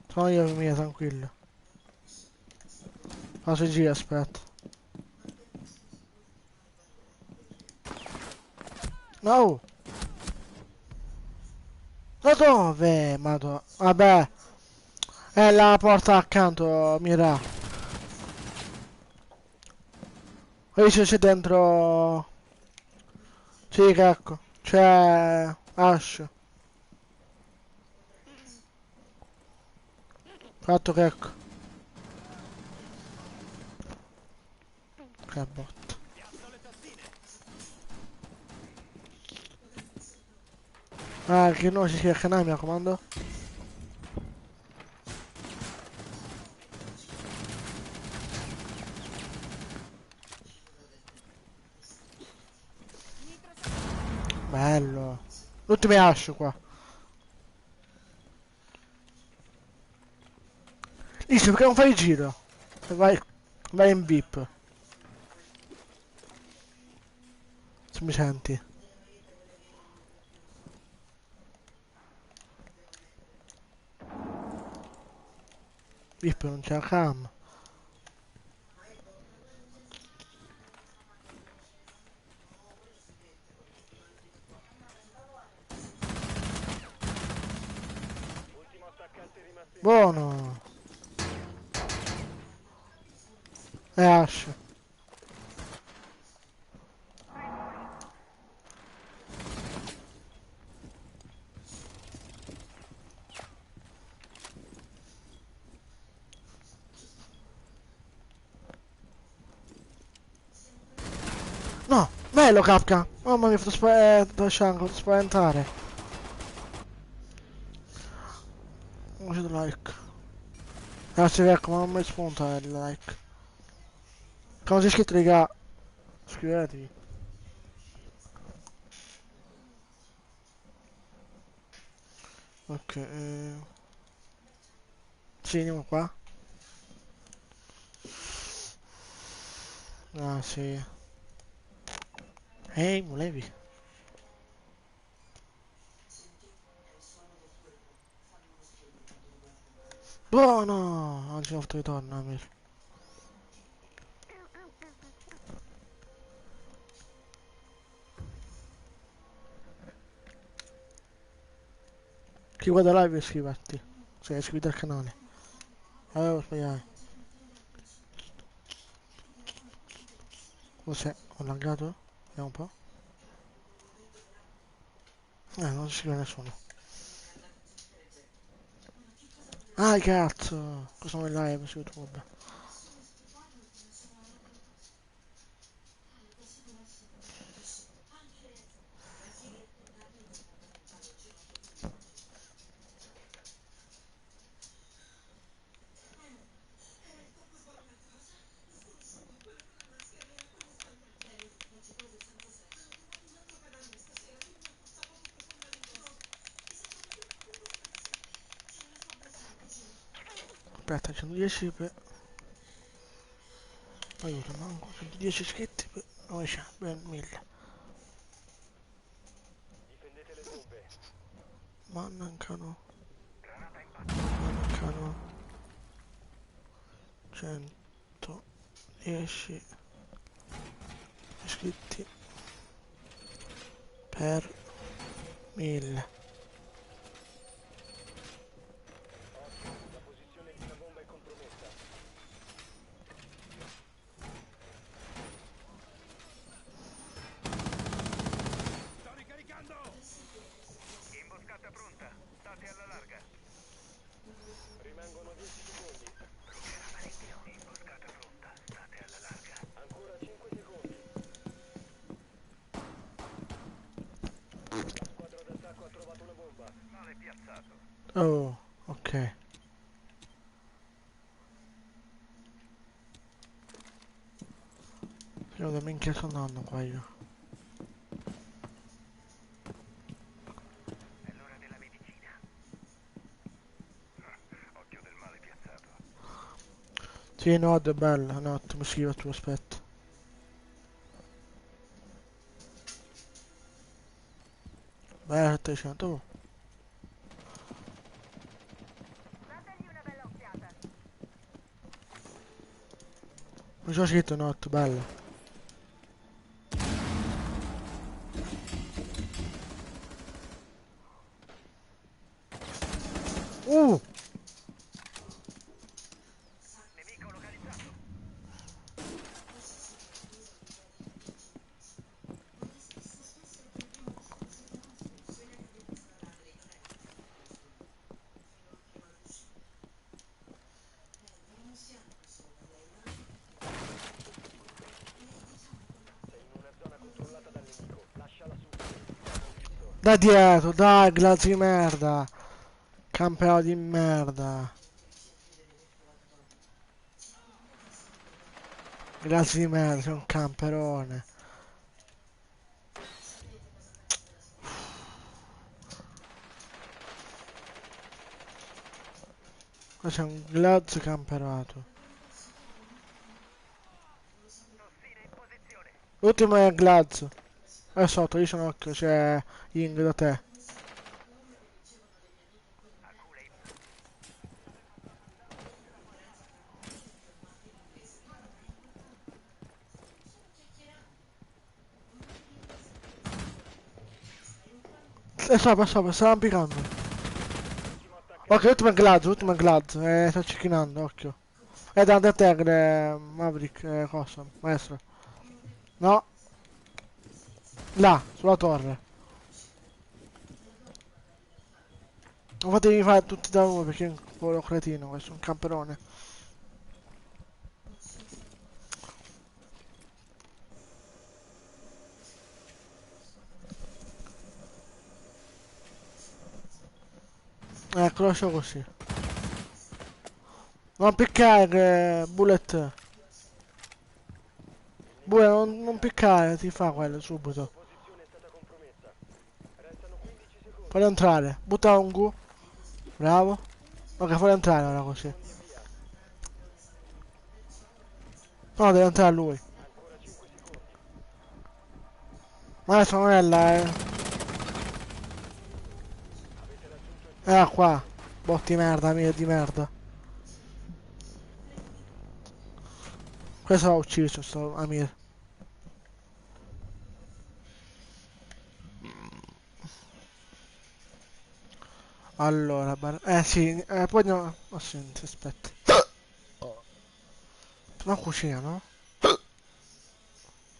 Sono io mia, tranquillo. Passo G, aspetta. No! Da dove? Madò. Vabbè. È la porta accanto, mira. Lì c'è dentro. Sì, ecco. C'è Ash. Fatto che ecco. Che botta. Ah, che no, si schiacca mi raccomando. Bello. L'ultimo Ash qua. Lì, perché non fai il giro? Vai in VIP. Se mi senti. VIP non c'è la cam. Ultimo attaccante rimasto in vita. Buono. È Ash. No, bello Capca. Mamma mia, da Shango, spaventare. Non c'è like. Grazie ecco, ma non mi spunta il like. Come c'è scritto raga? Scrivetevi. Ok, sì, andiamo qua. Ah, sì. Ehi, volevi? Buono! Oggi ho fatto ritorno, Amir. Chi guarda live iscriverti. Sei iscritto al canale. Avevo sbagliato. Cos'è? Ho laggato? Vediamo un po'. Non ci scrive nessuno. Ah, cazzo! Cosa vuoi live su YouTube? Aspetta, 110 per... Aiuto, manco 110 iscritti per... Dove c'è? Ben 1000. Difendete le bombe. Mancano... Granata impatto. Mancano... 110 iscritti per 1000. Occhio, la posizione di una bomba è compromessa. Sto ricaricando! Imboscata pronta. State alla larga. Rimangono 10 secondi. Brucerà parecchio. Imboscata pronta. State alla larga. Ancora 5 secondi. La squadra d'attacco ha trovato una bomba. Male piazzato. Oh, ok. Io da minchia sto andando qua io. È l'ora della medicina. Occhio del male piazzato. Sì, Nod è bella, Nod, mi scrivo tu, aspetta. Bella 700, oh. Dategli una bella occhiata. Mi sono scritto Nod, bella. Uh! Nemico localizzato. Sei in una zona controllata dal nemico. Lasciala subito. Abbiamo visto. Da dietro, dai, glazzi di merda. Campeone di merda. Glazzi di merda, sei un camperone. Qua c'è un glazzo camperato. Tossina in posizione. L'ultimo è glazzo. È sotto, lì sono occhio, c'è Ying da te. Acula in Sopra, sta arrampicando. Ultimo Ok, attaccante. ultimo glazzo, sta cecchinando, occhio. È da te, Maverick, cosa, maestro. No, là, sulla torre. Non fatevi fare tutti da uno perché è un po' cretino, questo è un camperone. Ecco, lo lascio così. Non piccare, Bullet. Bullet, non piccare, ti fa quello La tua subito. posizione è stata compromessa. Restano 15 secondi. Fallo entrare, butta un Q. Bravo. Ok, fuori entrare ora così. No, deve entrare lui. Ancora 5 secondi. Ma adesso non è là, eh. Avete raggiunto il Era qua. Botti merda, mia di merda. Questo l'ha ucciso, sto Amir. Allora, sì, poi no. Oh, senti, aspetta. Una cucina, no?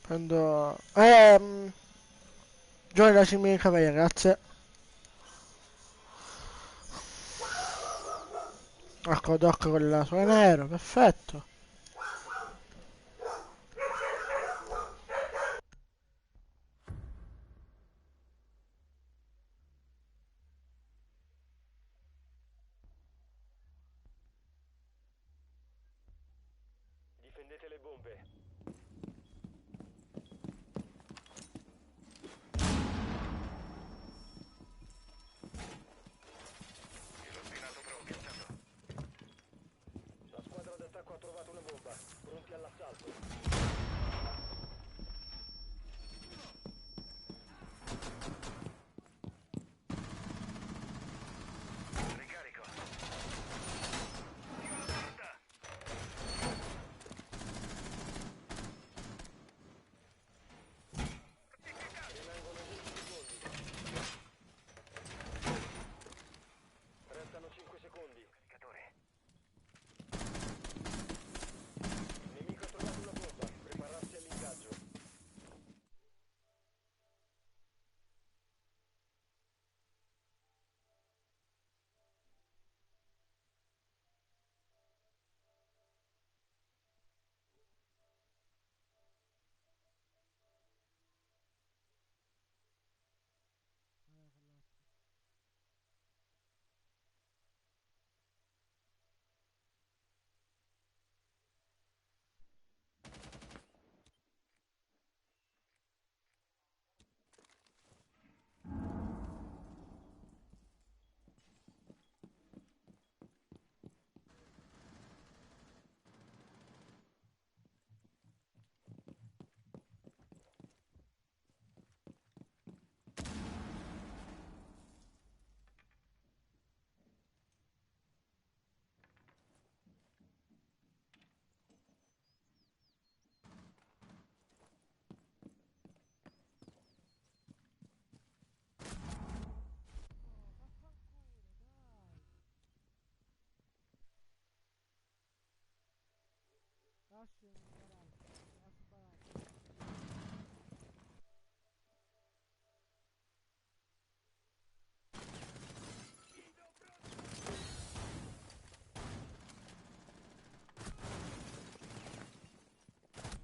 Prendo... Giorni da cimini cavaliere, grazie. Ecco, doc con il suo nero, perfetto. Difendete le bombe. La squadra d'attacco ha trovato una bomba. Pronti all'assalto. Ricarico. Rimangono 20 secondi. Restano 5 secondi. Il nemico ha trovato una bomba. Prepararsi all'ingaggio.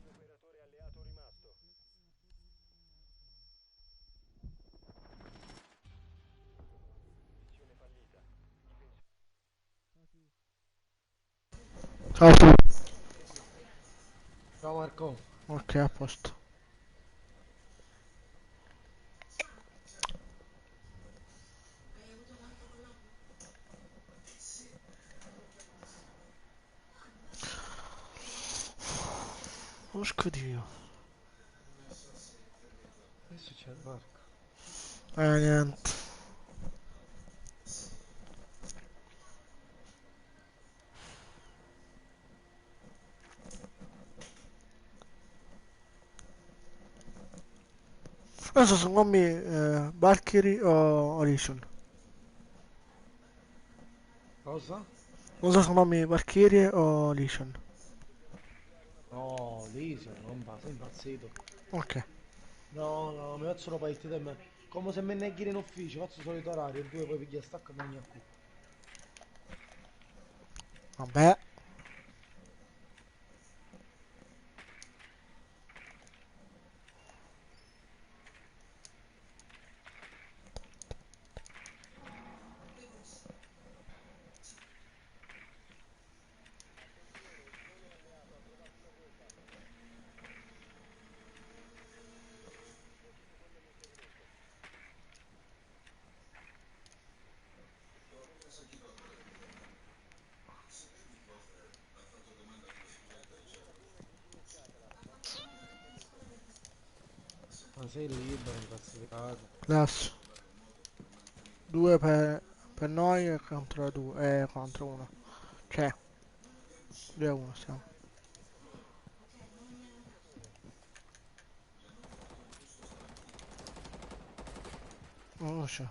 Un operatore alleato rimasto. Missione fallita. Ciao tu. Ciao Marco. Ok, a posto. Porco Dio. Che succede Marco? Niente. Adesso sono nomi Valkyrie o Orison. Cosa? Non so se sono nomi Valkyrie o Legion. No, Lisa, non va, sei impazzito. Ok, No, no, mi faccio una paetta di me. Come se me ne in ufficio, faccio il solito orario, e due poi piglia stacca e me ne a qui. vabbè. Ma sei libero in classificato. Adesso. 2 per noi e contro 2. Contro 1. Cioè, 2 a 1 siamo. Non lo so.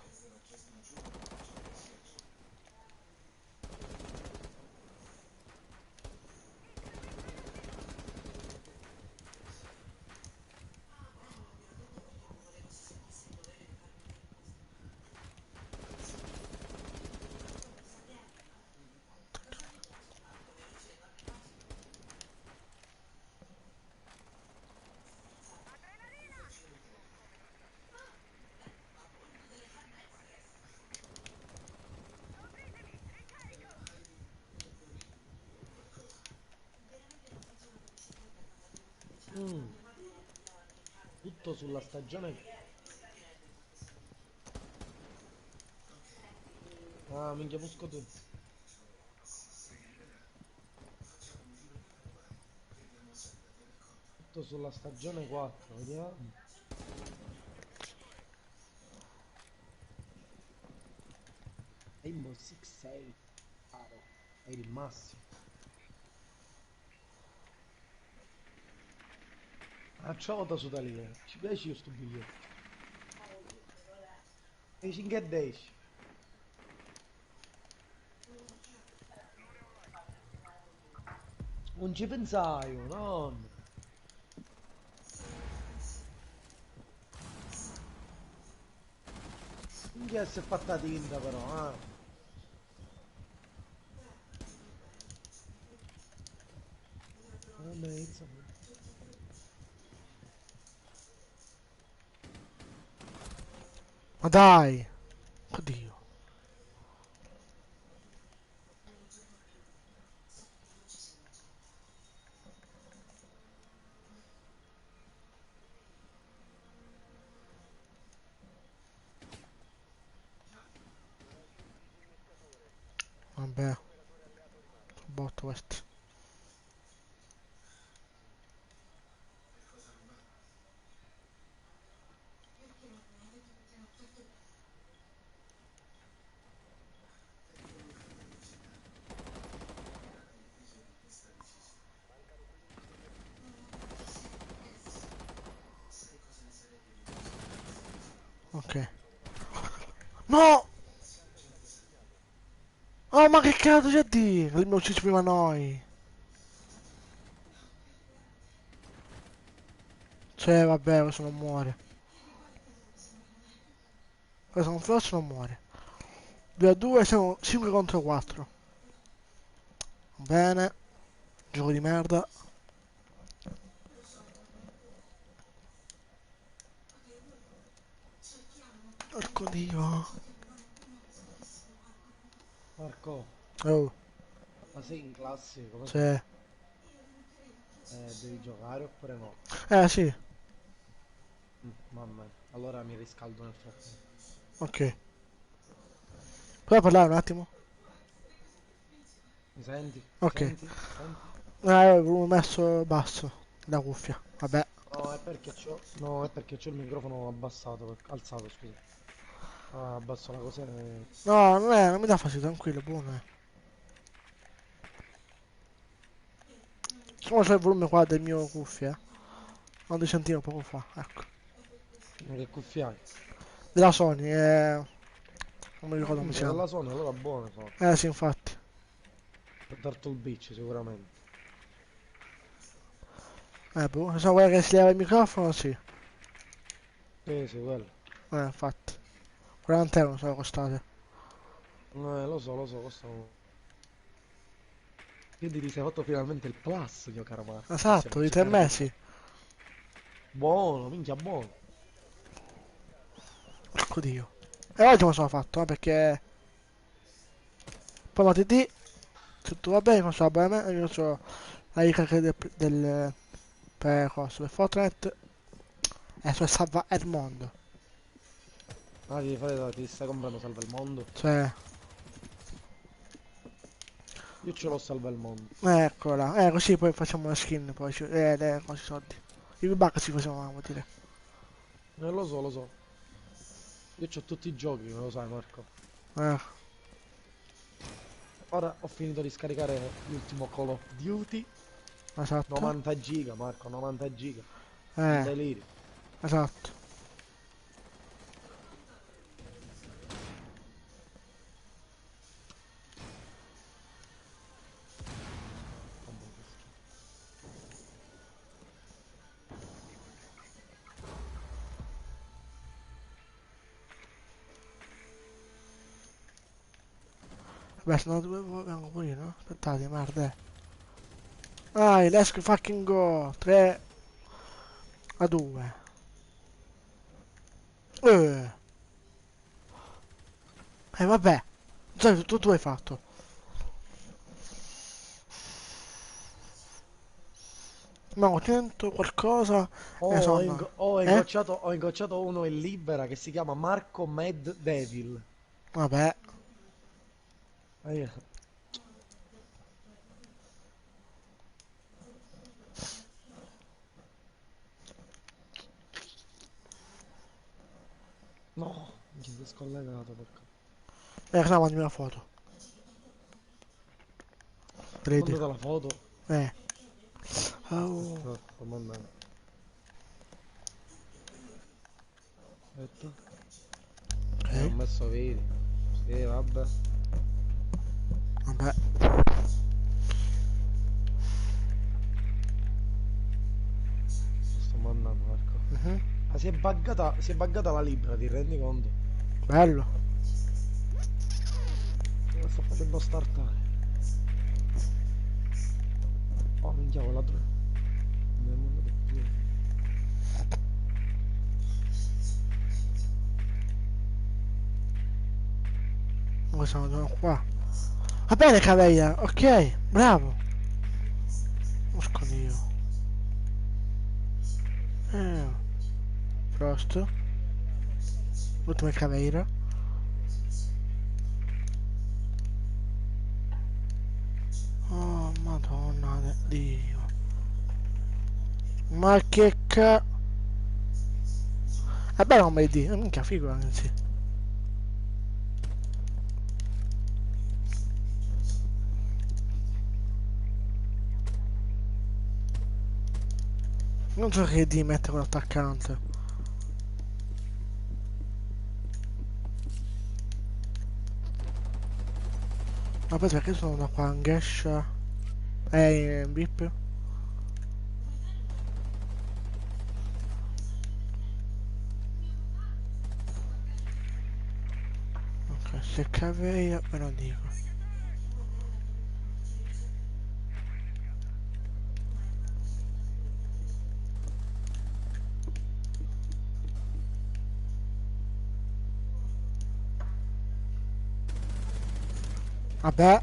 Mm. Tutto sulla stagione. Ah, minchia, busco tu. Tutto sulla stagione 4, vediamo. Rainbow Six 6. Caro. È il massimo. Ah, ciao da Sutalia. Ci piace io sto biglietto. E 5 e 10. Non ci pensai, io, no. Minchia si è fatta tinta però, eh. Vabbè, insomma. Ma dai! Oddio. Vabbè. Botto questo. Ok. No! Oh, ma che cazzo c'è di? L'abbiamo ucciso prima noi. Cioè, vabbè, questo non muore. Questo non flash non muore. 2 a 2, siamo 5 contro 4. Bene. Gioco di merda. Porco dio. Marco, Oh, ma sei in classe? Come stai? sì. Devi giocare oppure no? Sì. Mamma mia. Allora mi riscaldo nel frattempo. Ok. Puoi parlare un attimo? Mi senti? Mi Ok. senti? Senti? Avevo messo basso la cuffia. Vabbè. No, è perché c'ho il microfono abbassato, alzato, scusa. Ah, abbasso la cosa e... No, non mi dà fastidio, tranquillo, buono. Come c'è il volume qua del mio cuffia? Non ti sentivo poco fa, ecco. Che cuffia hai? Della Sony, non mi ricordo come si Minchia, chiama. della Sony, allora buone sono. Sì, infatti. Per Turtle Beach sicuramente. Boh, se quella che si leva il microfono, sì. Sì, sì, quello. Infatti. 40 euro sono costate. Lo so, costa un... Quindi ti sei fatto finalmente il plus, mio caro Marco. Esatto, Possiamo di 3 giocare di nuovo. mesi. Buono, minchia, buono. Porco dio. E oggi me lo sono fatto, perché... Poi martedì, se tutto va bene, faccio l'abbonamento e io faccio la ricarica per cosa? Per Fortnite e per salva il mondo. Ah, ti stai comprando Salva il Mondo? Cioè, Io ce l'ho Salva il Mondo. eccola. Così poi facciamo la skin, poi le cose soldi. I bug si facciamo, vuol dire. Lo so, lo so. Io c'ho tutti i giochi, lo sai Marco. Eh, Ora ho finito di scaricare l'ultimo Call of Duty. esatto. 90 giga, Marco, 90 giga. Un delirio. Esatto. Beh, se no dove vengo pure io, no? Aspettate, merda. Dai, let's fucking go. 3-2. Vabbè. Tu hai fatto. Ma ho 100 qualcosa e sono... Eh? Ho ingocciato uno in libera che si chiama Marco Mad Devil. Vabbè. Eh, No, mi si è scollegato porca. Raga, mandami una foto. Vedi. Mandate la foto. Oh. Sto mandando. Aspetta. Ho Ok. messo video. Sì, vabbè. Vabbè. Lo sto mandando Marco. Mhm. Ma si è buggata la libera, ti rendi conto? Bello. Me la sto facendo startare. Oh, minchia, quella droga. Non mi è mandato più. Noi siamo qua. Va bene, Caveglia. Ok, bravo. Porco dio. Frost. L'ultima Caveira. Oh, madonna Dio. Ma che ca... Vabbè, non mi di. Minchia, figo, anzi. Non so che di mettere un attaccante. Ma poi perché sono da qua in Gescia? In VIP? Ok, se Caveia ve lo dico. Vabbè.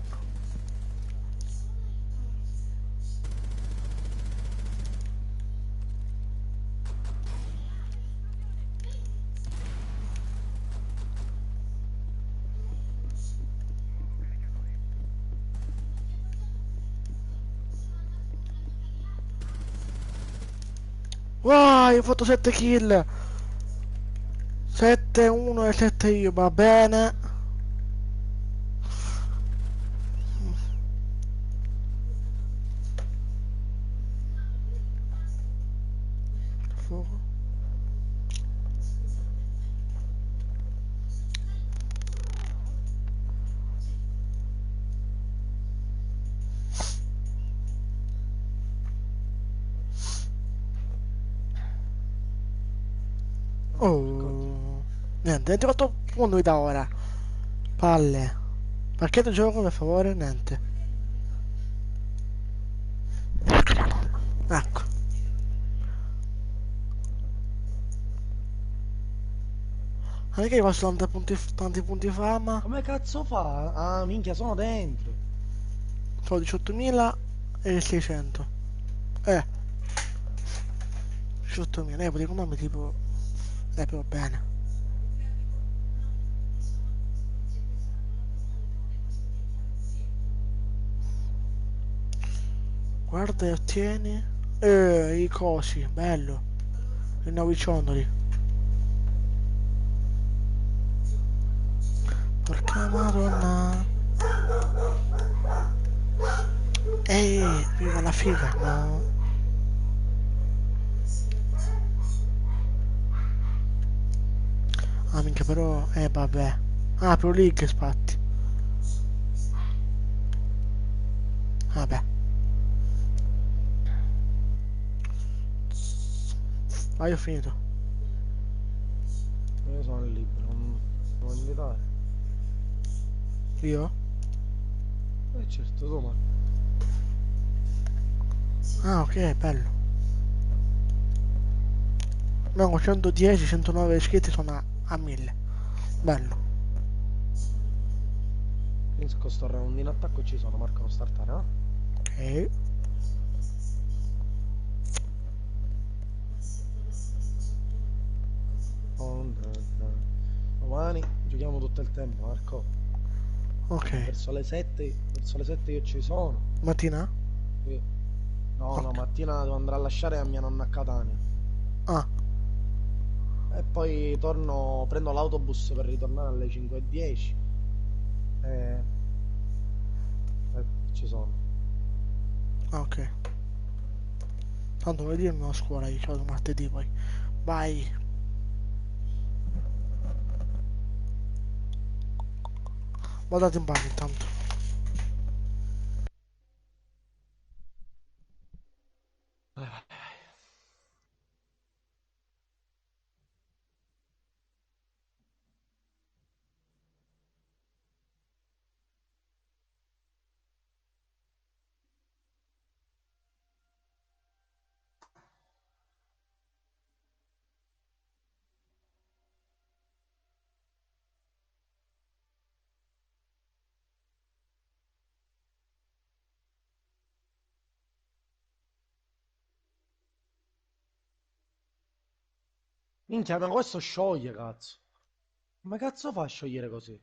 Wow, hai fatto 7 kill. 7 1 e 7 io, va bene. Fuoco. Oh. Niente, è tirato fondo da ora. Palle. Pacchetto gioco per favore, niente. Ecco. Non è che io posso tanti punti fama. Come cazzo fa? Ah, minchia, sono dentro. Sono 18.600. 18.000, potrei comprarmi tipo... proprio bene. Guarda e ottieni. I cosi, bello. I nuovi ciondoli. Porca madonna. Viva la figa, no? Ah, minchia, però... vabbè. Ah, Pro League spatti. Vabbè. Ah, io ho finito. Io sono libero, non vuoi invitare? Io? Certo, tu ma. Ah, ok, bello. No, con 110, 109 iscritti sono a 1000. Bello. Finisco sto round in attacco e ci sono, Marco, non startare, no? Ok. Domani giochiamo tutto il tempo, Marco. Ok. Verso le 7 io ci sono. Mattina? Sì. No, no, Ok. mattina devo andare a lasciare a mia nonna a Catania. Ah, E poi torno, prendo l'autobus per ritornare alle 5:10. E... e ci sono. ok. Tanto vuoi dire no a scuola, io c'ho martedì poi. Vai. Vado in bagno intanto. Minchia, ma questo scioglie, cazzo. Come cazzo fa a sciogliere così?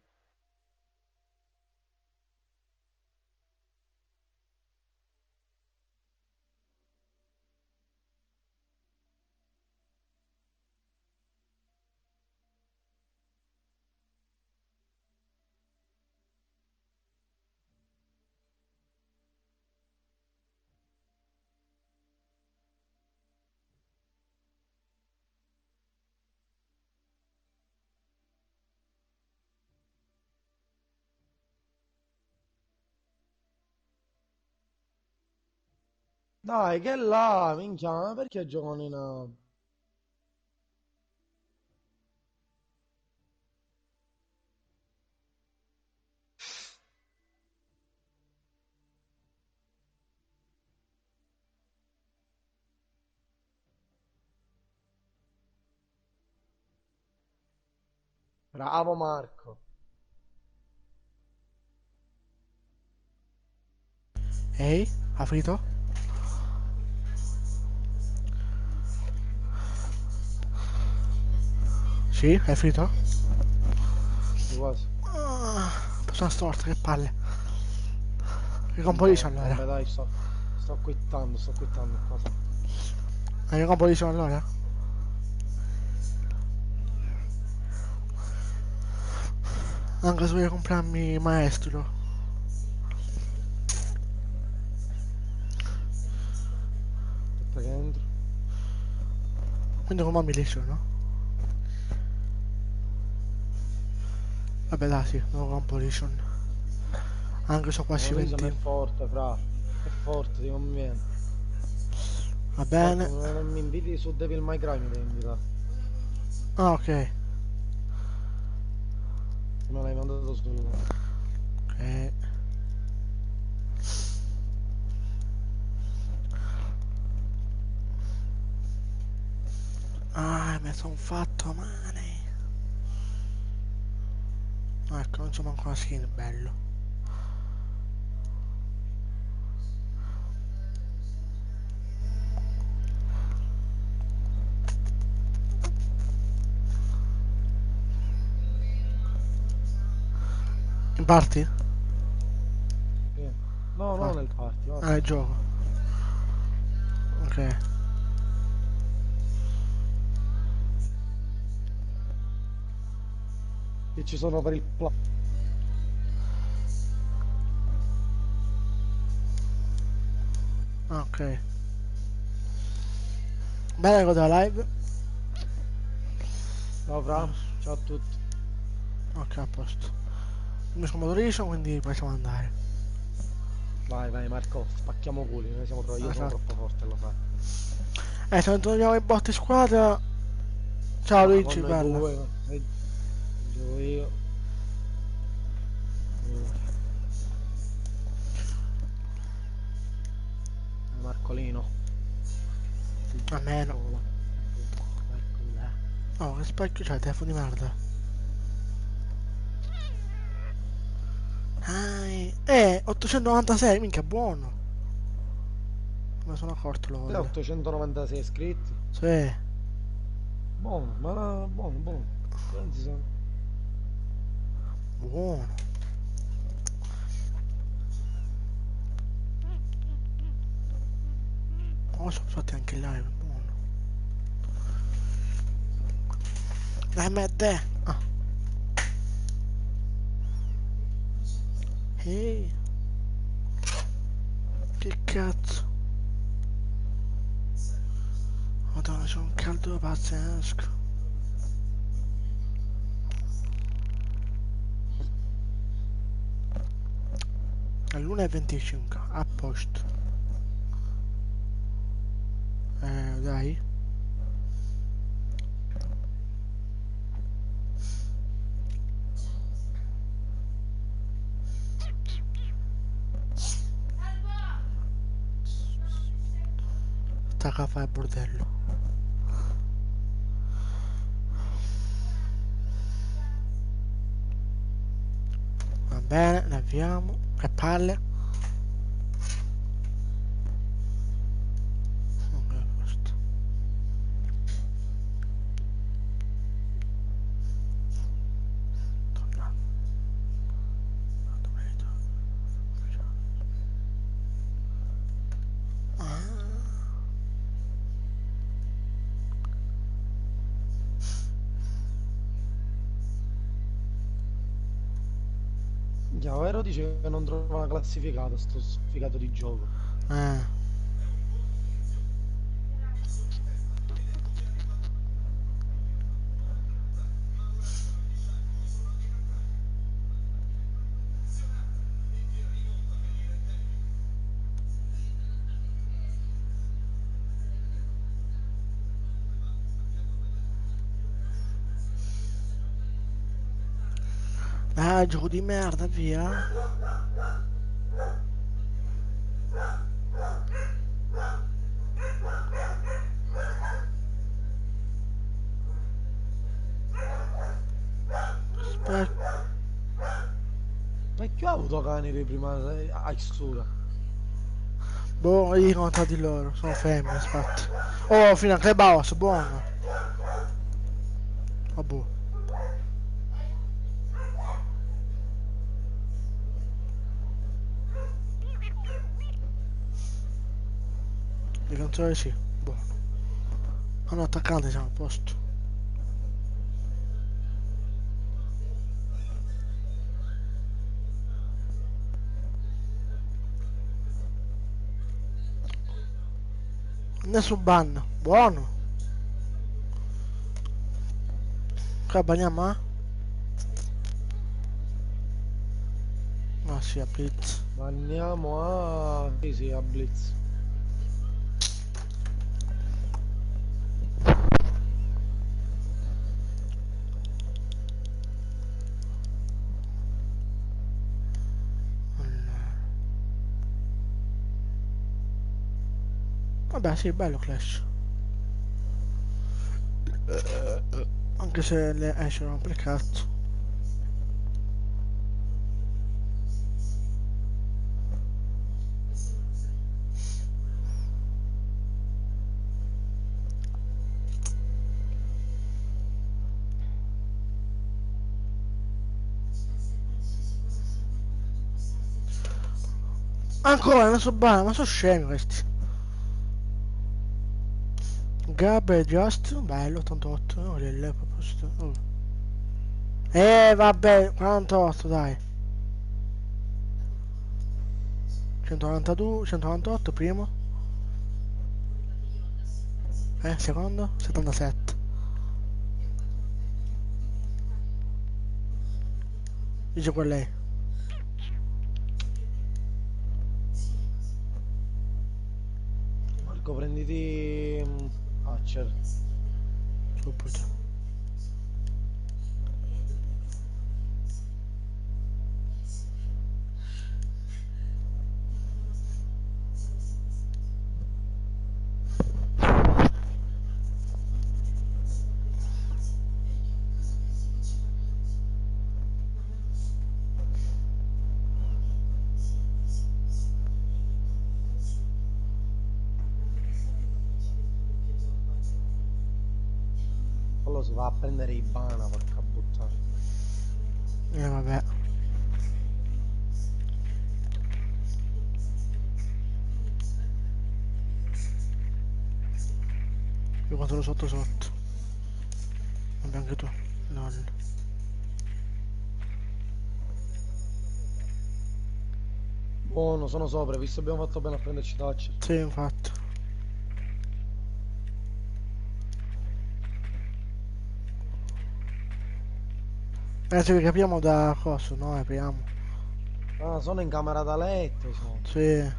Dai, che là, minchia, ma perché giocano in... Bravo Marco. Ehi, ha finito? Sì, hai finito? Sì, quasi. Ah, sono storta, che palle. Vabbè, Ricomposition allora. vabbè, dai, sto quittando qua. Ricomposition allora? Anche se voglio comprarmi maestro. Aspetta che entro. Quindi come mi no? Vabbè dai sì, no composition. Anche se ho La quasi Condition è 20. forte, fra. È forte, ti conviene. Va Marco, bene. non mi inviti su Devil May Cry, mi devi invitare. Ah, ok. Me l'hai mandato su... Ok. Ah, mi sono fatto male. Ecco, non c'è manco una skin, bello. In party? Sì. No, no, Ah, nel party, va. il gioco. Ok. Che ci sono per il Ah, ok. Bella cosa della live. Ciao Fra, ciao a tutti. Ok, a posto. Mi sono motorino, quindi possiamo andare. Vai, vai Marco, spacchiamo culi, noi siamo io sono Esatto. troppo forte, lo sai. Se non torniamo in botte squadra. Ciao Ma con Luigi, noi bella. due, gioco io. Marcolino. Almeno. Marcolino. Oh, che specchio c'hai, telefono di merda. Ah, 896, minchia, buono. Me ne sono accorto, Te lol. 896 iscritti. Sì, Buono, ma buono, buono. Pensi sono. buono. Oh, sono fatti anche in live, buono. Dai, MD. Ah. Ehi. Che cazzo. Madonna, c'è un caldo pazzesco. All'1:25, a posto. Dai. Stacca a fare il bordello. Va bene, ne avviamo. Che palle. Ok, questo. Torna. Già, Vero dice che non trova una classificata sto sfigato di gioco. Gioco di merda, via. Aspetta. Ma che ho avuto cani prima a Xura? Boh, io contati loro, sono femmine, aspetta. Oh, fino a che boss, buono. Vabbè. Le canzoni sì, buono. Hanno attaccante, siamo a posto. Nessun ban, buono. Qua bagniamo, eh? Ah sì, a blitz. Ma andiamo a... Sì, sì, a Blitz. Vabbè sì, bello Clash. Anche se le esce rompe il cazzo. Ancora, non so bene, ma sono scemi questi. Gab e Just, bello, 88, no, le proposte. Oh. Vabbè, 48, dai. 192, 198 primo. Secondo? 77. Dice qual è? Marco, prenditi Hatcher. Subito. Quello si va a prendere i bana, porca puttana. Vabbè. Io controllo sotto sotto. Vabbè anche tu. No. Buono, sono sopra, visto abbiamo fatto bene a prenderci Hatcher. Sì, infatti. Se capiamo da cosa, no? Apriamo. Ah, sono in camera da letto, sono. Sì.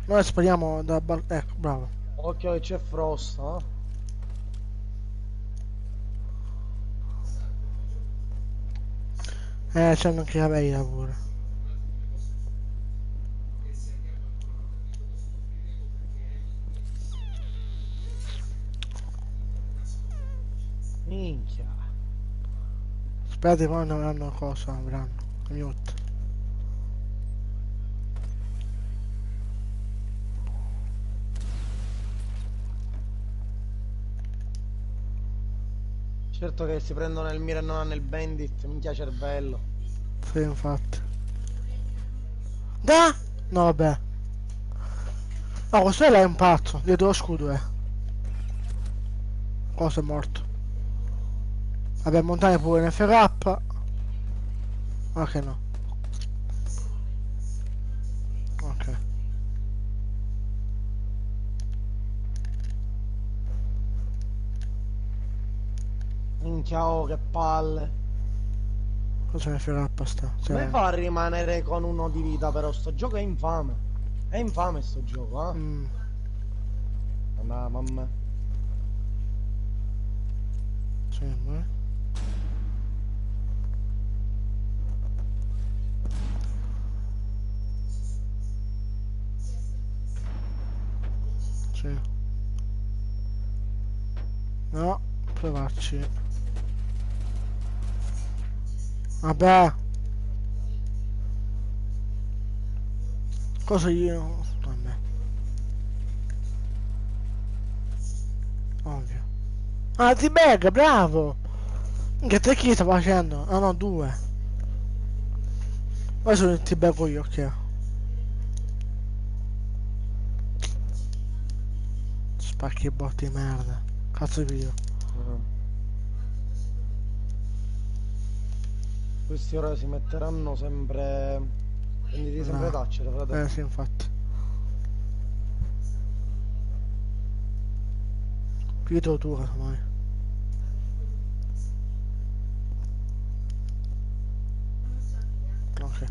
Noi spariamo da ecco, bravo. Occhio che c'è Frost, eh? C'hanno anche la verità pure. Minchia. Aspetta, poi non avranno cosa, avranno. Mute. Certo che si prendono il mira e non hanno il bandit, minchia cervello. Sì, infatti. Da! No, vabbè. No, questo è un pazzo. Dietro lo scudo, Cosa è morto? Vabbè, montagna pure in FK. Ok, no. Ok. Minchia, oh, che palle. Cosa in FK sta? Come fa a rimanere con uno di vita però? Sto gioco è infame. È infame sto gioco, eh? No, mamma. Sì, Sì. No, provarci. Vabbè. Cosa io? Vabbè. Ovvio. Ah, T-Bag, bravo! Che te chi sta facendo? Ah no, due. Poi sono il T-Bag io, ok. Spacchi i botti di merda. Cazzo di io. Questi ora si metteranno sempre. Prenditi sempre No. Thatcher, frate. Sì, infatti. Pietro tu, casomai. Ok.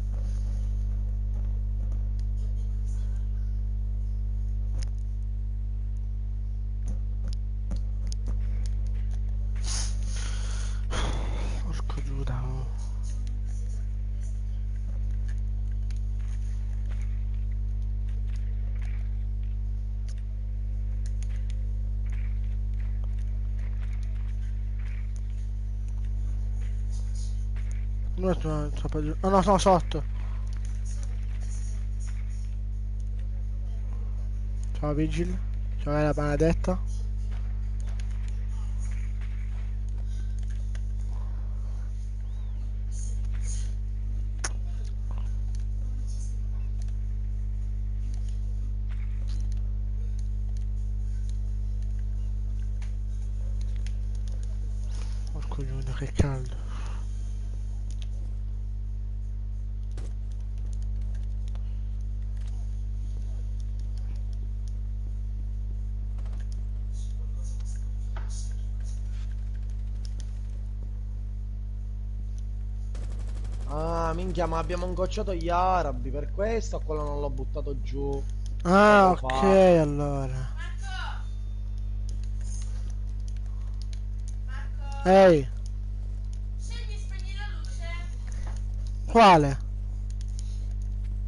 Porco Giuda, oh. Non è troppo giù. Oh no, sono sotto. Ciao Vigil. Ciao la maledetta. Porco Giuda, che caldo. Ah, minchia, ma abbiamo incocciato gli arabi, per questo quello non l'ho buttato giù. Ah, Poco ok, fa. allora. Marco! Ehi, Scendi e spegni la luce? quale?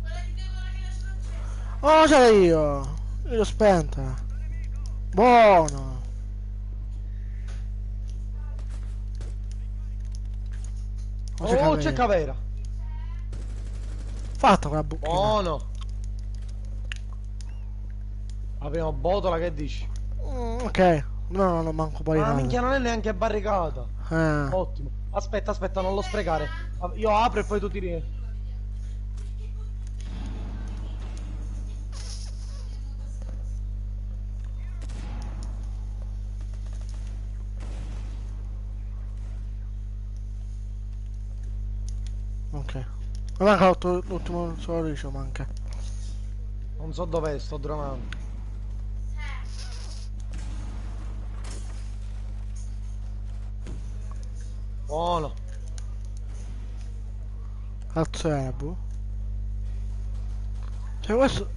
Quella di Deborah che lasciano accesa. Oh, c'era io! Io l'ho spenta. Buono! Oh, c'è Oh, c'è Cavera. Cavera. Fatta quella buchina. Buono. La prima botola, che dici? Ok. No, non manco poi Ah, nada. minchia, non è neanche barricata. Eh. Ottimo. Aspetta, aspetta, non lo sprecare. Io apro e poi tu tiri. Ok. Ma manca l'ultimo sorriso, manca. Non so dov'è, sto dronando. Buono. Cazzo è, boh? Cioè questo...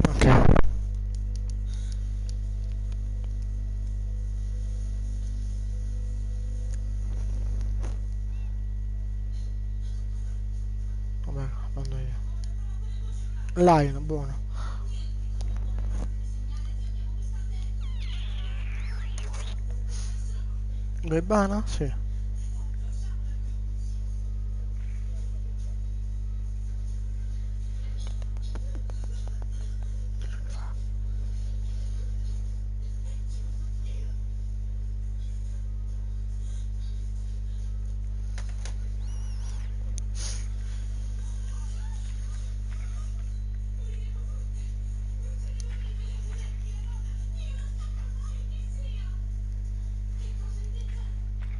Ok. Vabbè, prendo io. Line, buono. Gabbana? Sì.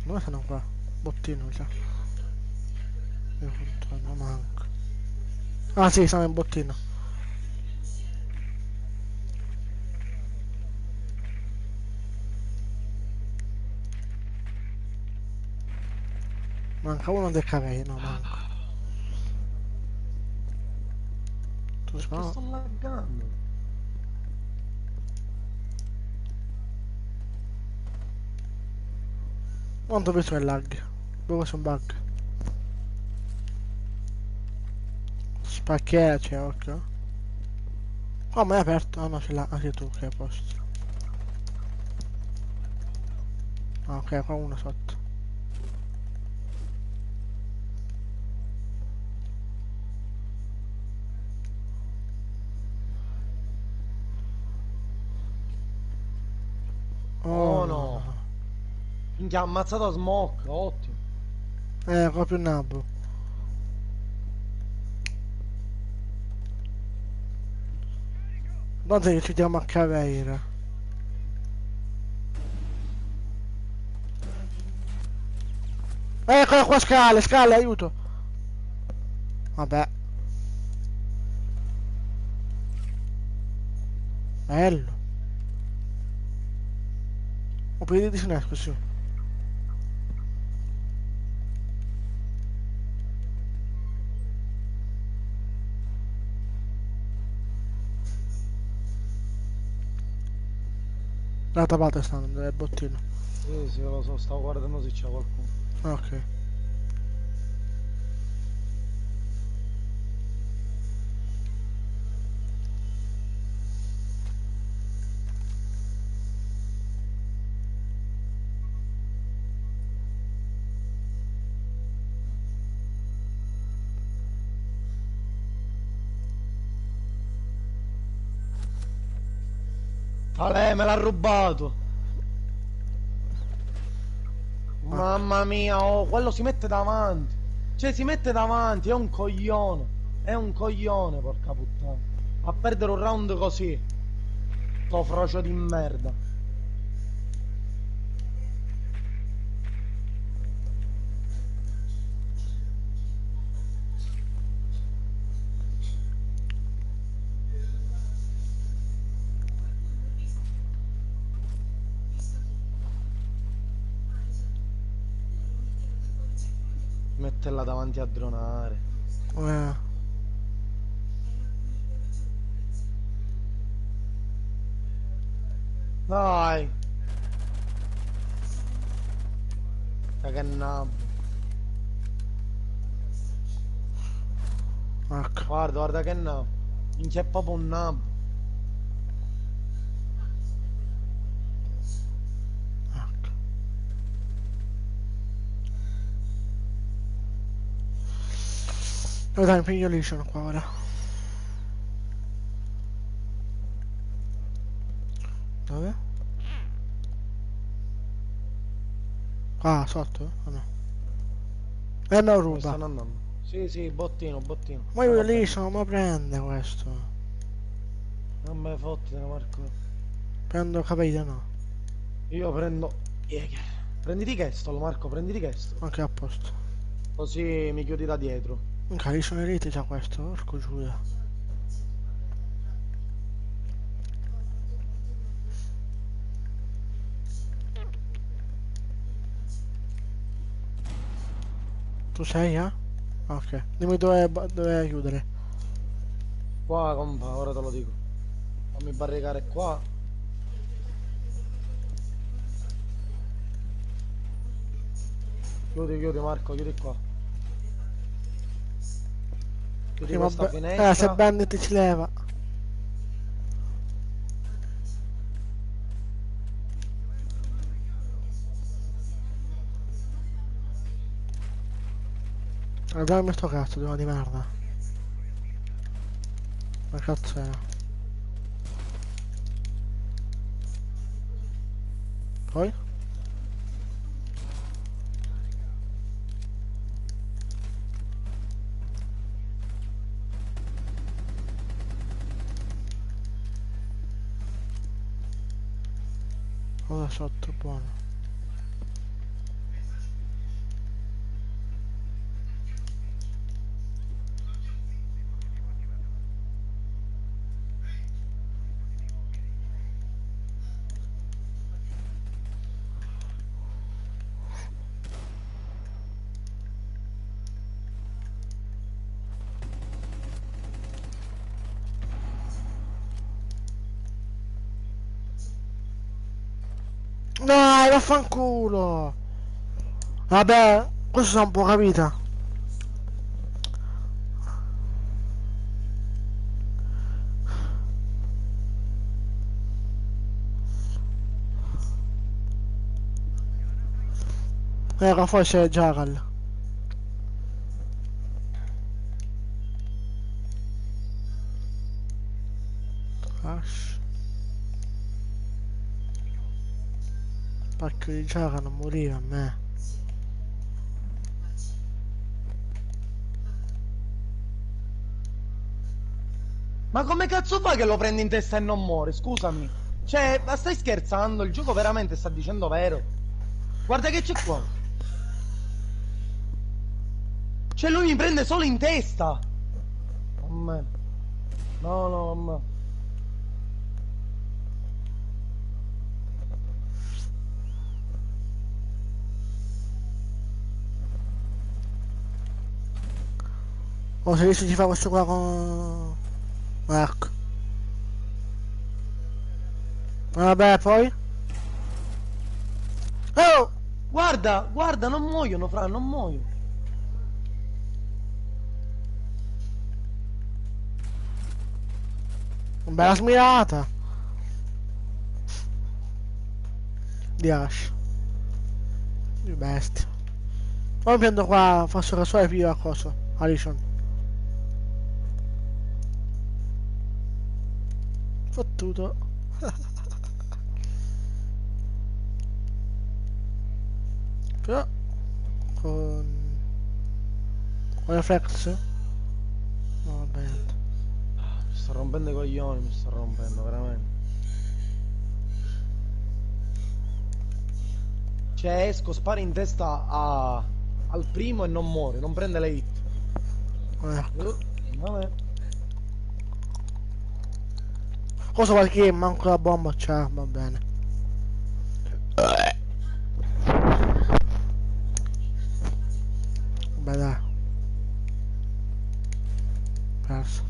Dove sono qua? Bottino, mi sa. Io controllo, manco. Ah sì, siamo in bottino. Manca uno dei cavelli, no, manco. Tu Perché no? sto laggando? Quanto ho visto che lag? Dove c'è un bug? Spacchiera c'è, occhio. Oh, ma è aperto? Ah no, ce l'ha anche tu, che è a posto. Ah, ok, qua uno sotto. Oh no, no, Buono. no. Minchia, ha ammazzato a Smoke, ottimo. Proprio un nabbo. Guarda che ci diamo a Caveira. Eccola qua, scale, scale, aiuto. Vabbè. Bello. O piedi di sinistra, sì. Dall'altra parte stanno, nel bottino. Sì, sì, lo so, stavo guardando se c'è qualcuno. Ok. Ale, me l'ha rubato. Mamma mia, oh, quello si mette davanti. Cioè, si mette davanti, è un coglione. È un coglione, porca puttana. A perdere un round così. Sto frocio di merda. Mettela davanti a dronare. Eh. Dai. Che nabbo. Ecco. Guarda che nabbo. C'è proprio un nabbo. Ecco. Dove dai, piglio lì sono qua ora. Dove? Ah, sotto? Oh no. E non Dove ruba. stanno andando? Sì, bottino. Ma io Vabbè. lì sono, ma prende questo. Non me ne fottene, Marco. Prendo capito, no? Io prendo. Prenditi Kestol, Marco, prenditi Kestol. Anche a posto. Così mi chiudi da dietro. Minchia, lì sono elite già questo, porco giuda. Tu sei, eh? Ok. Dimmi dove chiudere. Qua, compa, ora te lo dico. Fammi barricare qua. Chiudi Marco, chiudi qua. Chiudi Prima questa se finestra. Bandit ci leva. Dammi sto cazzo, di merda. Ma cazzo è? Poi? Cosa sotto, buono. Dai, vaffanculo! Vabbè, questo sta un po' capita. Forse è Jagal. Ash. Pacchio di Jagal non moriva a me. Ma come cazzo fa che lo prendi in testa e non muore? Scusami. Cioè, ma stai scherzando? Il gioco veramente sta dicendo vero. Guarda che c'è qua. Cioè, lui mi prende solo in testa. Mamma. No, mamma. Oh, se adesso ci fa questo qua con... Ecco. Vabbè, poi? Oh! Guarda, non muoiono, fra, non muoiono. Bella smirata. Di Ash. Di bestia. Poi prendo qua, faccio casuale più a cosa. Alison. Fottuto. Però con reflex? No, va bene. sto rompendo i coglioni, mi sto rompendo, veramente. Cioè esco, sparo in testa al primo e non muore, non prende le hit. Vabbè. Cosa vuoi che manco la bomba c'è? Va bene. Beh dai. Perso.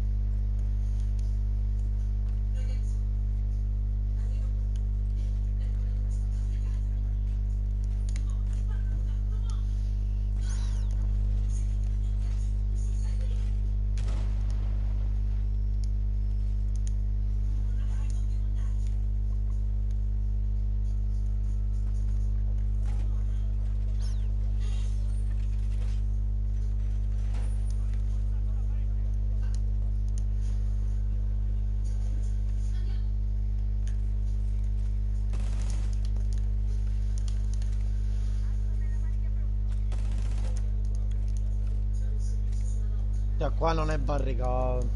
Cioè qua non è barricato.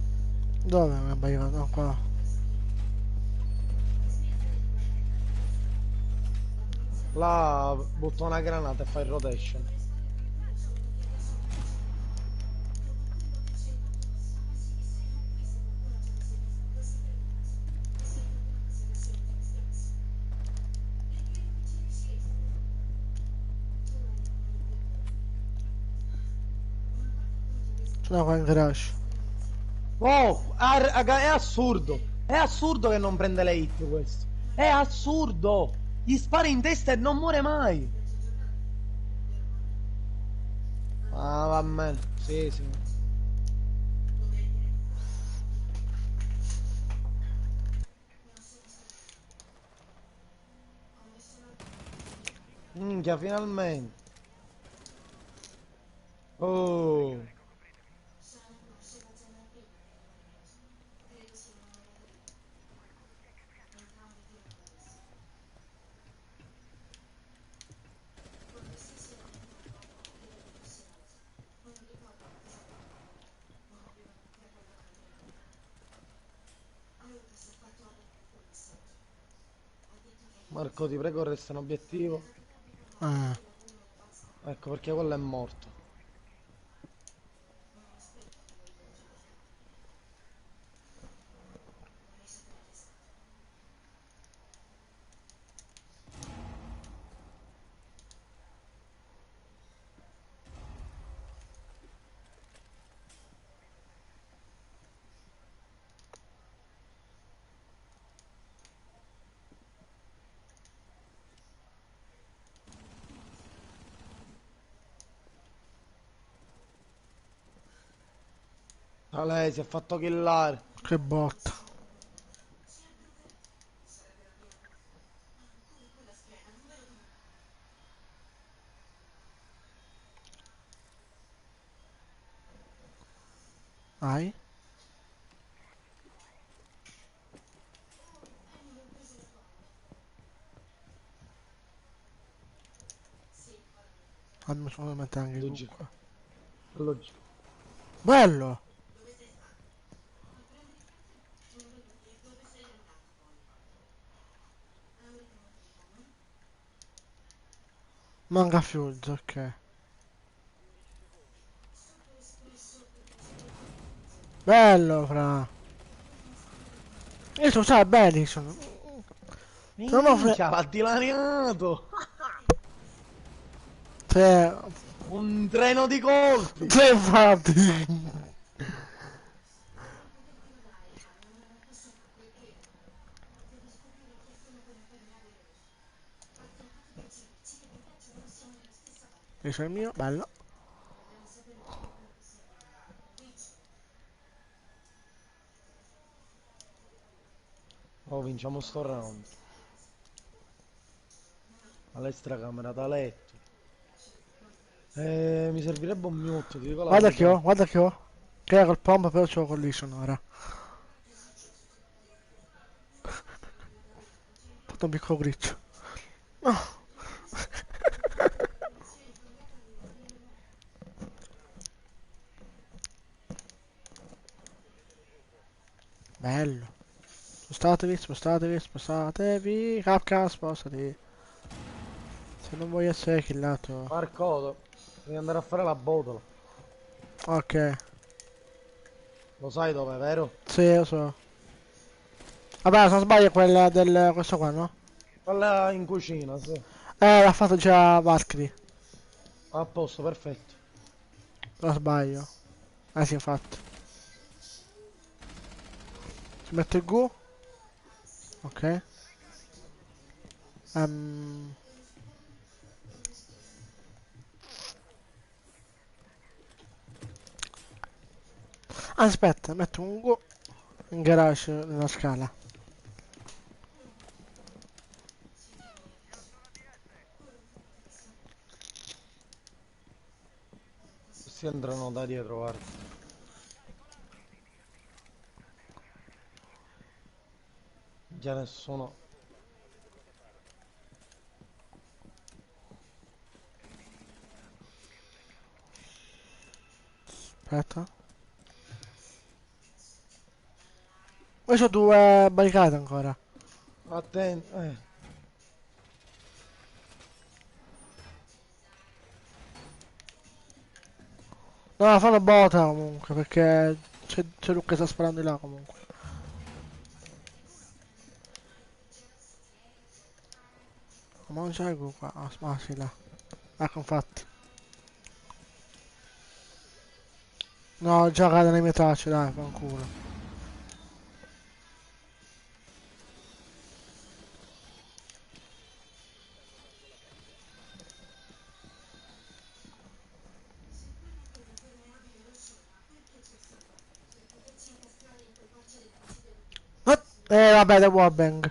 Dove mi è barricato? Qua. Là butto una granata e fai il rotation. Sono qua in garage. Oh, è assurdo. È assurdo che non prende le hit questo. È assurdo. Gli spara in testa e non muore mai. Ah, va bene. Sì, sì. Minchia, finalmente. Oh. Marco, ti prego, resta un obiettivo. Ecco perché quello è morto. Ah, lei si è fatto killare. Che botta. Vai. Fammi solo mettere anche tu Logico. qua. Logico. Bello! Manca Fuse, ok. Bello, fra. Io so sai bene, sono. Sono Minchia, l'ha dilaniato. Tre. Un treno di colpi. Tre fatti. Questo è il mio, bello. Oh, vinciamo sto round. All'estra camera da letto. Mi servirebbe un mute, ti dico la Guarda che verità. ho, guarda che ho. Che era col pompa però c'ho collision ora. Ho fatto un piccolo glitch. No. Bello. Spostatevi, spostatevi. Capca, spostati. Se non voglio essere killato. Marco, devi andare a fare la botola. Ok, Lo sai dove, vero? sì, lo so. Vabbè, se non sbaglio è quella del... questo qua, no? Quella in cucina, sì. L'ha fatto già Valkyrie. A posto, perfetto. Non sbaglio. Sì, infatti. Si mette il Gu. Ok. Ehm, Aspetta, metto un Gu in garage nella scala. Si entrano da dietro, guarda. Già nessuno. Aspetta. Poi c'ho due barricate ancora. Attenti, No, fanno botta comunque, perché c'è Luca che sta sparando di là comunque. Ma non c'è il Gu qua. Ah, sì, là. Ecco, infatti. No, già cade nelle mie tracce, dai, fanculo. Vabbè, da Warbang.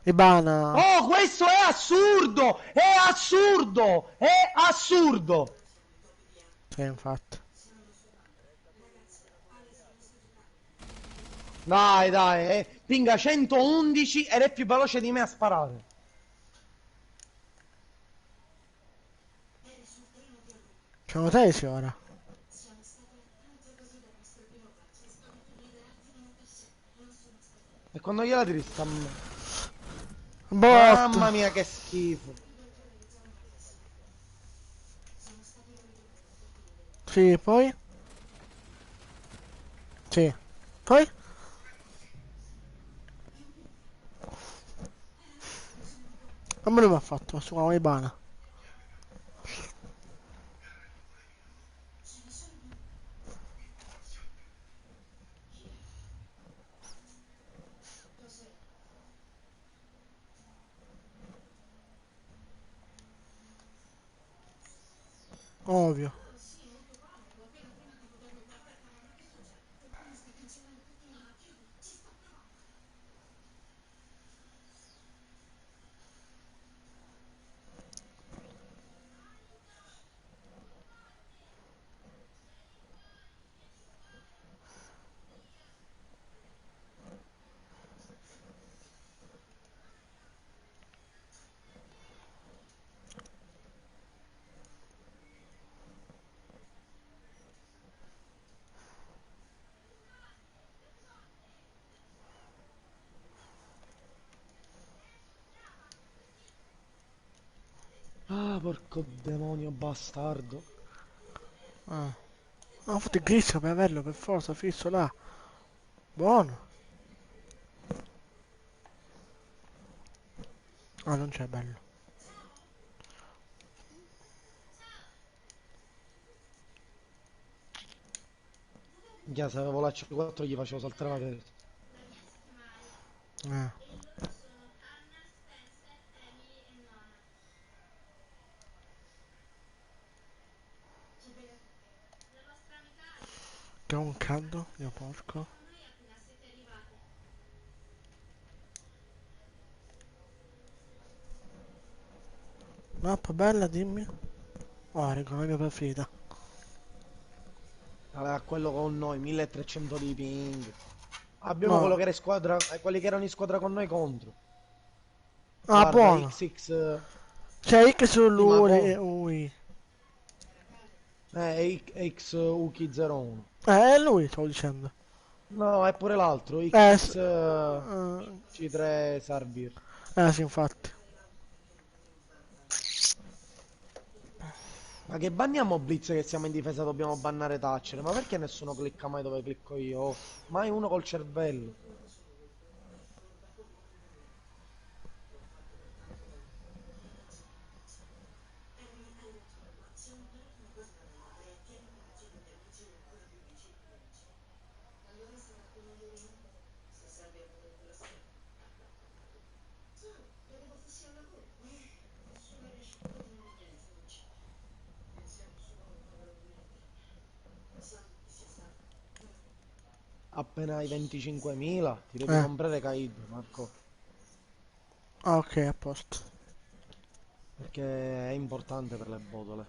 Ibana. Oh, questo è assurdo! È assurdo! È assurdo! Sì, infatti. Dai, dai, pinga 111 ed è più veloce di me a sparare. Sono tesi ora. E quando gliela tiri sta... Bot. Mamma mia, che schifo. Sì, poi? Sì. Poi? Non me lo mi ha fatto, su una Ibana. Ovvio. Ah, porco demonio bastardo. Ah. Ho fatto il glitch per averlo per forza, fisso là. Buono. Ah, non c'è bello. Già, se avevo la C4 gli facevo saltare la testa. Eh. Che ho un caldo, mio porco. Mappa bella, dimmi. Oh, raga, la mia preferita. Aveva quello con noi, 1300 di ping. Abbiamo quello No. che era in squadra, quelli che erano in squadra con noi contro. Ah, Guarda, buono. XX... C'è X su Sì, ma lui. con... Ui. X Uki 01. È lui, stavo dicendo. No, è pure l'altro, S- C3 Sarbir. sì, infatti. Ma che banniamo Blitz che siamo in difesa dobbiamo bannare Thatcher? Ma perché nessuno clicca mai dove clicco io? Oh, mai uno col cervello. Appena ai 25.000 ti devi Eh. comprare Kaid, Marco. Ah, ok, a posto. Perché è importante per le botole.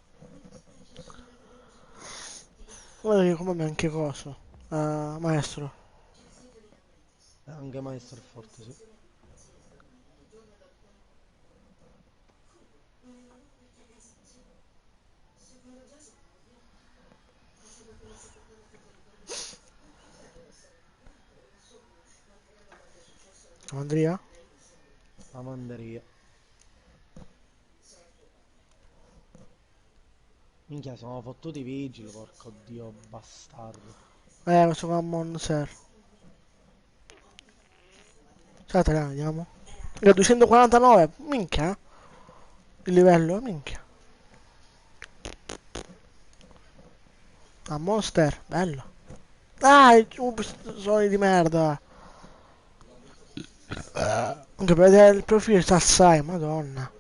Guarda che come me anche coso. Maestro. E anche Maestro è forte, sì. Andrea? La manderia. Minchia, siamo fottuti i vigili, porco dio bastardo. Questo qua è un Monster. Sai, italiano, vediamo. Da 249, minchia. Il livello, minchia. Ah, Monster, bello. Ah, i suoni di merda. Anche per vedere il profilo sta assai, madonna.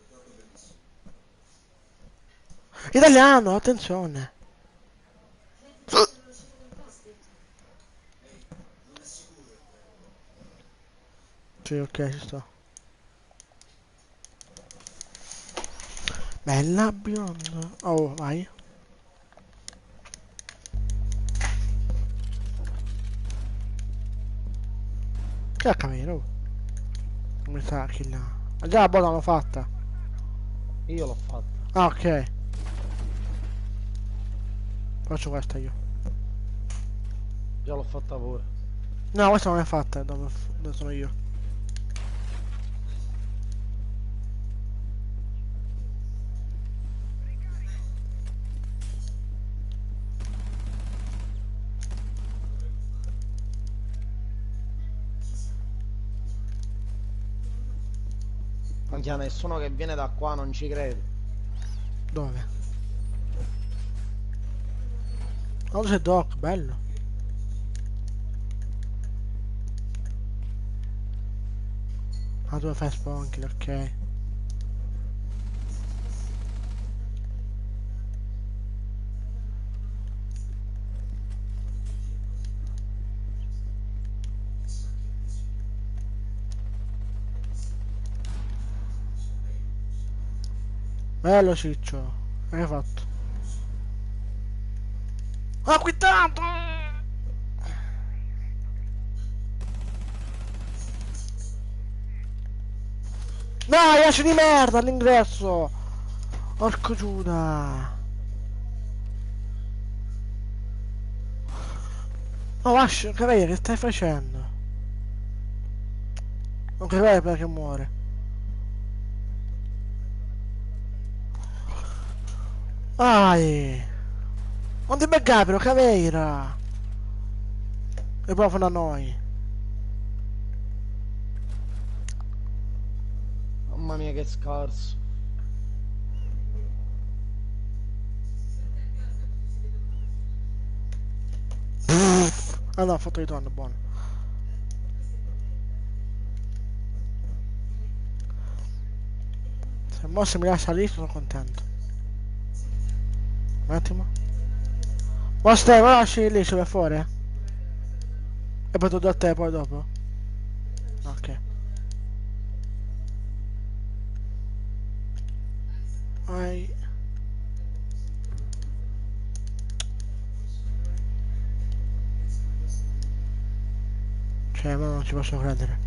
Italiano, attenzione. Sì, ok, ci sto. Bella bionda. Oh, vai. Che camera, oh. Come sta kill? Ah, già la bolla l'hanno fatta. Io l'ho fatto. Ah, ok. Faccio questa io. Già l'ho fatta pure. No, questa non è fatta, dove sono io. Minchia, nessuno che viene da qua non ci crede. Dove? Oh, c'è Doc, bello. Ah, dove fai spawn kill, ok. Bello Ciccio. Che hai fatto? Ha quittato! Dai, esci di merda all'ingresso! Porco Giuda! Oh, Ash, Cavaliere, che stai facendo? Non capire perché muore. Ai! Non ti beccare, però, Caveira! E poi fanno a noi. Mamma mia che scarso. Ah no, ho fatto ritorno, buono. Se Mosse mi lascia lì, sono contento. Un attimo. Mosse, me lo lasci lì, se vai fuori, eh? E poi do a te, poi dopo. Ok. Vai. Cioè, ma non ci posso credere.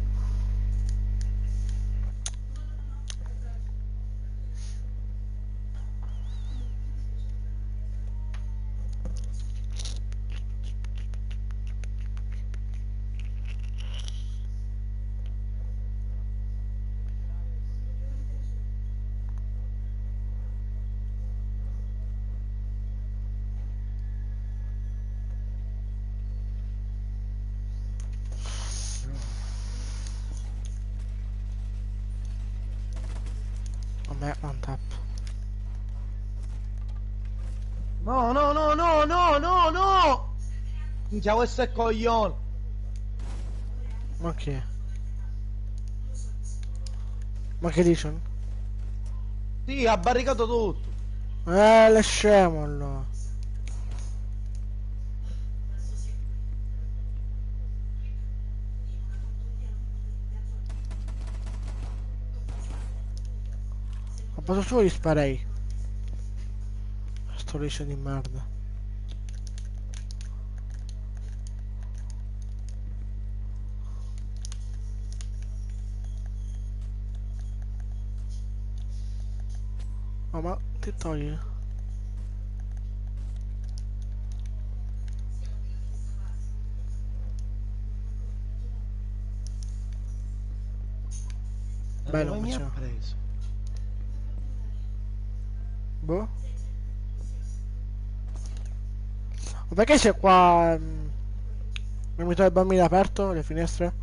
one tap. No, no, no, no, no, no, no! Minchia, questo è coglione. Ma che è? Ma che dicono? Sì, ha barricato tutto. È scemo allora. A posto suo gli sparei. Sto liscio di merda. Oh, ma ti togli? Bello, Dove mi ha facciamo. preso? Boh. Ma perché c'è qua dormitorio dei bambini aperto, le finestre?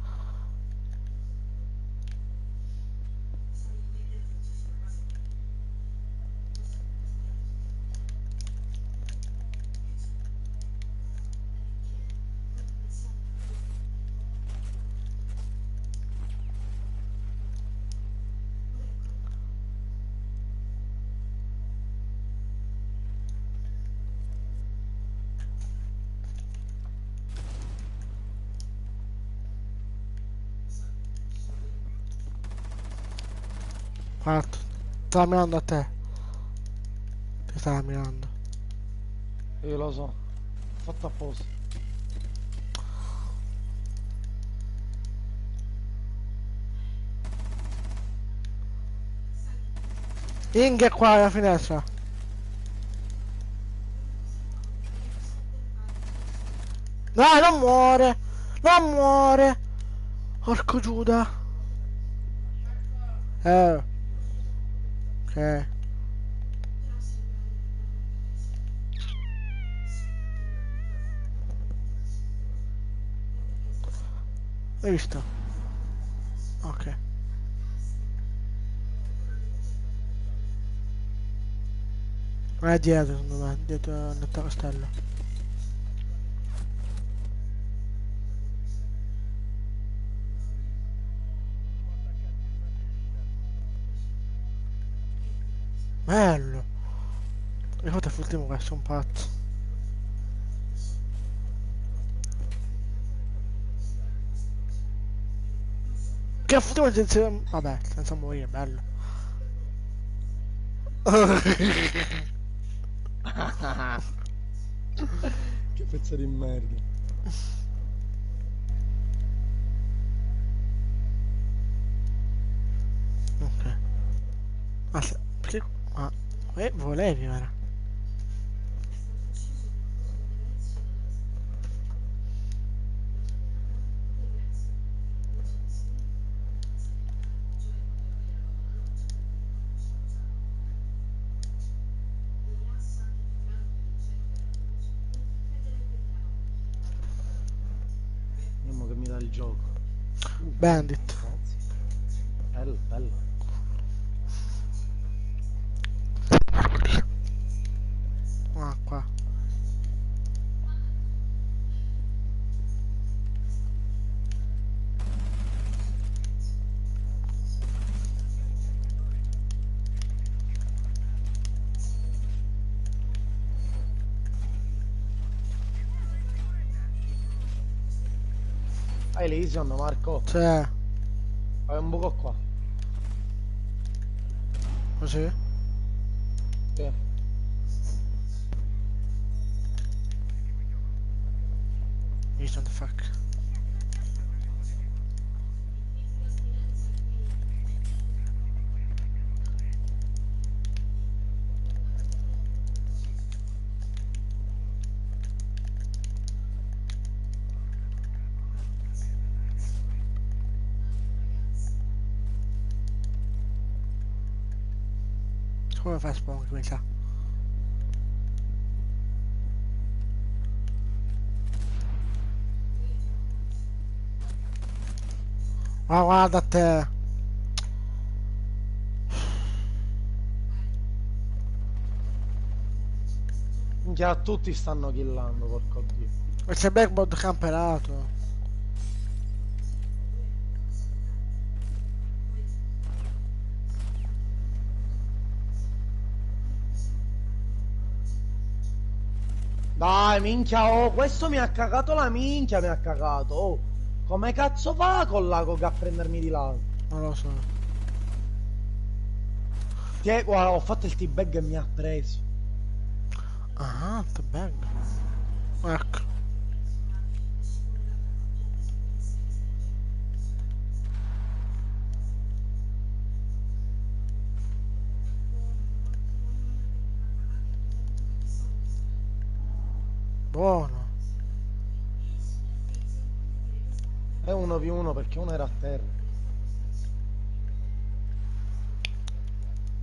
Fatto. Sta mirando a te. Ti stava mirando. Io lo so. Fatto apposta. Ing è qua alla finestra. Dai, non muore! Non muore! Porco Giuda! Ok. Hai visto? Ok. Ma è dietro, secondo me, dietro il castello. Bello! E fatto l'ultimo questo, un pazzo. Che fottuto senza... Vabbè, senza morire, bello. Che pezzo di merda. Ok. Aspetta, perché... Ah, volevi, era. Vediamo che mi dà il gioco. Bandit. Bello, bello. Ah, qua. Hai l'Eason, Marco? C'è... Hai un buco qua. Così? Sì. He's on the fuck. Come fa a spawn, mi sa? Ma guarda te! Minchia, tutti stanno killando, porco dio. E c'è backboard camperato. Dai, minchia, oh, questo mi ha cagato la minchia, mi ha cagato. Oh, come cazzo fa con l'Agog a prendermi di là? Non lo so. Guarda, ho fatto il T-bag e mi ha preso. Ah, che bello. Ecco. Buono. È 1v1 perché uno era a terra.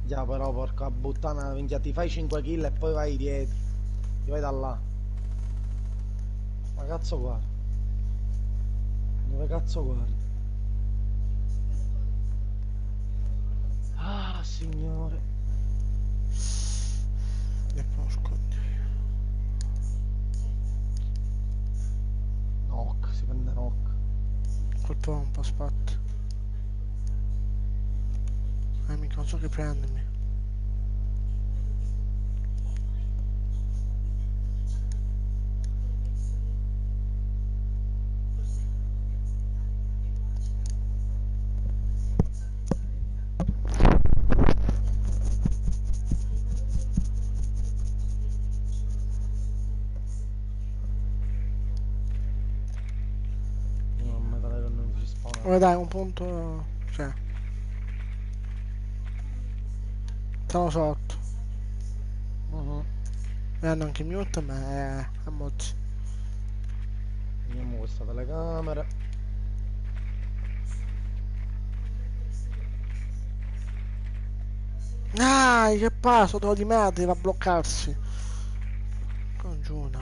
Già, però, porca puttana, minchia, ti fai 5 kill e poi vai dietro. Ti vai da là. Ma cazzo guarda. Dove cazzo guardi? Ah, signore. E porco Dio. Knock, si prende knock. Colpo un po' aspetta. Mica non so che prendermi. Non mi pare che non si spawna. Ora dai, un punto. Cioè. Sono sotto. Mi hanno anche mute, ma è mozzi. Vediamo questa telecamera. Dai, che passo, trovo di merda, deve bloccarsi. Congiuna.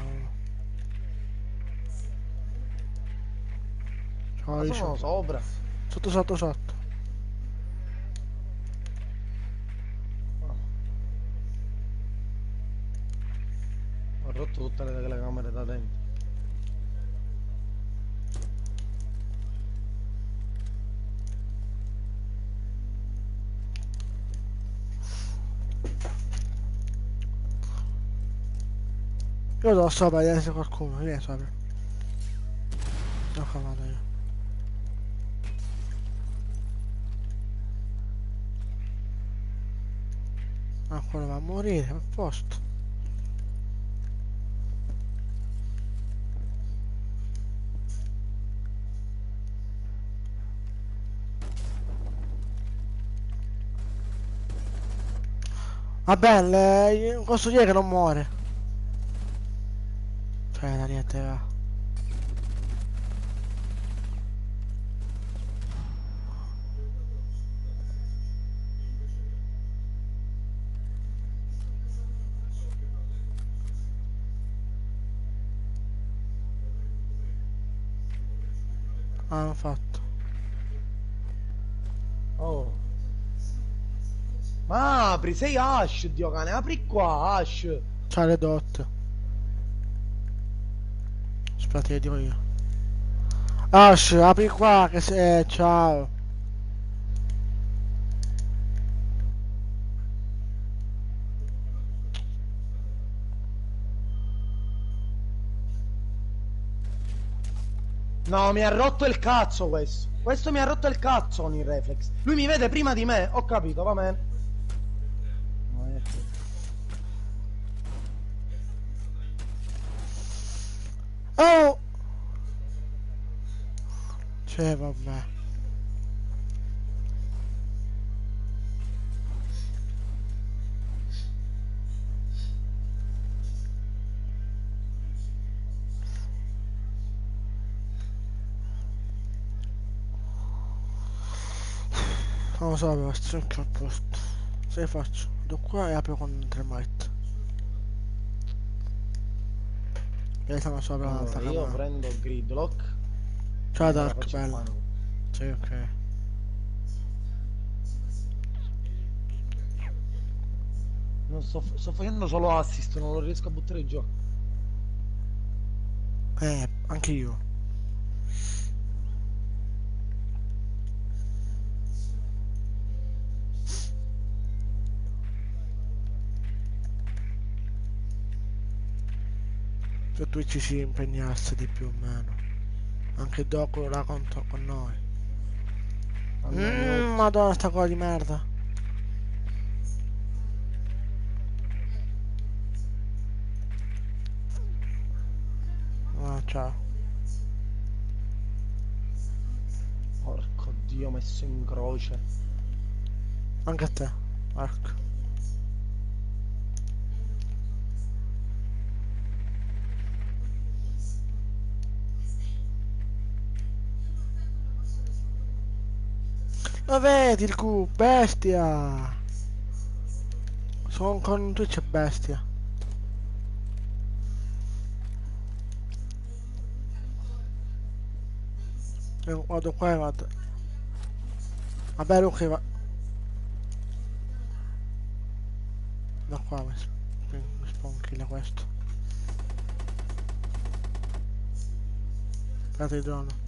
Ciao, Ma io sono sopra. sotto, sotto, sotto. Ho rotto tutte le telecamere da dentro. Io devo sopra, vedere se qualcuno viene sopra. Ecco, vado io. Ah, quello va a morire, a posto. Va bene, posso dire che non muore. Cioè, la niente va. Ah, hanno fatto. Oh. Ma apri, sei Ash, Dio cane, apri qua, Ash. C'ha le dot. Aspetta, che dico io. Ash, apri qua che se... ciao. No, mi ha rotto il cazzo questo. Questo mi ha rotto il cazzo con il reflex. Lui mi vede prima di me, ho capito, va bene. No, è che- Oh! Cioè, vabbè. Non lo so, avevo stronco al posto. Se faccio? Do qua e apro con Termite. E sono sopra l'altra Allora, io camera. prendo Gridlock. Ciao Allora Dark, faccio il bello. fango. Sì, ok. Non sto facendo solo assist, non lo riesco a buttare giù. Anche io. Se Twitch si impegnasse di più o meno. Anche dopo la contro con noi. Madonna sta cosa di merda. Ah, ciao. Porco dio, messo in croce. Anche a te. Ecco. Lo vedi il Q, bestia! Sono con Twitch bestia. Io vado qua e vado. Vabbè Luca va. Da qua mi sponkilla questo. Aspetta il drone.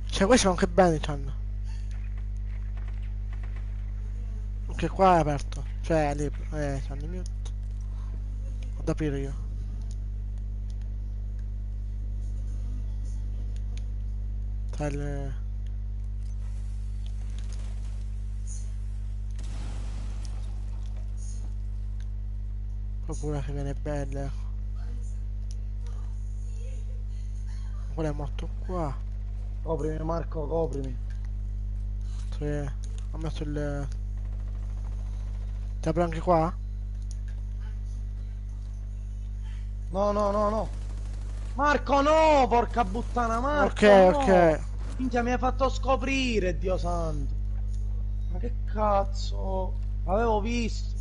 Cioè questi sono anche bene c'hanno. Anche qua è aperto. Cioè lì. C'hanno i mute. Vado ad aprire io. Tra le... Oppure che viene belle. Quello è morto qua. Coprimi Marco, coprimi. Sì. Ho messo il... Ti apro anche qua? No, no, no, no. Marco, no! Porca puttana, Marco! Ok, no! ok. Minchia, mi hai fatto scoprire, Dio santo. Ma che cazzo? Avevo visto.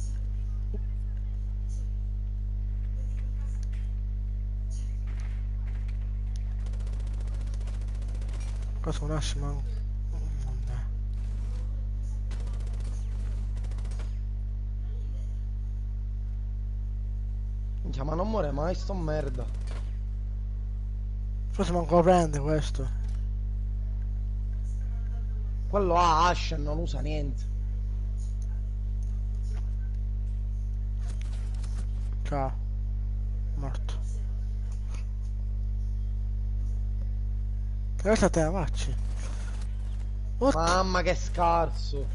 Cosa un attimo? Vabbè. Minchia, ma non muore mai sto merda. Forse manco lo prende questo. Quello ha Ashen, non usa niente. Ciao. Morto. Questa te la facci. Mamma che scarso.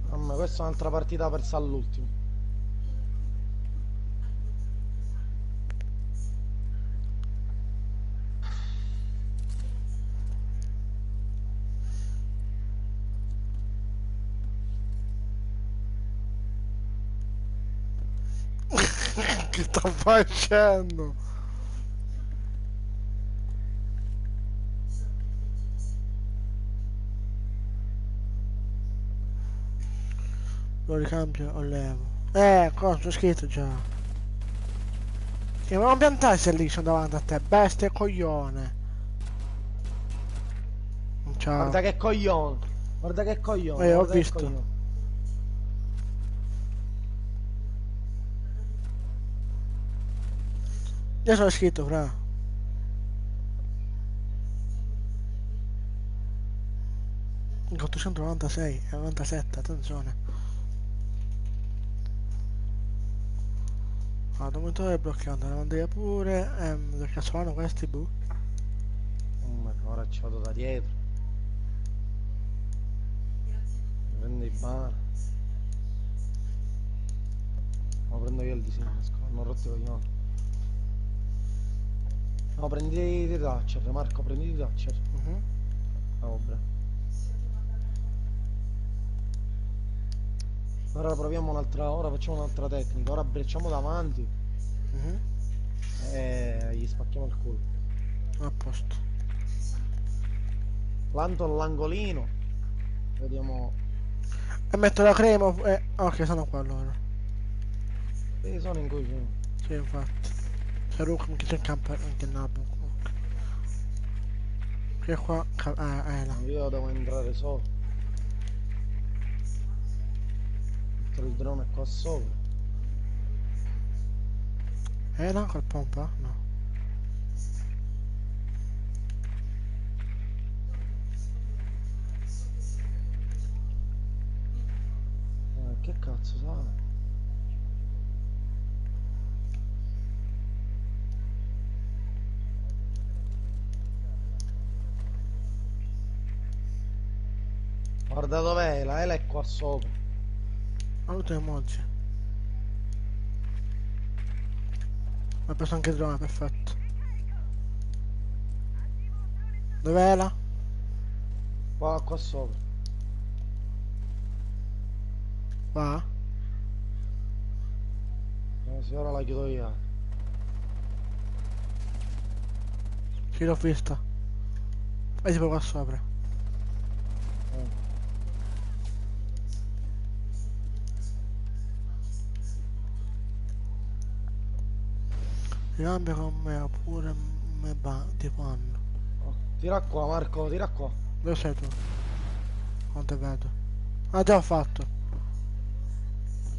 Mamma, questa è un'altra partita persa all'ultimo. Che sta facendo? Lo ricambio o levo. Cosa c'è scritto già? Che non piantarsi lì, sono davanti a te, bestia e coglione. Ciao. Guarda che coglione. Guarda che coglione. Ho guarda che visto. coglione. Io sono scritto, fra. In 896 e 97, attenzione. Allora, motore bloccato, lavanderia pure. Che cazzo fanno questi, boh? Ora ci vado da dietro. Mi prendo i bar. No, prendo io il disegno, non rotti i coglioni. No, prendi i Thatcher, Marco, prendi i Thatcher. No, vabbè. Ora proviamo un'altra, ora facciamo un'altra tecnica, ora brecciamo davanti e gli spacchiamo il culo. A posto. Planto all'angolino. Vediamo. E metto la crema. Ok, sono qua allora. Sì, sono in cucina. Sì, infatti. C'è Rook che c'è il camper anche il nabo. Che qua... là. Io devo entrare sopra. Mettere il drone qua sopra. Là col pompa? No. Che cazzo sai? Guarda dov'è, la Ela è qua sopra. Avuto emoji. Ho preso anche il drone, perfetto. Dov'è là? Qua sopra. Va? Sì, ora la chiudo io. Sì, l'ho vista. E tipo qua sopra. Ricambia con me oppure me ti fanno. Oh, tira qua Marco, tira qua. Dove sei tu? Non te vedo. Ah, già ho fatto.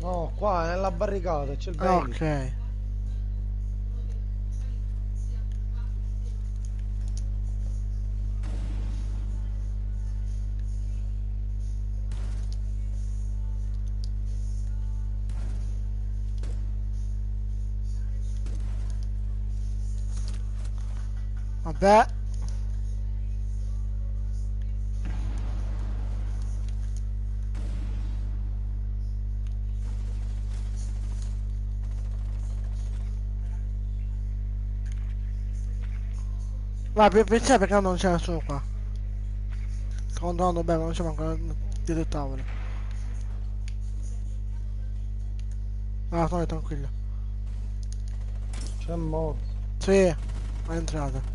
No, qua nella barricata c'è il Ah, baby. ok. Vabbè. Va, pensare perché non c'è nessuno qua. Sto controllando bene, non c'è ancora dietro il tavolo. Ah, no, è tranquillo. C'è morto. Sì, è entrata.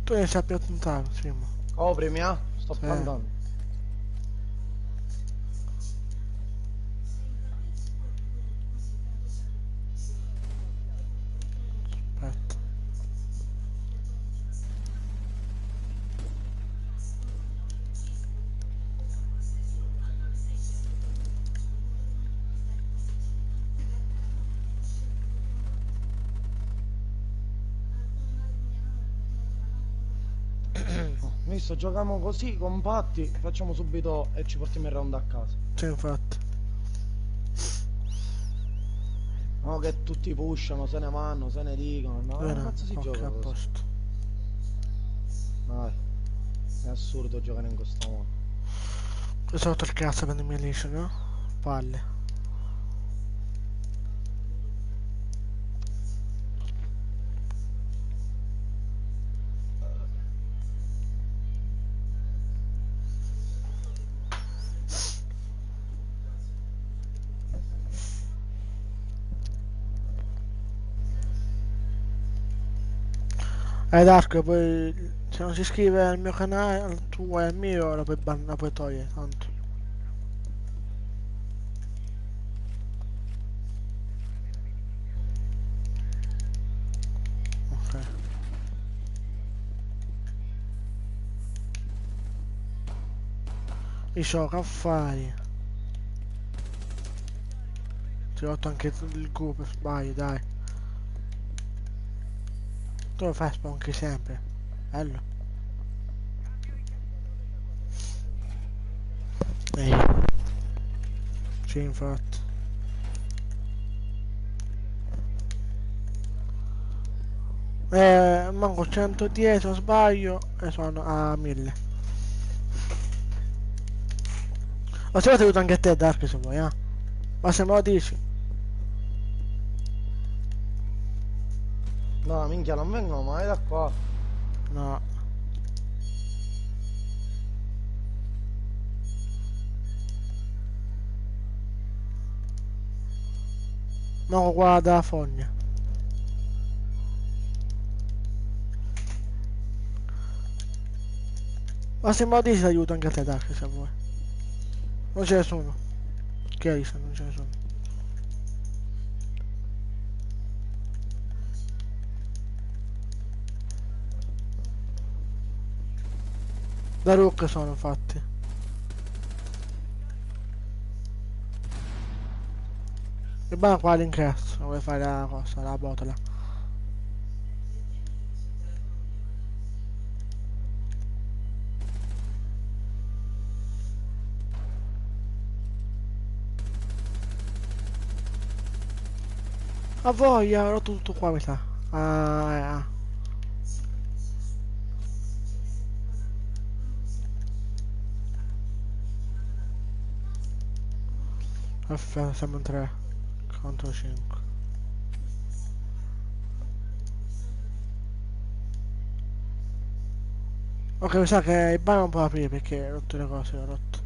Tu ne sai più attentare, Simo. Coprimi, sto Sì. plantando. Aspetta. Visto, giochiamo così, compatti, facciamo subito e ci portiamo il round a casa. Sì, infatti. No, che tutti pushano, se ne vanno, se ne dicono. No, Bene, che cazzo si ok, gioca a così? posto. Dai, è assurdo giocare in questo modo. Questo è sotto il cazzo per i miei lisci, no? Palle. Dark, poi se non si iscrive al mio canale, al tuo e al mio, lo puoi togliere, tanto. Ok. Io so che fai. Ti ho rotto anche il gruppo, sbaglio, dai. Tu lo fai anche sempre. Bello. Ehi. Sì, infatti. Manco 110 se non sbaglio e sono a 1000. Ma se lo ti aiuto anche a te Dark se vuoi, Ma se me lo dici. No, minchia, non vengono mai da qua. No. Manco qua da fogna. Ma se me lo dici ti aiuto anche a te Dark se vuoi. Non c'è nessuno. Che hai visto? Non c'è nessuno. Da Rook sono infatti. E beh qua all'ingresso, vuoi fare la cosa, la botola. A voglia, ho rotto tutto qua mi sa. Ah. Aspetta, siamo in 3 contro 5. Ok, mi sa che il bar non può aprire perché ho rotto le cose, ho rotto.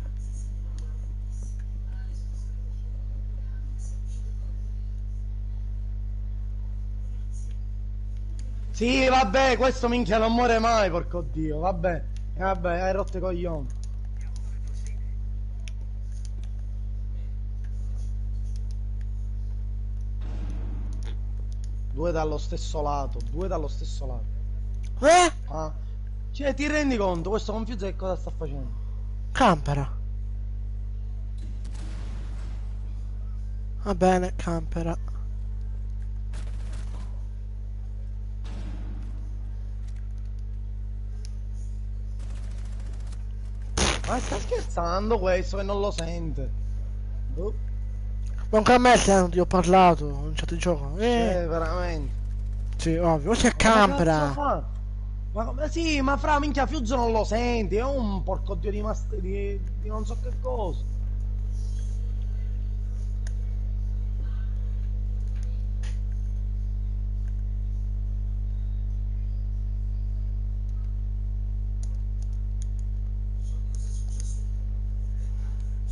Sì, vabbè, questo minchia non muore mai, porco dio, vabbè. Vabbè, hai rotto i coglioni. Due dallo stesso lato, due dallo stesso lato. Eh? Ah. Cioè, ti rendi conto, questo computer che cosa sta facendo? Campera. Va bene, campera. Ma sta scherzando questo che non lo sente? Boh. Ma anche a me se ti ho parlato, non c'è il gioco. Cioè, veramente. Sì, ovvio. C'è Ma come cazzo campera. fa? Ma come sì, ma fra minchia Fuse non lo senti, è un porco dio di, di non so che cosa.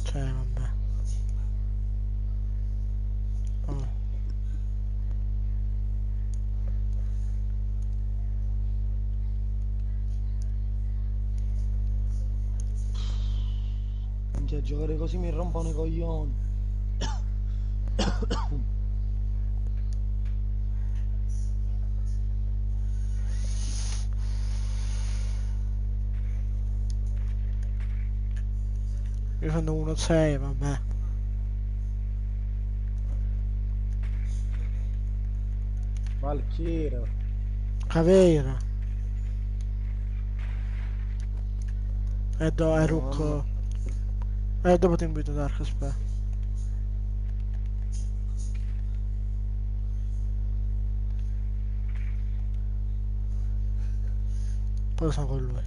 Cioè, vabbè. Oh. Cioè, giocare così mi rompono i coglioni. Io sono 1-6, vabbè. Valkyria. Caveira. E do, è No, Rucco. Dopo ti invito Dark, aspetta. Poi sono con lui.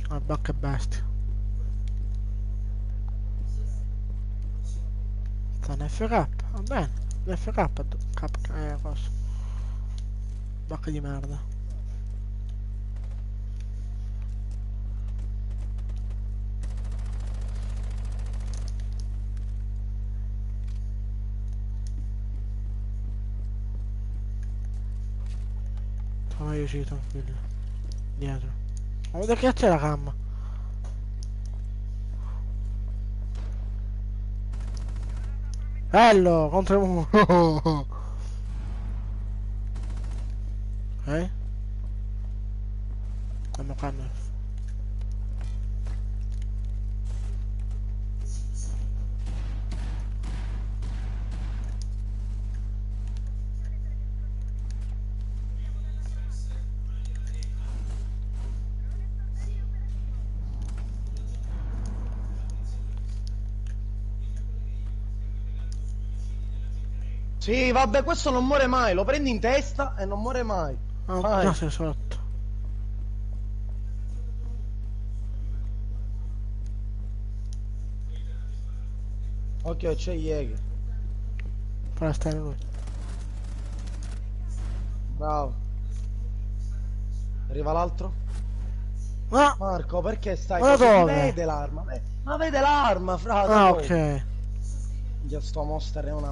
Ah, bacca e bestia. Sta in FK, va bene. FK, cosa. Bacca di merda. Come io ci tranquillo. Dietro. Ma dove cazzo è la cam? Bello, contro il muro. Ok? Andiamo canne. Sì, vabbè, questo non muore mai, lo prendi in testa e non muore mai. Ah, Mai. già sei sotto. Occhio, c'è Jäger. Fa stare lui. Bravo. Arriva l'altro? Ah! Marco, perché stai Ma così? dove? Vede l'arma, ma vede l'arma, frate. Ah, dove? ok. Già sto monster è una...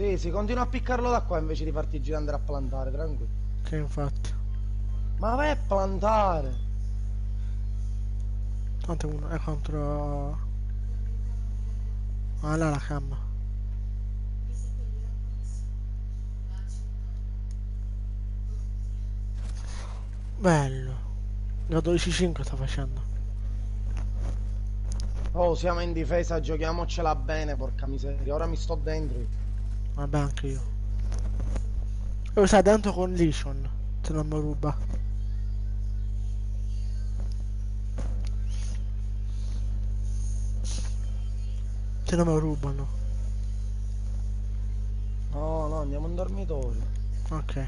Sì, sì, continua a piccarlo da qua invece di farti girare e andare a plantare, tranquillo. Che infatti. Ma vai a plantare! Tanto uno è contro... Ah, là la cam. Bello. La 12-5 sta facendo. Oh, siamo in difesa, giochiamocela bene, porca miseria. Ora mi sto dentro io. Vabbè, anche io. Io sta dentro con Legion, se non mi ruba. Se non mi rubano. No, no, andiamo in dormitorio. Ok.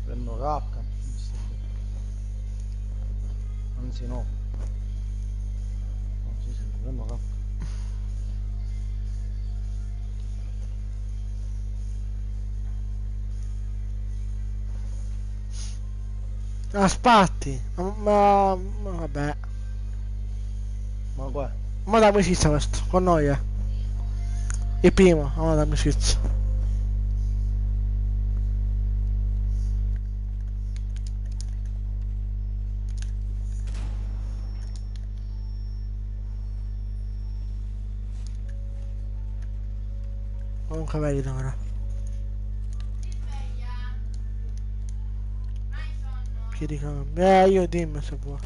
Prendo K. Anzi no. No, sì, sì, prendo K. Aspetti. Ma vabbè. Ma qua. Ma da amicizia questo, con noi Il primo, ma da amicizia. Comunque vedi ora. Chiedi che... io dimmi se può.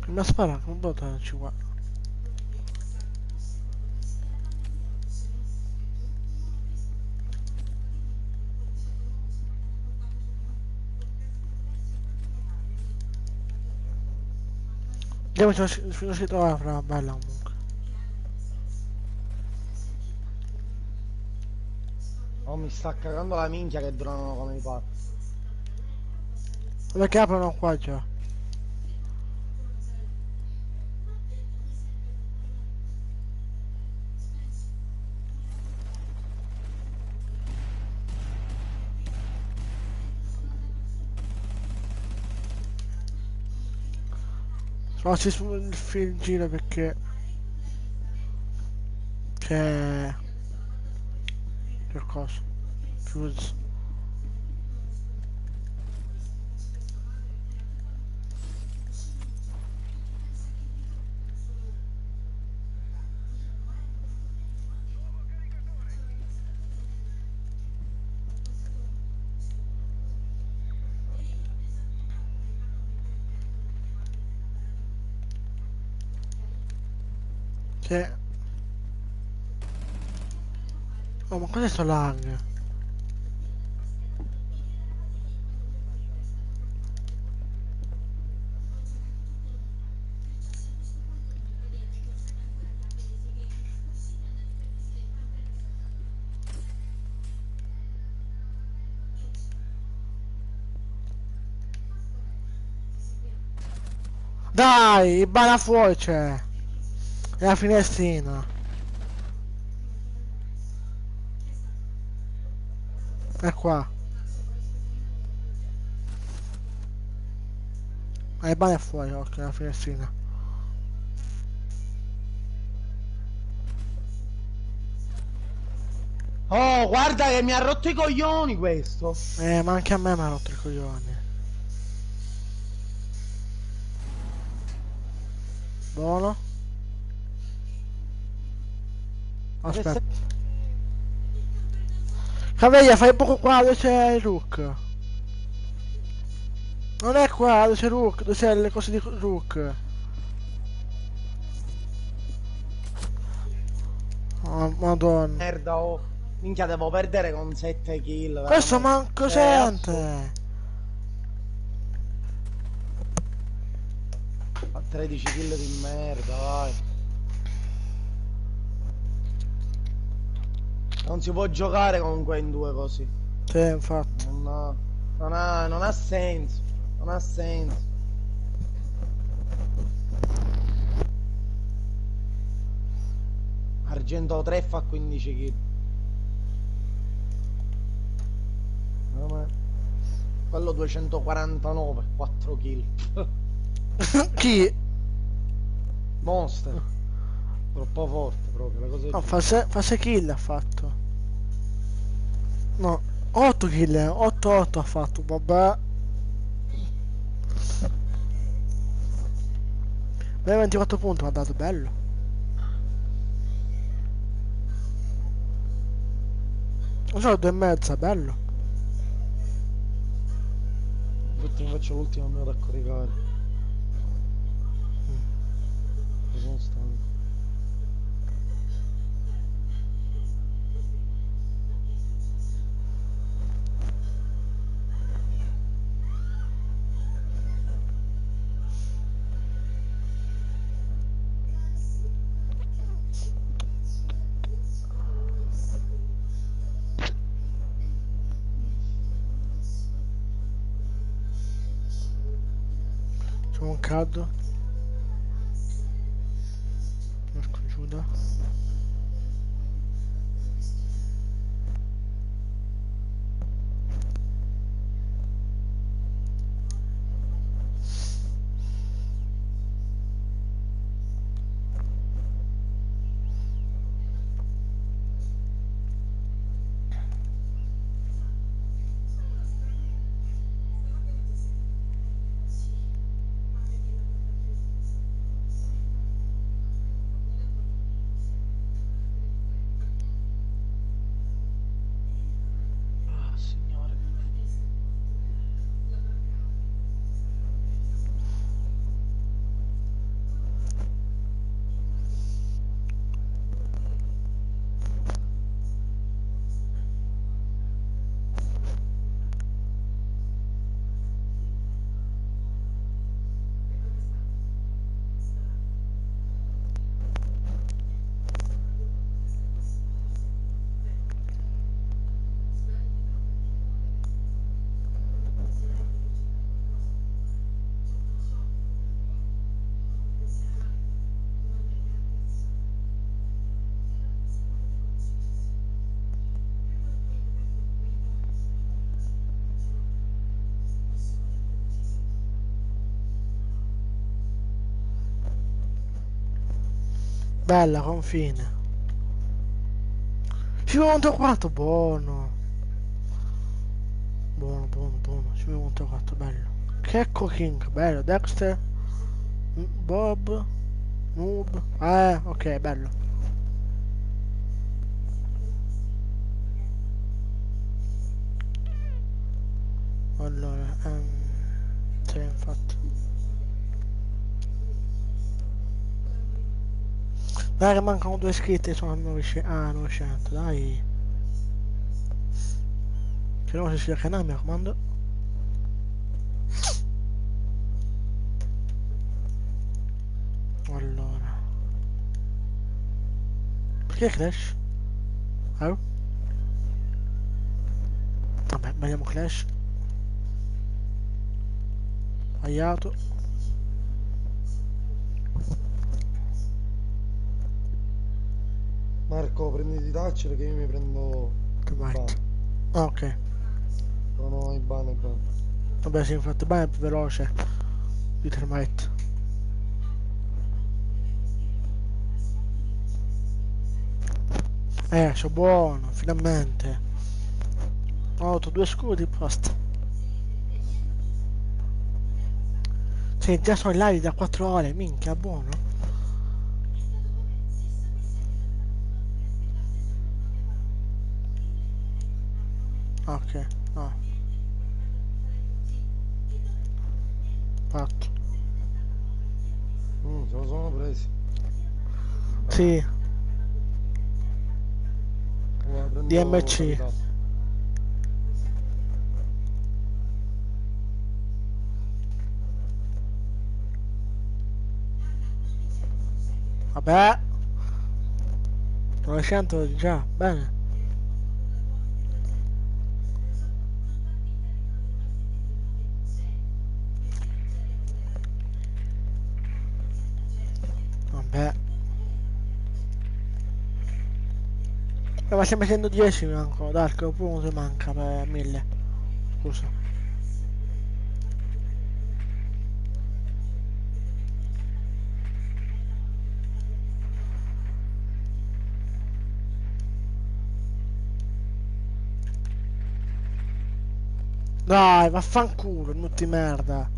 Ma spara, non buttarci qua. Vediamo se non si trova fra bella comunque. Oh, mi sta cagando la minchia che durano come i pazzi. Perché aprono qua già? Facci il giro perché... C'è... Che cosa? Fuse. Sì. Oh, ma cos'è sto lag? Dai, il bana fuori c'è. È la finestrina. È qua. Il bana è fuori, ok, la finestrina. Oh, guarda che mi ha rotto i coglioni questo. Ma anche a me mi ha rotto i coglioni. Buono. Aspetta. Caviglia, fai poco qua dove c'è il Rook. Non è qua dove c'è Rook, dove c'è le cose di Rook. Oh, madonna. Merda, oh. Minchia, devo perdere con 7 kill. Questo veramente. manco Cioè, sente. 13 kill di merda, vai. Non si può giocare comunque in due così. Sì, infatti. Non ha senso. Non ha senso. Argento 3 fa 15 kill. Quello 249, 4 kill. Chi? Monster. Troppo forte proprio, la cosa No, giusta. fa 6 kill ha fatto. No, 8 kill, 8-8 ha fatto, vabbè. Beh, 24 punti mi ha dato, bello. Non so, 2,5, bello. Infatti mi faccio l'ultimo mio da caricare. Sono stanco. C'è un caldo. Porco Giuda. Ah, signore. Bella, confine. 54, buono. Buono, buono, buono. 54, bello. Kekko King, bello. Dexter. Bob. Noob. Ok, bello. Allora, sì, infatti. Dai, che mancano 2 iscritti, sono a 900. Ah, 900, dai. Che non si sia canale, mi raccomando. Allora. Perché Clash? Oh? Vabbè, vediamo Clash. Sbagliato. Marco, prenditi taccere che io mi prendo Che il ban. White. Ah, ok. Sono i ban e ban. Vabbè, sì, infatti, bene, è più veloce di Termite. C'ho buono, finalmente. Ho avuto 2 scudi, posto. Sì, già sono in live da 4 ore, minchia, buono. Ok, no, fatto. Se lo sono presi. Sì, Ora prendo DMC. qualità. Vabbè. 900 già, bene. Vabbè. Ma stiamo facendo 10 manco, Dark, oppure uno ti manca per 1000. Scusa. Dai, vaffanculo, non ti merda.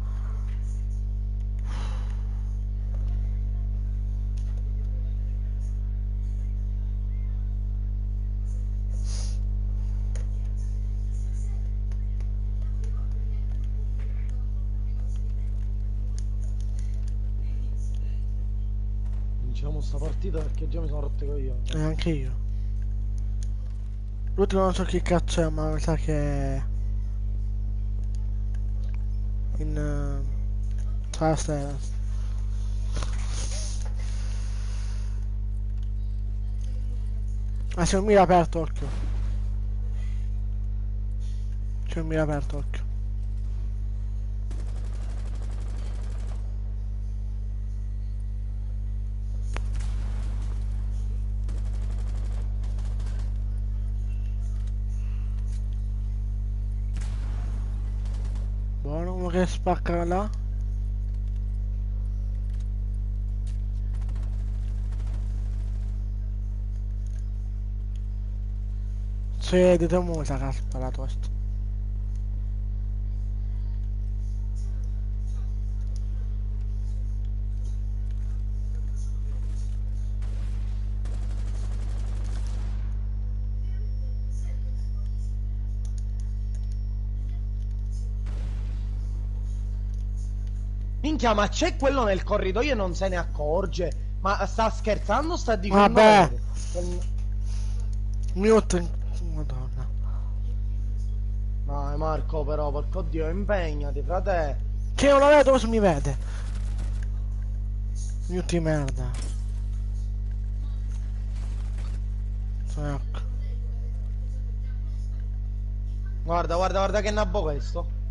Vinciamo sta partita perché già mi sono rotto i coglioni. Anche io. L'ultimo non so chi cazzo è, ma mi sa che è in Trust Evans. Ah, c'è un mira aperto, occhio. C'è un mira aperto, occhio. Buono, uno che spacca là. Sì, di te musa che ha sparato questo. Minchia, ma c'è quello nel corridoio e non se ne accorge. Ma sta scherzando o sta dicendo Vabbè. vero? Mute. Madonna. Dai Marco però, porco dio, impegnati, frate. Che non lo vedo, cosa mi vede? Mute di merda. Ecco. Guarda, guarda, guarda che nabbo questo.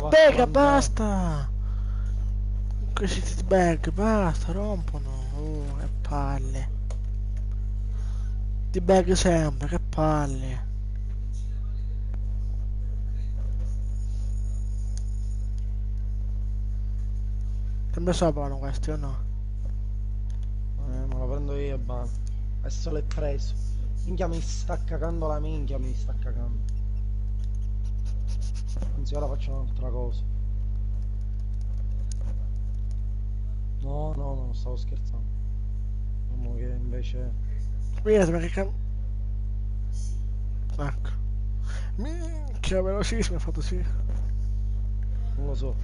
Bag, basta! Questi bag, basta, rompono. Che palle. Di bag sempre, che palle. Sempre soprano questi o no? Me lo prendo io e basta. Adesso l'hai preso. Minchia mi sta cagando la minchia, mi sta cagando. Anzi ora faccio un'altra cosa. No, no, no, stavo scherzando. Vediamo che invece... Spiegati perché ecco. Minchia, velocissimo ha fatto sì. Non lo so.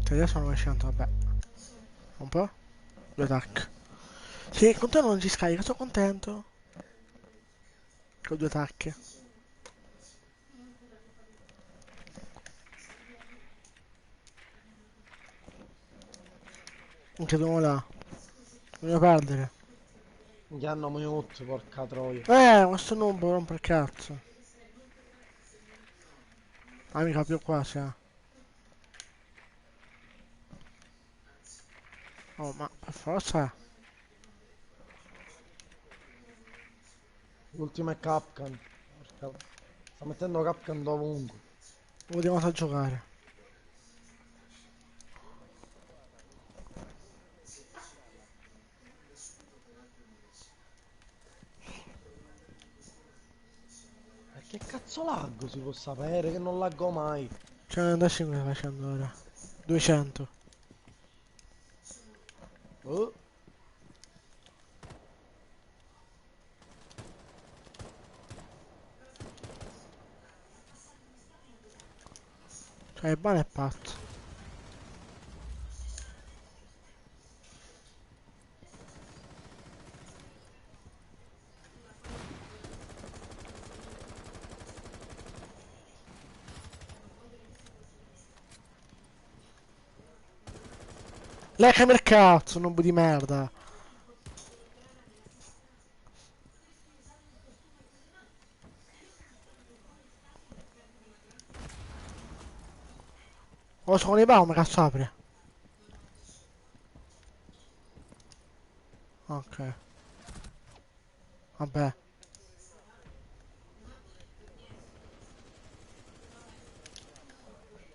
Cioè adesso sono 900, vabbè. Un po'? Due tac. Sì, con te non ci scarica, sono contento. Con due tacche. Non credo là. Voglio perdere. Gli hanno mute, porca troia. Questo non rompe il cazzo. Ah, mica più qua, sì. Oh, ma per forza. L'ultimo è Capcan. Porca... Sta mettendo Capcan dovunque. Vediamo a giocare. E che cazzo laggo si può sapere che non laggo mai? 195 sta facendo ora. 200. Oh. Cioè il ban è pazzo. Leccami il cazzo, non di merda. O sono i baum, cazzo apri. Ok. Vabbè.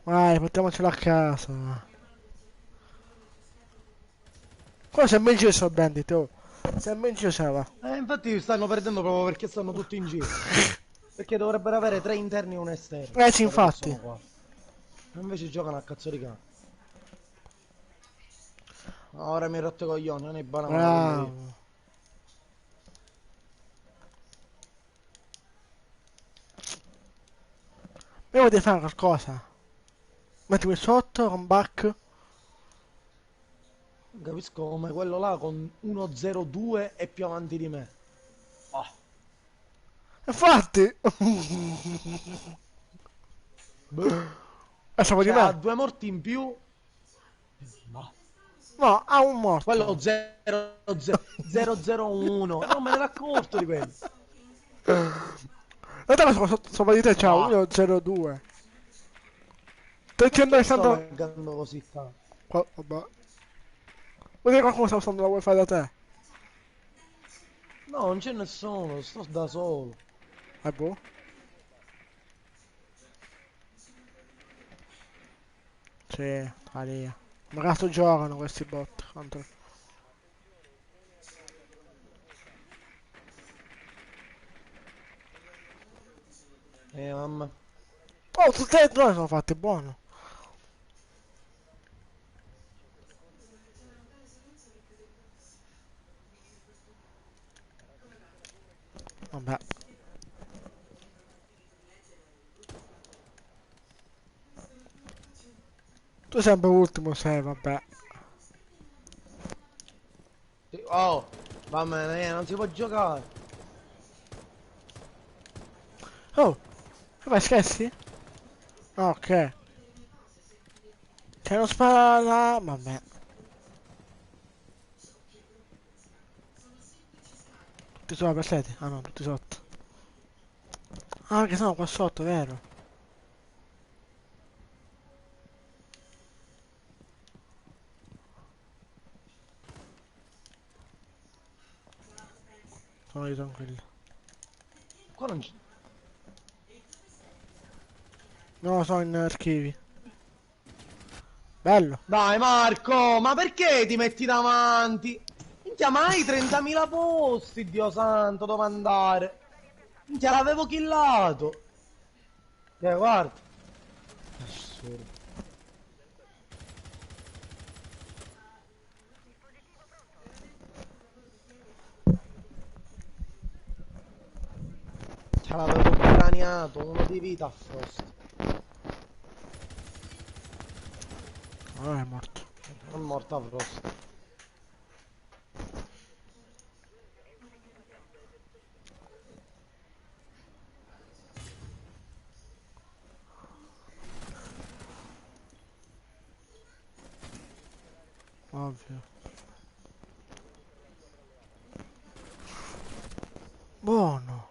Vai, portiamocelo a casa. Qua sembra in giro sto bandit, oh. Sembra in giro se va. Infatti stanno perdendo proprio perché stanno tutti in giro. Perché dovrebbero avere 3 interni e un esterno. Sì, Dato che infatti. sono qua. E invece giocano a cazzo di cane. Ora mi hai rotto i coglioni, non è buona ma la prendo io. Bravo. Devo di fare qualcosa. Mettimi sotto con back. Non capisco come quello là con 1-0-2 è più avanti di me. Ah. Infatti. È stato di Cioè, ha me. 2 morti in più. Ma No, ha un morto. quello 0-0-1. Non me ne ero accorto di quello. Guarda sopra di te c'ha Ma 1-0-2. perché sto 360. laggando così tanto? Vabbè. Vuol dire che qualcuno sta usando la wifi da te? No, non c'è nessuno, sto da solo. Boh. Sì, lì. Ma cazzo giocano questi bot contro. Mamma. Oh, tutte e due sono fatte buono. Vabbè. Tu sempre ultimo sei, vabbè. Oh, va bene, non si può giocare. Oh, che fai scherzi? Ah, ok. C'è uno spara là, vabbè. Tutti sopra per sete? Ah no, tutti sotto. Ah, che sono qua sotto, vero? Sono io tranquillo. Qua non c'è. No, sono in archivi. Bello. Dai Marco, ma perché ti metti davanti? Minchia, mai 30.000 posti, Dio santo, dove andare? Minchia, l'avevo killato. Guarda. Assurdo. Ce l'avevo craniato, uno di vita a Frost. Non è morto. Non è morto a Frost. Ovvio. Buono.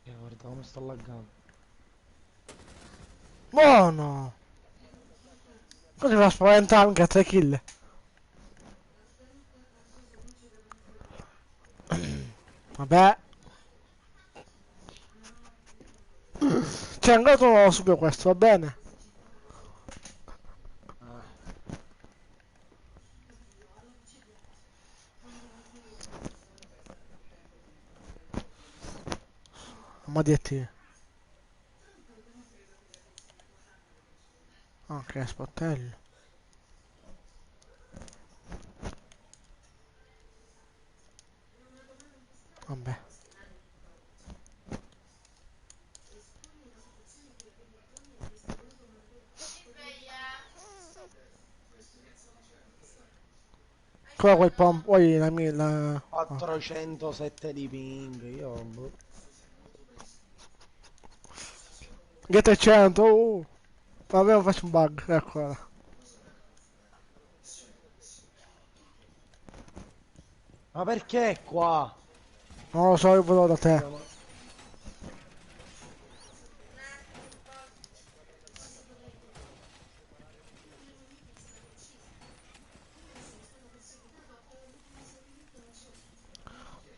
Guarda come sto laggando. Buono. Cosa ti fa spaventare anche a 3 kill? Vabbè. Cioè, ancora tu non lo subito questo, va bene? Ma di te. Ok, sportello. Vabbè. Ancora quel pomp. Poi la mia. La... oh. 407 di ping, io boh. Get 100. Vabbè, faccio un bug. Eccola. Ma perché qua? Non lo so, io vado da te.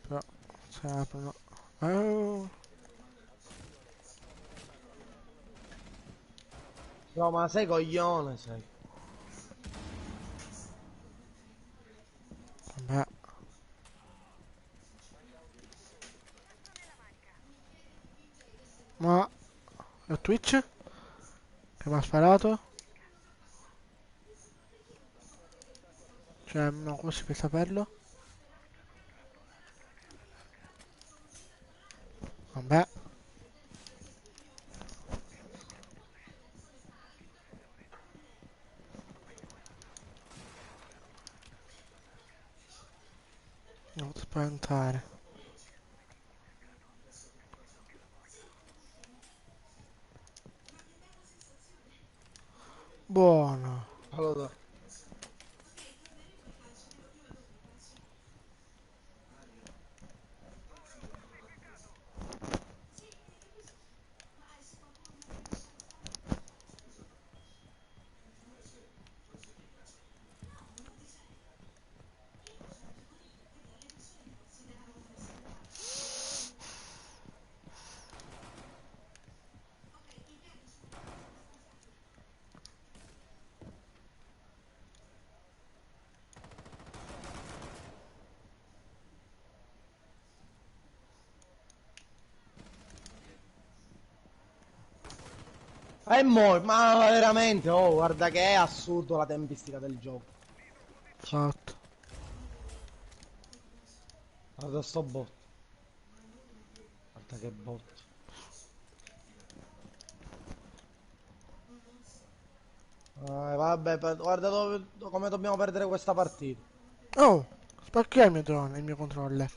Però si aprono. Oh, No, ma sei coglione, sei. vabbè. Ma è Twitch che mi ha sparato? Cioè, no, così per saperlo? Vabbè. Non spaventare. Buono. Allora, ma veramente, oh, guarda che è assurdo la tempistica del gioco. Esatto. Guarda sto bot. Guarda che bot. Vabbè, guarda come dobbiamo perdere questa partita. Oh, perché il mio drone, il mio controller?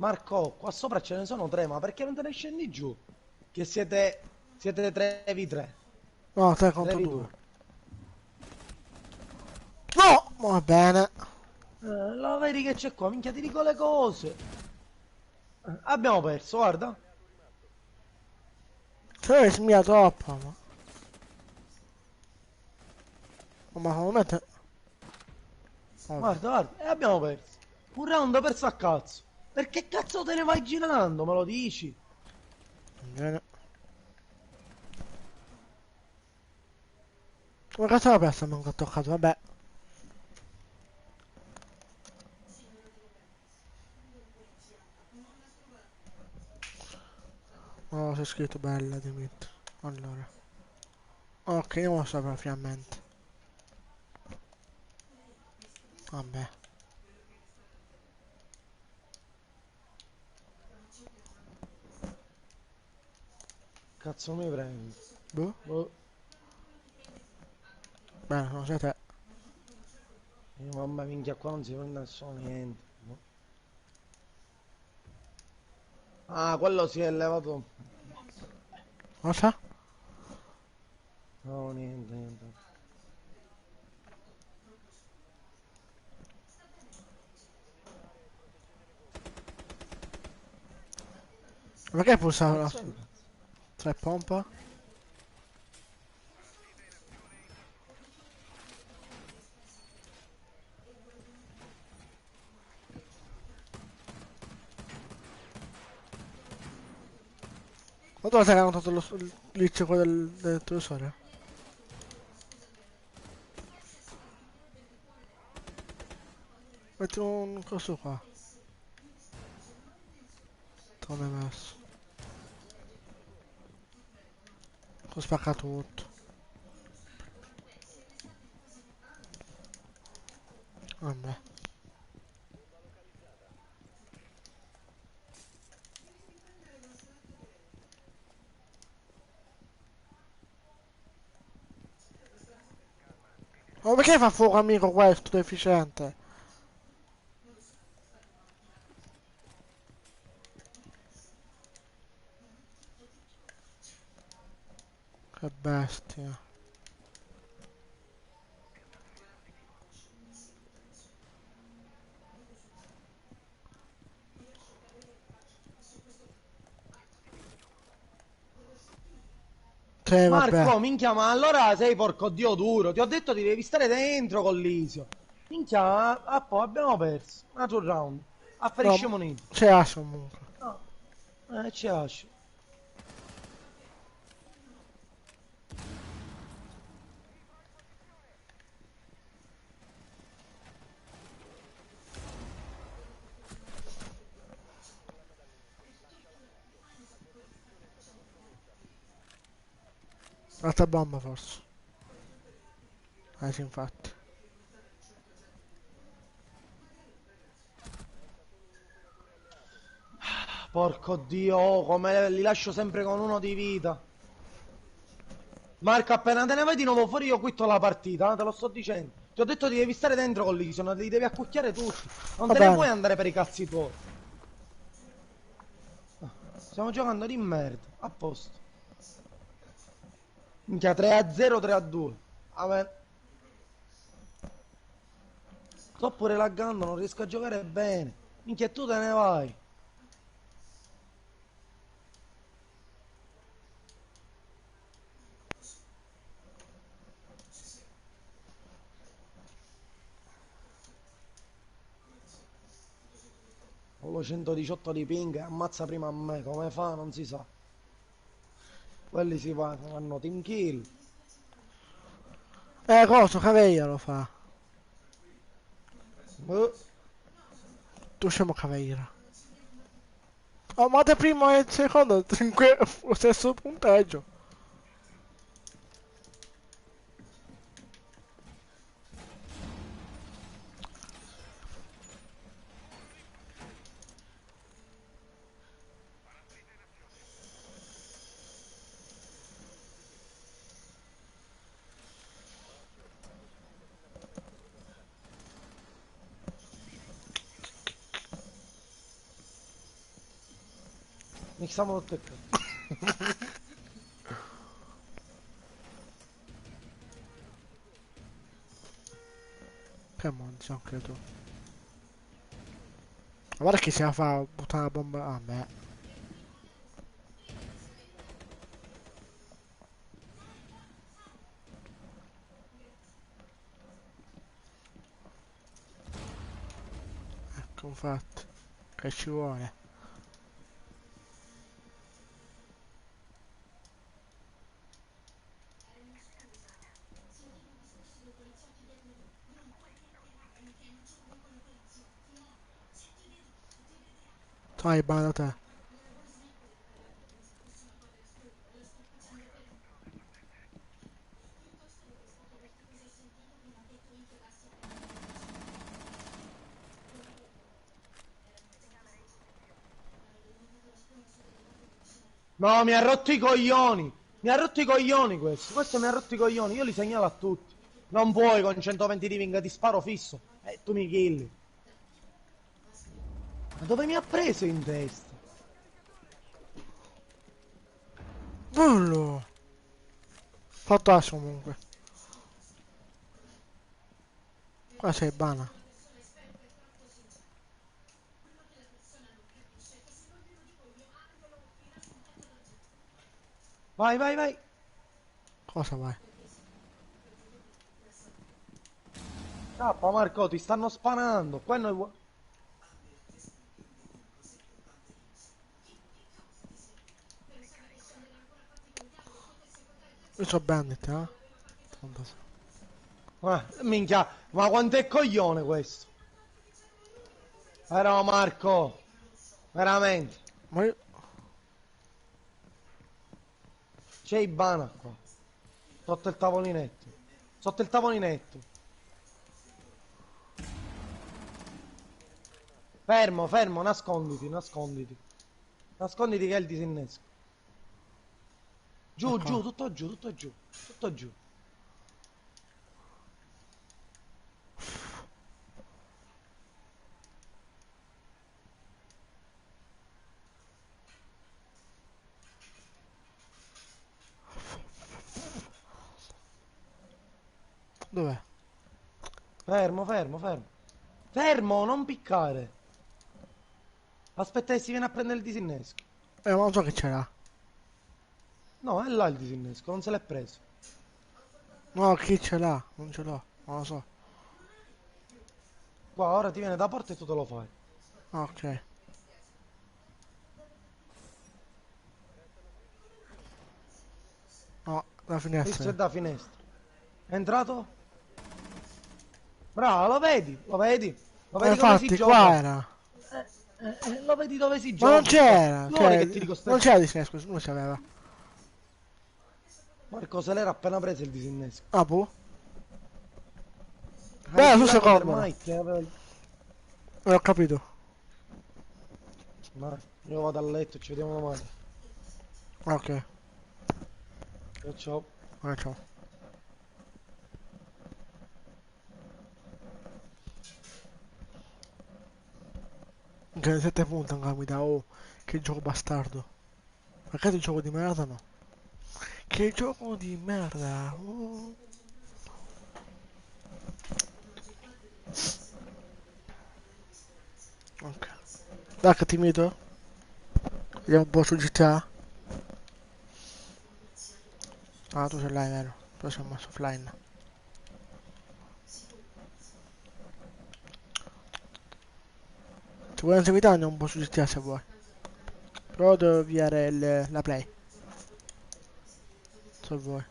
Marco, qua sopra ce ne sono tre, ma perché non te ne scendi giù? Che siete 3v3. No, 3 contro 2. 3v2. No! Va bene. Lo vedi che c'è qua, minchia, ti dico le cose. Abbiamo perso, guarda. Se avessi mia troppo, ma... Oh, ma secondo me te... Oh, Guarda, guarda, e abbiamo perso. Un round perso a cazzo. Perché cazzo te ne vai girando, me lo dici? bene. Come cazzo l'ho persa? Non ho toccato, vabbè. Oh, c'è scritto bella, Dimitri. Allora. Ok, non lo sapevo finalmente. Vabbè. Cazzo mi prendi? Boh. Boh. Bene, non sei te. Mamma minchia, qua non si prende nessuno niente. Boh. Ah, quello si è levato. Cosa? No, niente, niente. Perché hai pulsato la... Cazzo è? Tre pompa? Ma dove sei che hanno notato il glitch quello del televisore? Metti un coso qua. Dove l'hai messo? Ho spaccato tutto. Vabbè. Ma perché fa fuoco amico questo deficiente? Che bestia. Sì, vabbè. Marco, minchia, ma allora sei porco dio duro. Ti ho detto ti devi stare dentro con l'Isio. Minchia, poi abbiamo perso. Un altro round. Afferisce No, monete. c'è Ash comunque. No, ci lascio. Un'altra bomba forse. Sì, infatti. Porco dio, oh, come li lascio sempre con uno di vita. Marco, appena te ne vai di nuovo fuori io quitto la partita, te lo sto dicendo. Ti ho detto ti devi stare dentro con l'Isio, non li devi accucchiare tutti. Non Va te ne bene. puoi andare per i cazzi tuoi. Stiamo giocando di merda, a posto. Minchia, 3-0, 3-2. Vabbè. Sto pure laggando, non riesco a giocare bene. Minchia, tu te ne vai. Ho lo 118 di ping e ammazza prima a me. Come fa? Non si sa. Quelli si fanno team kill. Coso, Caveglia lo fa. Eh, Tu scemo Caveglia. Oh, ma te primo e il secondo lo stesso punteggio. Mixiamo tutto il cazzo. Che monza anche tu. Ma guarda che se la fa buttare la bomba a me. Ecco, infatti. Che ci vuole. Dai, bada te. No, mi ha rotto i coglioni. Mi ha rotto i coglioni questo. Questo mi ha rotto i coglioni. Io li segnalo a tutti. Non puoi con 120 di ping, ti sparo fisso. E tu mi killi. Ma dove mi ha preso in testa? Bello. Fatto Ash comunque. Qua sei bana. Vai, vai, vai. Cosa vai? Scappa Marco, ti stanno spanando. Qua noi... Io so bandit, eh? Tanto so. Minchia, ma quanto è coglione questo? Però Marco, veramente. Ma io... C'è Ibana qua. Sotto il tavolinetto. Sotto il tavolinetto. Fermo, fermo, nasconditi, nasconditi. Nasconditi che è il disinnesco. Giù, Ok. giù, tutto giù, tutto giù. Tutto giù. Dov'è? Fermo, fermo, fermo. Fermo, non piccare. Aspetta che si viene a prendere il disinnesco. Ma non so che c'era. No, è là il disinnesco, non se l'è preso. No, chi ce l'ha? Non ce l'ho, non lo so. Qua, ora ti viene da porta e tu te lo fai. Ok. No, la Questo è finestra. da finestra. È entrato? Bravo, lo vedi? Lo vedi? Lo vedi dove si Infatti, qua gioca? era. Lo vedi dove si Ma non gioca qua? c'era, Vuole cioè, che ti dico non ste... c'era disinnesco, non c'aveva. Marco se l'era appena preso il disinnesco. Ah, boh. Hai Beh, sul killato secondo. Termite e aveva... Non ho capito. Ma io vado a letto, ci vediamo domani. Ok, Ciao ciao. ciao. Anche 7 punti ancora mi dà, oh, che gioco bastardo. Magari gioco di merda no. Che gioco di merda. Oh. Ok. Dai che ti mito. Vediamo un po' su GTA. Ah, tu ce l'hai, vero? Poi sono messo offline. Ti vuoi inseguire andiamo un po' su GTA se vuoi. Però devo avviare la play. Se vuoi.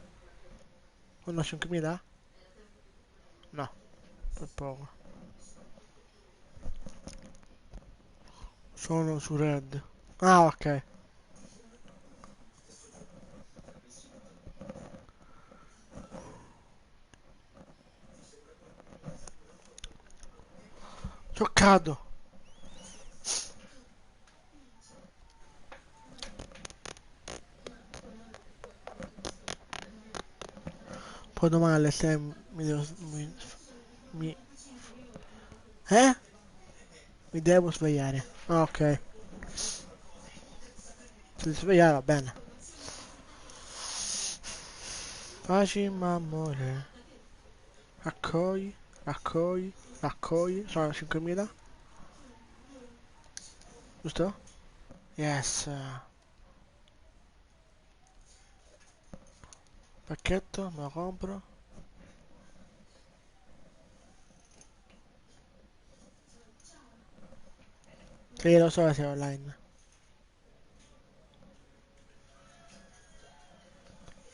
Conosci 5.000? No, per poco. Sono su Red. Ah, ok. Gioccato. Poi domani alle 6 mi- eh? Mi devo svegliare. Ah, ok. Se ti svegliare va bene. Facci amore. Raccogli, raccogli, raccogli. Sono 5.000. Giusto? Yes. Pacchetto, me lo compro. Sì, lo so se è online.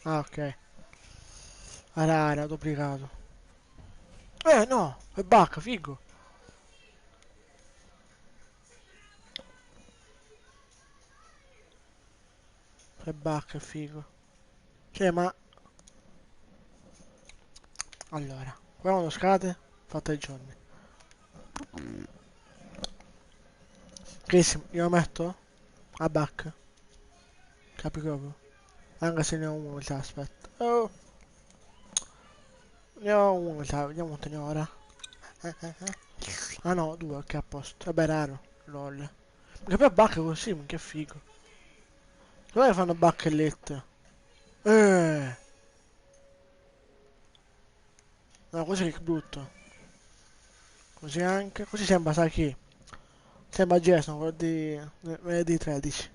Ah, ok. Era duplicato. No, è bacca, figo. È bacca, è figo. Cioè, ma... Allora, qua quando scade, fa 3 giorni. Chris, io lo metto a back. Capi proprio? Anche se ne ho uno, già, aspetta. Oh, ne ho uno, già, vediamo quanto ne ho ora. Eh. Ah no, 2, ok, a posto. Vabbè, raro. LOL. Perché poi back così, ma che figo. Dove fanno bacchelette? Eh, no, così che brutto. Così anche. Così sembra, sai chi? Sembra Jason, quello di venerdì 13.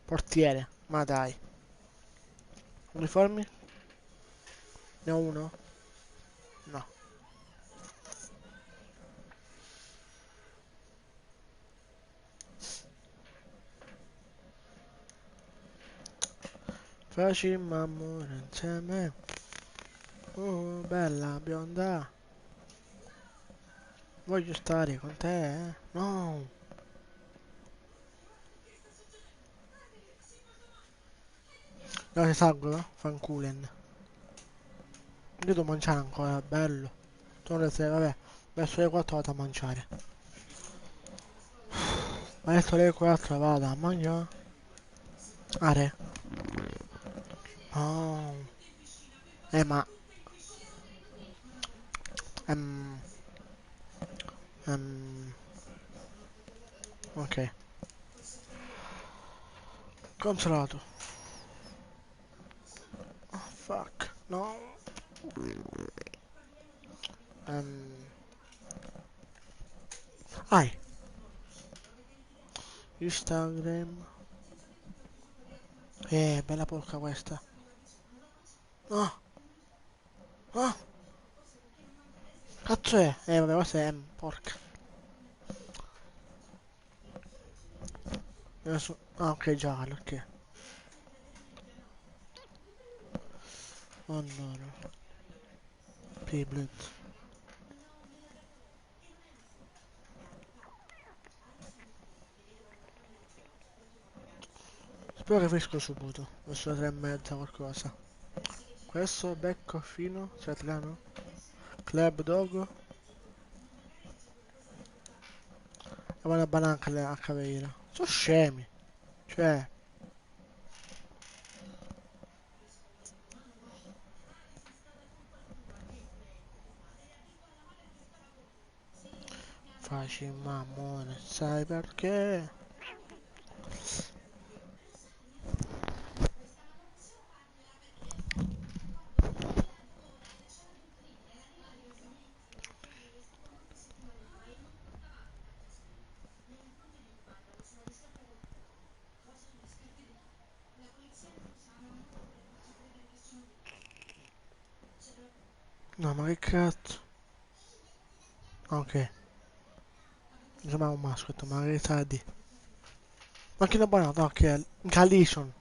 Portiere, ma dai. Uniformi? Ne ho uno? No. Facciamo amore insieme. Bella bionda. Voglio stare con te, eh? No. No, si salgono? Fanculen. Io devo mangiare ancora, bello. Sono le 6, vabbè. Verso le 4 vado a mangiare. Verso le 4 vado a mangiare. Are. Oh. Ma... Ehm... Ehm... Ok. Consolato. Oh, fuck. No. Ehm... Ai. Instagram. Bella porca questa. No, no, cazzo è? Vabbè, questa è porca. Ah, ok, giallo, ok. Oh no, no. Blitz. Spero che finisco subito, verso le 3:30 qualcosa. Questo becco fino, cioè italiano? Club Dog. E una banana a Caveira. Sono scemi. Cioè, facci mammone, sai perché? No, ma che cazzo? Ok, mi sembrava un mascot, ma che sa di? Ma che una banana, ok, Galison.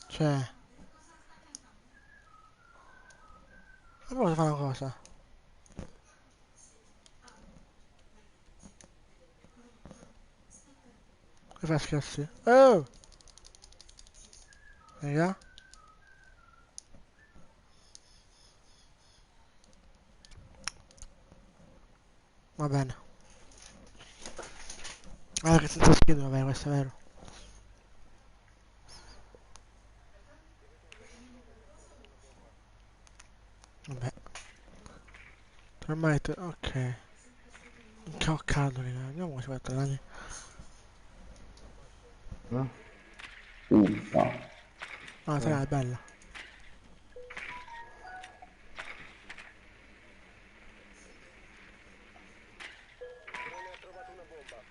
Cioè, ma posso fare una cosa? Che fai scherzi? Oh! Raga? Va bene. Ah, che senza skin, vabbè, questo è vero. Vabbè. Ormai, ok. Che ho caldo, raga. Vediamo come si fa a Uffa. Ah, sarà bella. Drone ha trovato una bomba.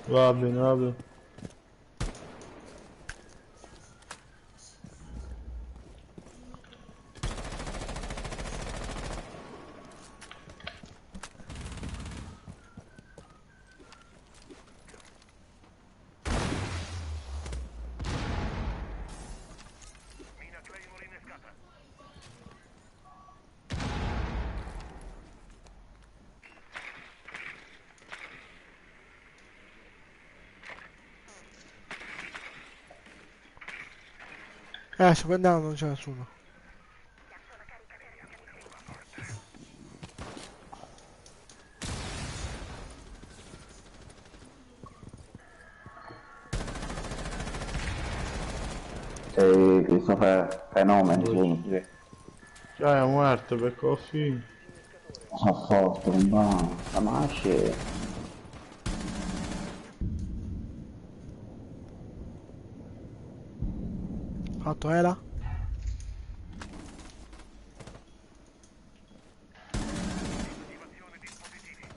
Va bene, va bene. Mina Claymore innescata. Sto prendendo, non c'è nessuno. Sei Christopher Fenomeno, sì. Cioè, è morto per coffee. Sono forte, un po'. La nasce. Fatto Ela? Attivazione dispositivi.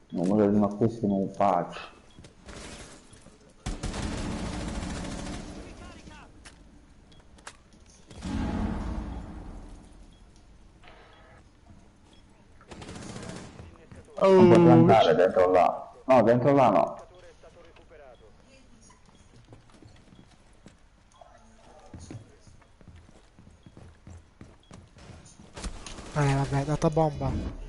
Non voglio di una questi non faccio. Non puoi Oh, plantare dentro là. No, dentro là no. È stato recuperato. Vabbè, data bomba.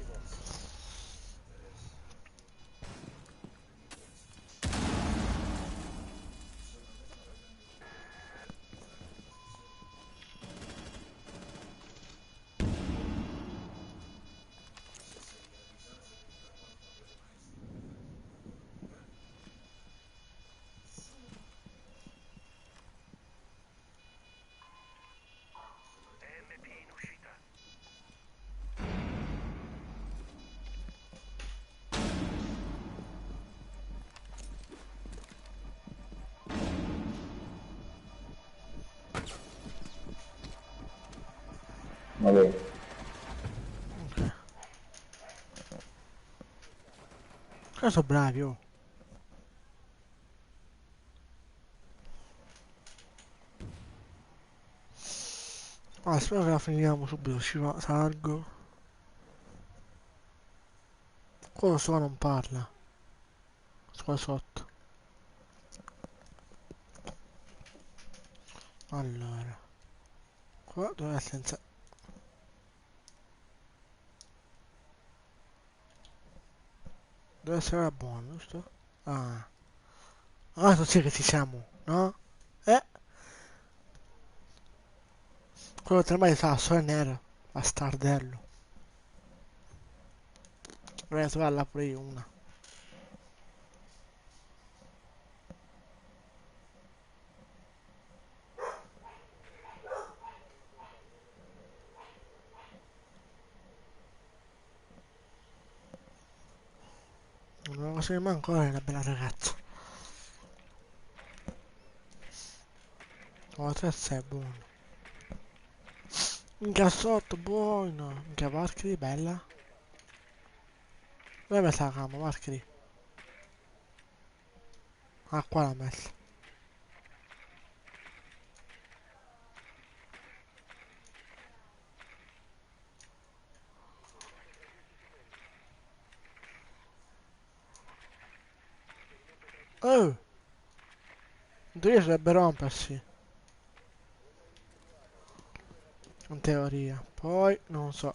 Vabbè. Ok. Cosa sono bravi, oh. Ah, spero che la finiamo subito, salgo. Quello sopra non parla. Qua sotto. Allora. Qua dove è senza... Deve essere buono, giusto? Ah. Ah, non c'è che ci siamo, no? Eh? Quello tra me sa, solo è nero. Bastardello. Vorrei trovarla pure io una. Una cosa che manca ora è una bella ragazza. Oh, 3-6, buono. Minchia sotto, buono. Minchia, Valkyrie, bella. Dove è messa la cama, Valkyrie? Ah, qua l'ha messa. Oh! In teoria dovrebbe rompersi. In teoria. Poi, non so.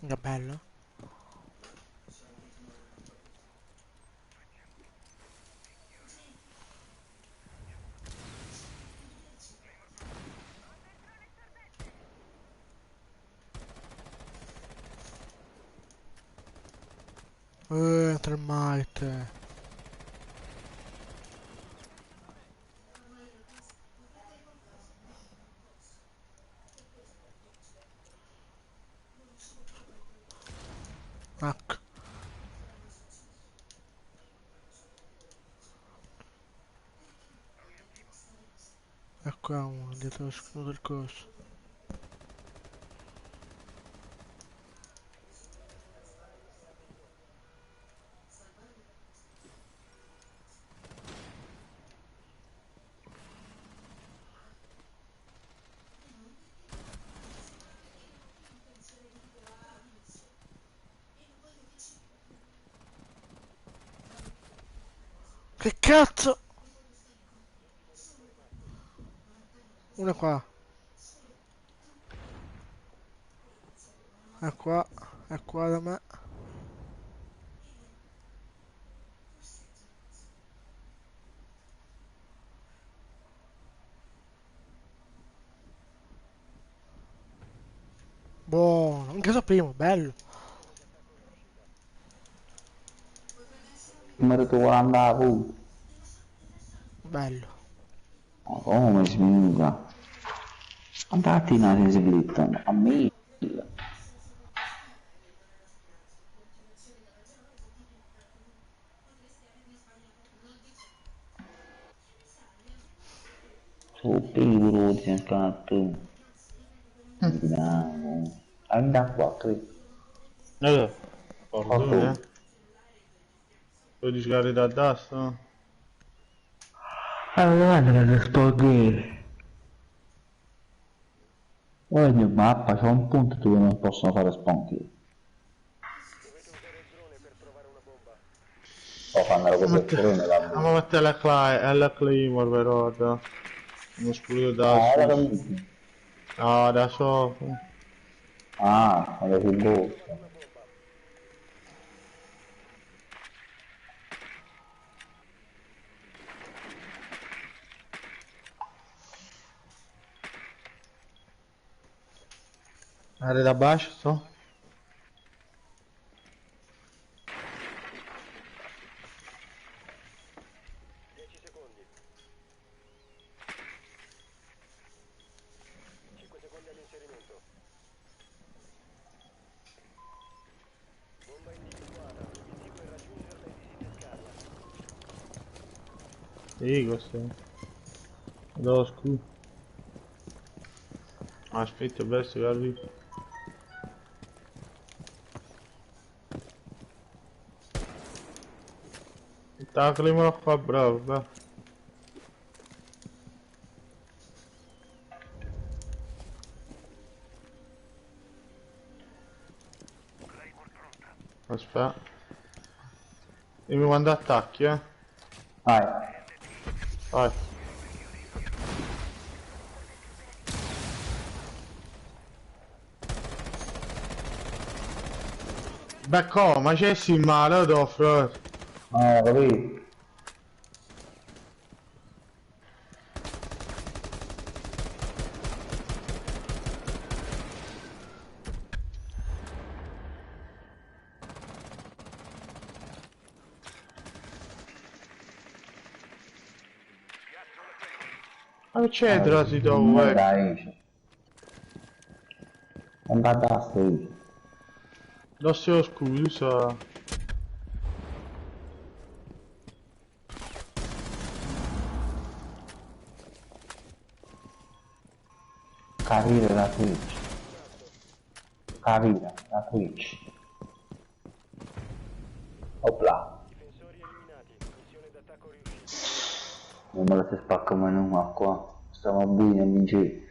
Minchia, bello. Termite. Ecco. Ecco uno dietro lo scudo del coso. Che cazzo? Una qua. È qua da me. Buono, anche so primo, bello. Come tu vuoi andare a punto? Bello. Ma come si minchia? Andate in aria segreta, a me. Su più ti scatto. Andiamo. Andiamo qua, qui. Pardon, eh. Vuoi giocare da destra? Allora, che sto qui. Ogni mappa c'è un punto dove non possono fare spunky. Dovete usare il drone per trovare una bomba. O fanno la cosa pure nella Ma mette la Claymore però, da. Uno scudo da Ah, era su. capito. No, da so. Ah, era più Dovete trovare brutto. una bomba. Area da baixo, sto? 10 secondi. 5 secondi all'inserimento. Bomba individuata. L'obiettivo è raggiungerla e disinnescarla. Sì, questo. Lo scudo. Aspetta, verso che arrivo. Taccoliamolo qua, bravo, va. Aspetta. E mi manda attacchi, Vai. Vai. Becco, ma c'è sì male, Dofro. Capito. Ma c'è si Non dove? dai. Non badaste io. Lo stesso scusa. Capire la Twitch. Capire la Twitch. Opla. Difensori eliminati. Missione d'attacco riuscita. Non me la si spacca mai nulla qua. Stiamo bene, amici.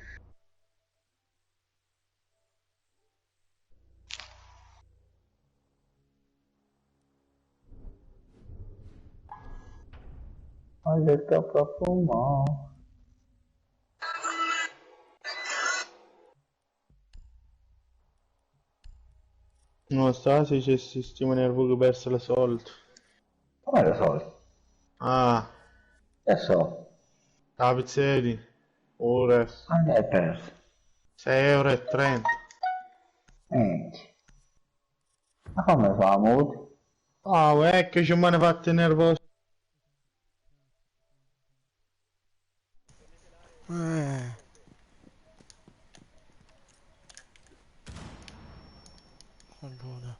Hai detto profumo. Non sta se c'è il sistema nervoso che perso le soldi. Come lo so? Ah, Adesso. la pizzeria. Ora Quando hai perso? 6,30 Eh. Ma come fa, Mood? Ah, vecchio, ci mi hanno fatto nervoso. Allora.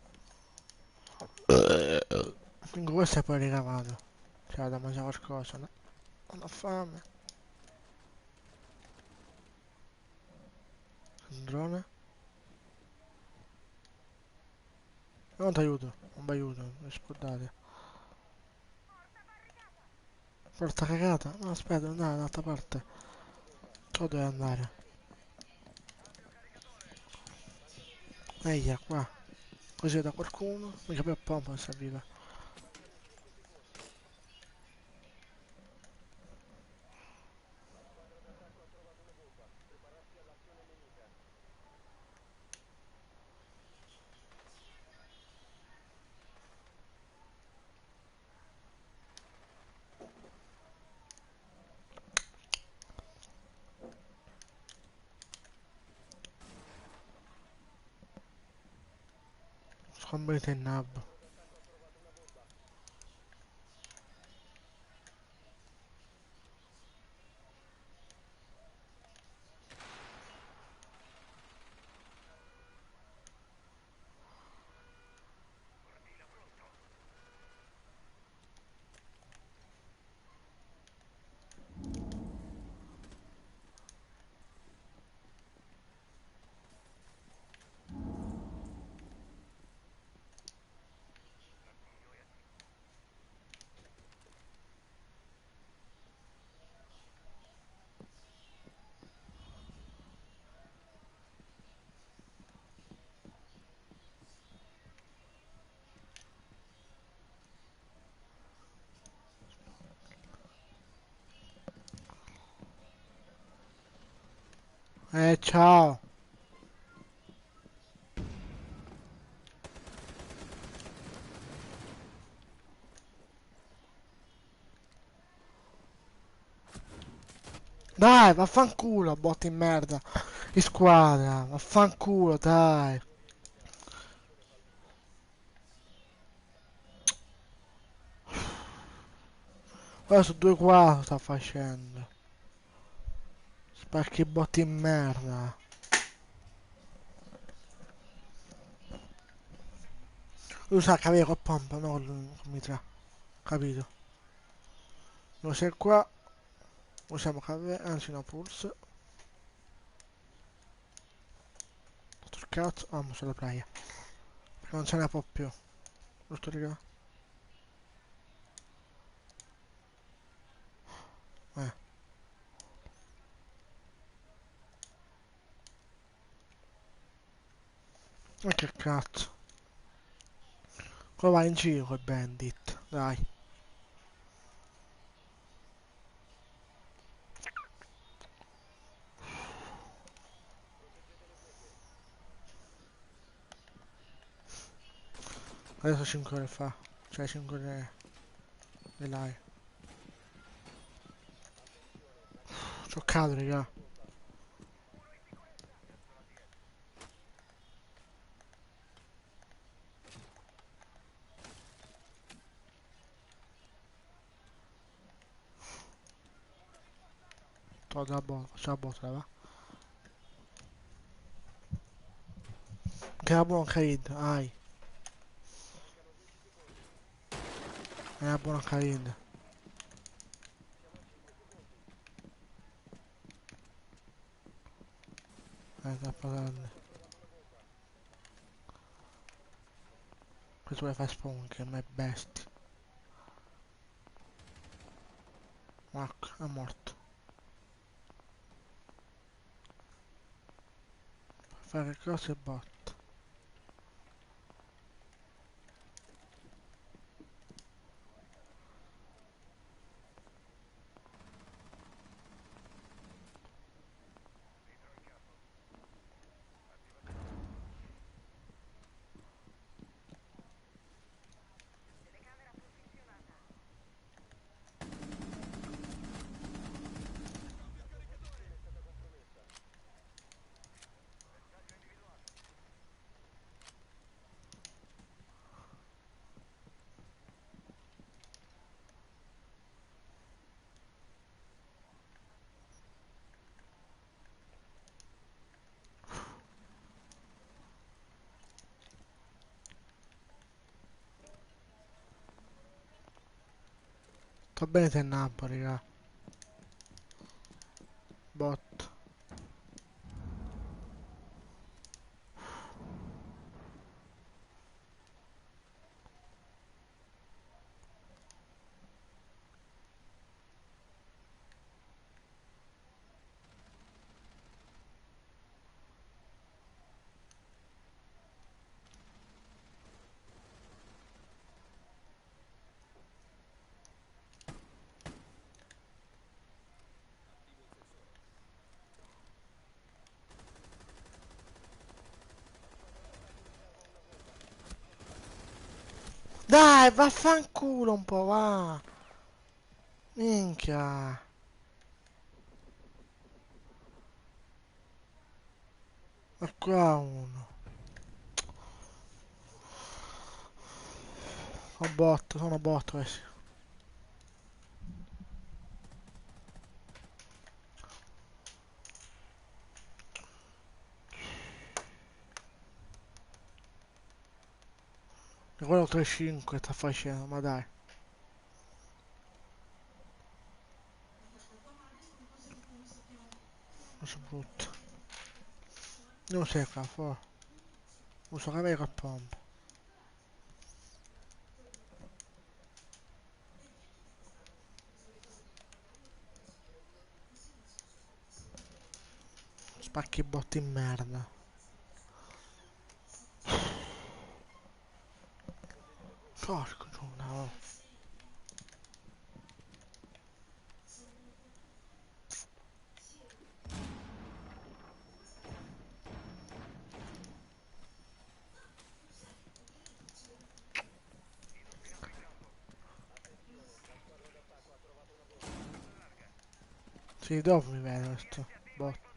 Quindi questo è poi ricavato. Cioè da mangiare qualcosa, no? Non ho fame. Un drone? Non ti aiuto, non mi aiuto, mi scordate. Porta cagata? No, aspetta, devo andare dall'altra parte. So dove andare. Eia, qua. Così da qualcuno. Mica più a pompa questa vita. Scombrite il nabbo. Ciao. Dai, vaffanculo, botti in merda. Di squadra, vaffanculo, dai. Ora su 2 qua sta facendo. Spacchi botti in merda. Lui sa capire col pompa, no con mitra. Capito? Non sei qua. Usiamo cave, anzi no, pulse. Tutto il cazzo. Vamo sulla playa. Perché non ce ne può più. Giusto raga? Eh. Ma che cazzo. Qua vai in giro col bandit. Dai. Adesso 5 ore fa. Cioè 5 ore di live. C'ho caldo raga. Tolgo la botola, c'è la botola va. Che la buona Khalid, ai. È una buona Khalid. Troppo grande. Questo vuole fare spawn, che è bestia. Ecco, è morto. Fare cose e bot. Sto bene te Napoli, raga. Bot. Dai, vaffanculo un po', va. Minchia. Ma qua uno. Sono bot questi. E quello 3-5 sta facendo, ma dai. Non si butta. Non sei qua, fuori. Uso che col pompa. Spacchi botti in merda. Porco giuna, oh. Sì, dopo mi vedo questo bot.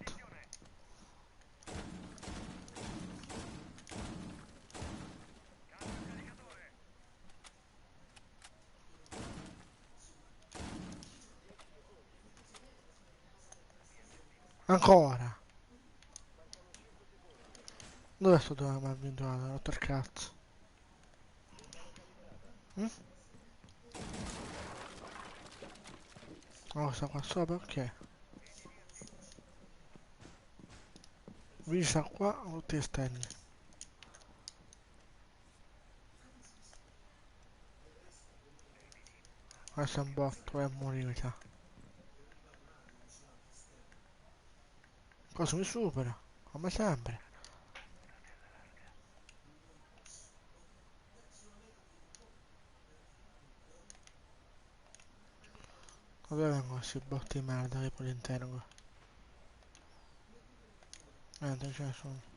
Ancora. Dove sto dove mi ha vinto? Ha rotto il cazzo. Mm? Oh, sta qua sopra, ok. Vista qua, tutti esterni. Questo è un botto, è morire. Cosa mi supera? Come sempre. Dove vengono questi botti di merda che poi all'interno qua? Niente, ce ne sono.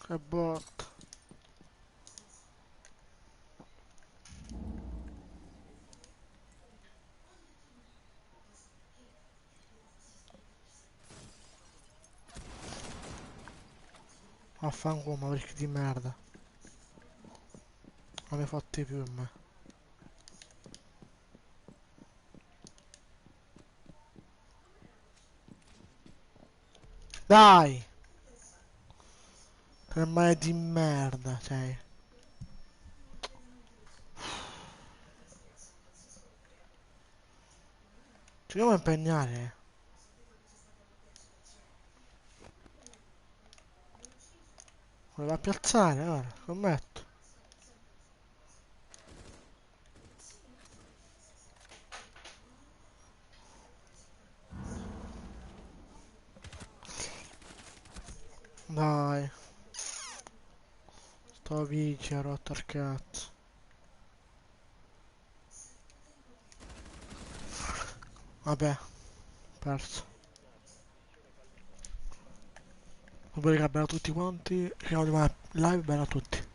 Che botto. Affanculo, ma perché di merda. Non mi fatti più a me. Dai! Che mai di merda, cioè. Ci dobbiamo impegnare. Voleva piazzare, ora, scommetto. Dai. Sto vice, ha rotto il cazzo. Vabbè, perso. Dopo che abbiamo tutti quanti, finiamo di live, bene a tutti.